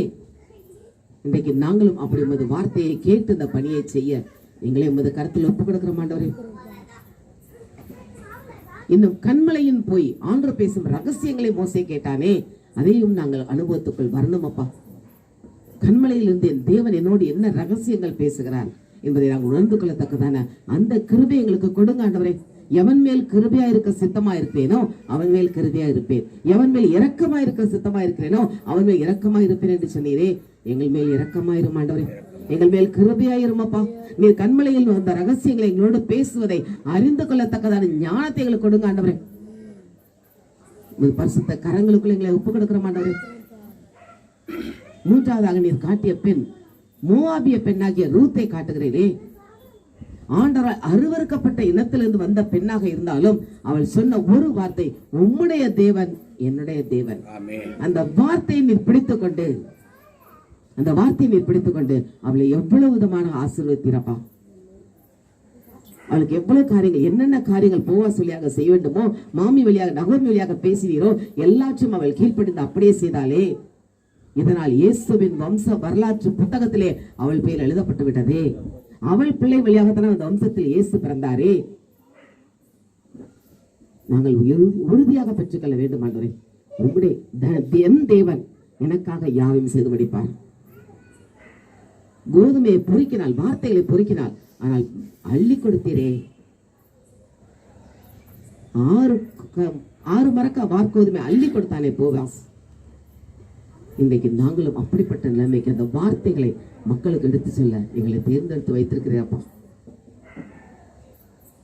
இன்றைக்கு நாங்களும் அப்படி உமது வார்த்தையை கேட்டு இந்த பணியை செய்ய எங்களை உமது கருத்தில் ஒப்புக் கொடுக்கிற ஆண்டவரே. இன்னும் கண்மலையின் போய் ஆண்டவர் பேசும் ரகசியங்களை மோசே கேட்டானே, அதையும் நாங்கள் அனுபவத்துக்குள் வரணும் அப்பா. கண்மலையில் இருந்து என் தேவன் என்னோடு என்ன ரகசியங்கள் பேசுகிறார் என்பதை நாங்கள் உணர்ந்து கொள்ளத்தக்கதான அந்த கிருபை எங்களுக்கு கொடுங்க ஆண்டவரே. எவன் மேல் கிருபையா இருக்க சித்தமா இருப்பேனோ அவன் மேல் கிருபையா இருப்பேன், எவன் மேல் இரக்கமா இருக்க சித்தமா இருக்கிறேனோ அவன் மேல் இரக்கமா இருப்பேன் என்று சொன்னீரே. எங்கள் மேல் இரக்கமாயிரும் ஆண்டவரே, எங்கள் மேல் கிருபையாயிரும் அப்பா. நீர் கண்மலையில் வந்த ரகசியங்களை எங்களோடு பேசுவதை அறிந்து கொள்ளத்தக்கதான ஞானத்தை எங்களுக்கு கொடுங்க ஆண்டவரே. பரிசுத்த கரங்களுக்குள்ள எங்களை ஒப்புக் கொடுக்கிற ஆண்டவரே. மூன்றாவதாக நீர் காட்டிய பெண் மோவாபிய பெண்ணாகிய ரூத்தை காட்டுகிறீரே. ஆண்டவரால் அருவருக்கப்பட்ட இனத்திலிருந்து வந்த பெண்ணாக இருந்தாலும் அவள் சொன்ன ஒரு வார்த்தை, உம்முடைய தேவன் என்னுடைய தேவன். அந்த வார்த்தையை நீர் பிடித்துக் கொண்டு அவளை எவ்வளவு விதமான ஆசீர்வதித்தீரப்பா. அவளுக்கு எவ்வளவு காரியங்கள், என்னென்ன காரியங்கள் போவாஸ் வழியாக செய்ய வேண்டுமோ, மாமி வழியாக நகோமி வழியாக பேசினீரோ எல்லாற்றும் அவள் கீழ்ப்படிந்து அப்படியே செய்தாலே. இதனால் இயேசுவின் வம்ச வரலாற்று புத்தகத்திலே அவள் பெயர் எழுதப்பட்டு விட்டதே. அவள் பிள்ளை வழியாகத்தான் அந்த வம்சத்தில் இயேசு பிறந்தாரே. நாங்கள் உறுதியாக பெற்றுக்கொள்ள வேண்டும் ஆண்டவரே. உங்களுடைய என் தேவன் எனக்காக யாவையும் செய்து முடிப்பார். கோதுமையை பொறுக்கினால், வார்த்தைகளை பொறுக்கினால், ஆனால் அள்ளி கொடுத்தீரே. 6 மரக்கா வார்கோதுமை அள்ளி கொடுத்தானே போவாஸ். இன்றைக்கு நாங்களும் அப்படிப்பட்ட நிலைமைக்கு அந்த வார்த்தைகளை மக்களுக்கு எடுத்து செல்ல எங்களை தேர்ந்தெடுத்து வைத்திருக்கிறேப்பா.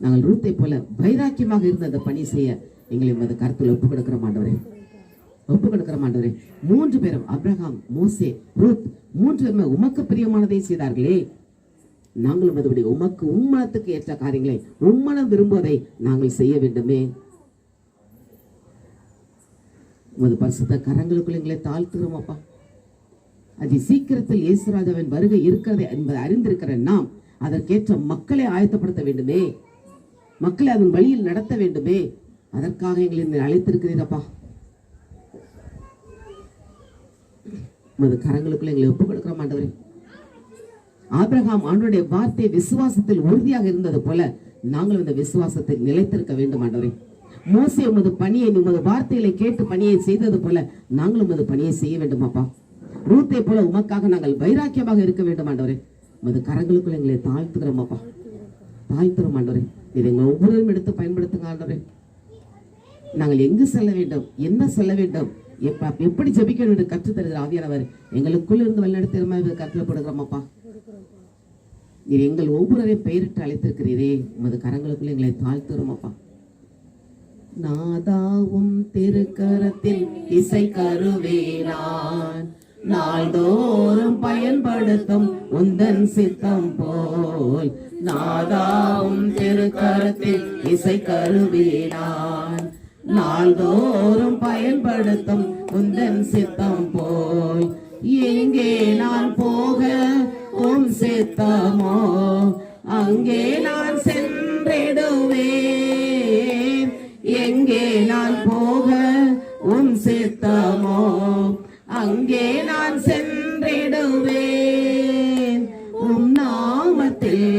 நாங்கள் ரூத்தை போல வைராக்கியமாக இருந்த அந்த பணி செய்ய எங்களை அந்த கருத்தில் ஒப்புக் கொடுக்கிற ஆண்டவரே. 3 பேரும், அப்ரஹாம், மோசே, ரூத், 3 பேருமே உமக்கு பிரியமானதை செய்தார்களே. நாங்களும் அதுபடி உமக்கு உம்மனத்துக்கு ஏற்ற காரியங்களை உம்மனம் விரும்புவதை நாங்கள் செய்ய வேண்டுமே. உமது பரிசுத்த கரங்களுக்குள் எங்களை தாழ்த்துகிறோம் அப்பா. அதி சீக்கிரத்தில் இயேசுராஜாவின் வருகை இருக்கிறது என்பதை அறிந்திருக்கிற நாம் அதற்கேற்ற மக்களை ஆயத்தப்படுத்த வேண்டுமே, மக்களை அதன் வழியில் நடத்த வேண்டுமே. அதற்காக எங்களை அழைத்திருக்கிறீரப்பா. உமது கரங்களுக்குள் எங்களை ஒப்புக் கொடுக்கிற ஆண்டவரே. ஆபிரகாம் ஆண்டவருடைய வார்த்தை விசுவாசத்தில் உறுதியாக இருந்தது போல நாங்கள் இந்த விசுவாசத்தை நிலைத்திருக்க வேண்டும் ஆண்டவரே. மோசே உமது பணியை, உமது வார்த்தைகளை கேட்டு பணியை செய்தது போல நாங்களும் உமது பணியை செய்ய வேண்டும் அப்பா. ரூத்தை போல உமக்காக நாங்கள் வைராக்கியமாக இருக்க வேண்டும் ஆண்டவரே. உமது கரங்களுக்குள் எங்களை தாழ்த்துகிறோம் அப்பா, தாழ்த்துறோம் ஆண்டவரே. இதை எங்கள் ஒவ்வொருவரும் எடுத்து பயன்படுத்துங்க ஆண்டவரே. நாங்கள் எங்கு செல்ல வேண்டும், என்ன சொல்ல வேண்டும், எப்படி ஜெபிக்கணும் என்று கற்றுத் தருகிற ஆவியானவர் எங்களுக்குள் இருந்து வழிநடத்துகிற கற்றுக் கொடுக்கிறோம் அப்பா. நீர் எங்கள் ஒவ்வொருவரையும் பெயரிட்டு அழைத்திருக்கிறீரே. உமது கரங்களுக்குள் எங்களை தாழ்த்துகிறோம் அப்பா. நாதாவும் திருக்கரத்தில் இசை கருவேனான் நாள்தோறும் பயன்படுத்தும் உந்தன் சித்தம் போல். நாதாவும் திருக்கரத்தில் இசை கருவேனான் நாள்தோறும் பயன்படுத்தும் உந்தன் சித்தம் போல். எங்கே நான் போக உம் சித்தமோ அங்கே நான் சென்றிடுவேன். எங்கே நான் போக உம் சித்தமோ அங்கே நான் சென்றிடுவேன். உம் நாமத்தில்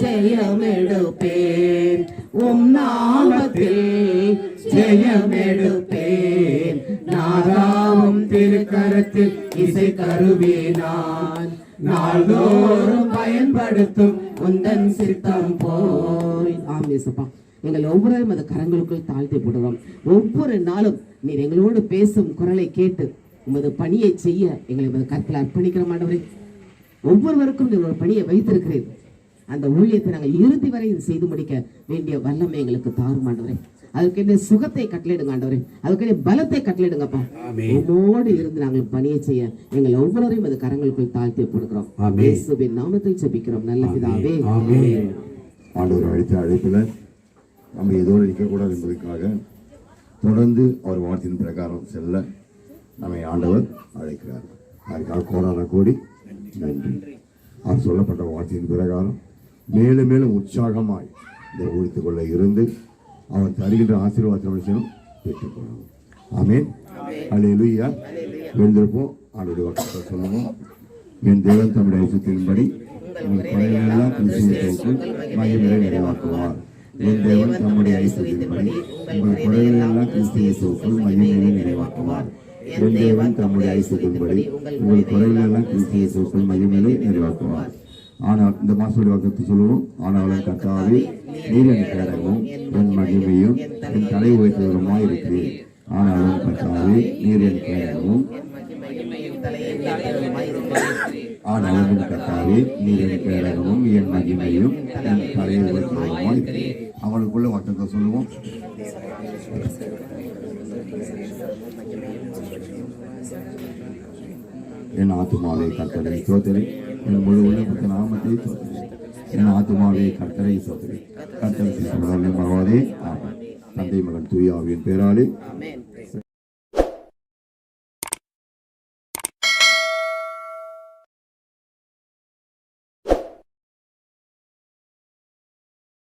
ஜெயமெடுப்பேன், உம் நாமத்தில் ஜெயமெடுப்பேன். நாதாவும் திருக்கரத்தில் இசை கருவேனான் நாள்தோறும் பயன்படுத்தும் உந்தன் சித்தம் போய். ஆமேசப்பா, எங்கள் ஒவ்வொருவரும் அந்த கரங்களுக்குள் தாழ்த்தி போடுவோம். ஒவ்வொரு நாளும் நீர் எங்களோடு பேசும் குரலை கேட்டு உமது பணியை செய்ய எங்களை உமது கருத்தில் அர்ப்பணிக்கிற ஆண்டவரே. ஒவ்வொருவருக்கும் நீர் ஒரு பணியை வைத்திருக்கிறேன். அந்த ஊழியத்தை நாங்கள் இறுதி வரை செய்து முடிக்க வேண்டிய வல்லமை எங்களுக்கு தாரும் ஆண்டவரே. அதுக்கு சுகத்தை கட்டளையிடுங்க ஆண்டவரே, அதுக்கு பலத்தை கட்டளையிடுங்கப்பா. உம்மோடு இருந்து நாங்கள் பணியை செய்ய எங்கள் ஒவ்வொருவரையும் அது கரங்களுக்குள் தாழ்த்தி கொடுக்கிறோம். இயேசுவின் நாமத்தில் ஜெபிக்கிறோம் நல்ல பிதாவே. ஆண்டவர் அழைத்த அழைப்பில் நம்ம ஏதோ நிற்கக்கூடாது என்பதற்காக தொடர்ந்து அவர் வார்த்தையின் பிரகாரம் செல்ல நம்மை ஆண்டவர் அழைக்கிறார். அதுக்காக கோடான கோடி நன்றி. அவர் சொல்லப்பட்ட வார்த்தையின் பிரகாரம் மேலும் மேலும் உற்சாகமாய் இந்த ஊழித்துக் கொள்ள இருந்து அவர் தருகின்ற ஆசீர்வாதத்தை நம்ம செய்யணும், பெற்றுக்கொள்ளணும். ஆமென். அல்லேலூயா. எழுந்திருப்போம். ஆண்டவருடைய வார்த்தையை சொல்லுவோம். என் தேவன் தம்முடைய ஐசுத்தின்படி உங்கள் குறைகளெல்லாம் கிறிஸ்துவுக்குள் மகிமையை நிறைவாக்குவார். என் தேவன் தம்முடைய ஐசுத்தின்படி உங்கள் குறைகளெல்லாம் கிறிஸ்துவுக்குள் மகிமையை நிறைவாக்குவார். என் தேவன் தம்முடைய ஐசுத்தின்படி உங்கள் குறைகளெல்லாம் கிறிஸ்துவுக்குள் மகிமையை நிறைவாக்குவார். ஆனால் இந்த மாசோடைய வார்த்தை சொல்லுவோம். ஆனாலும் கர்த்தாவே, நீர் என் கேடகமும் என் மகிமையும் என் தலை உயர்த்துவதுமாய் இருக்கிறேன். ஆனாலும் கர்த்தாவே, நீர் என் கேடகமும் ஆனாலும் என் கர்த்தாவே, நீர் என் கேடகமும் என் மகிமையும் என் தலை உயர்த்துவதுமாய் இருக்கிறேன். அவளுக்குள்ள வார்த்தை சொல்லுவோம். என் ஆத்துமாவே கர்த்தரை ஸ்தோத்திரி, என் முழு உள்ளத்தின் நாமத்தை ஸ்தோத்திரி. என் ஆத்துமாவே கர்த்தரை ஸ்தோத்திரி. கர்த்தரை மகவாதே. ஆமென். தந்தை மகன் தூய ஆவியின் பேராலே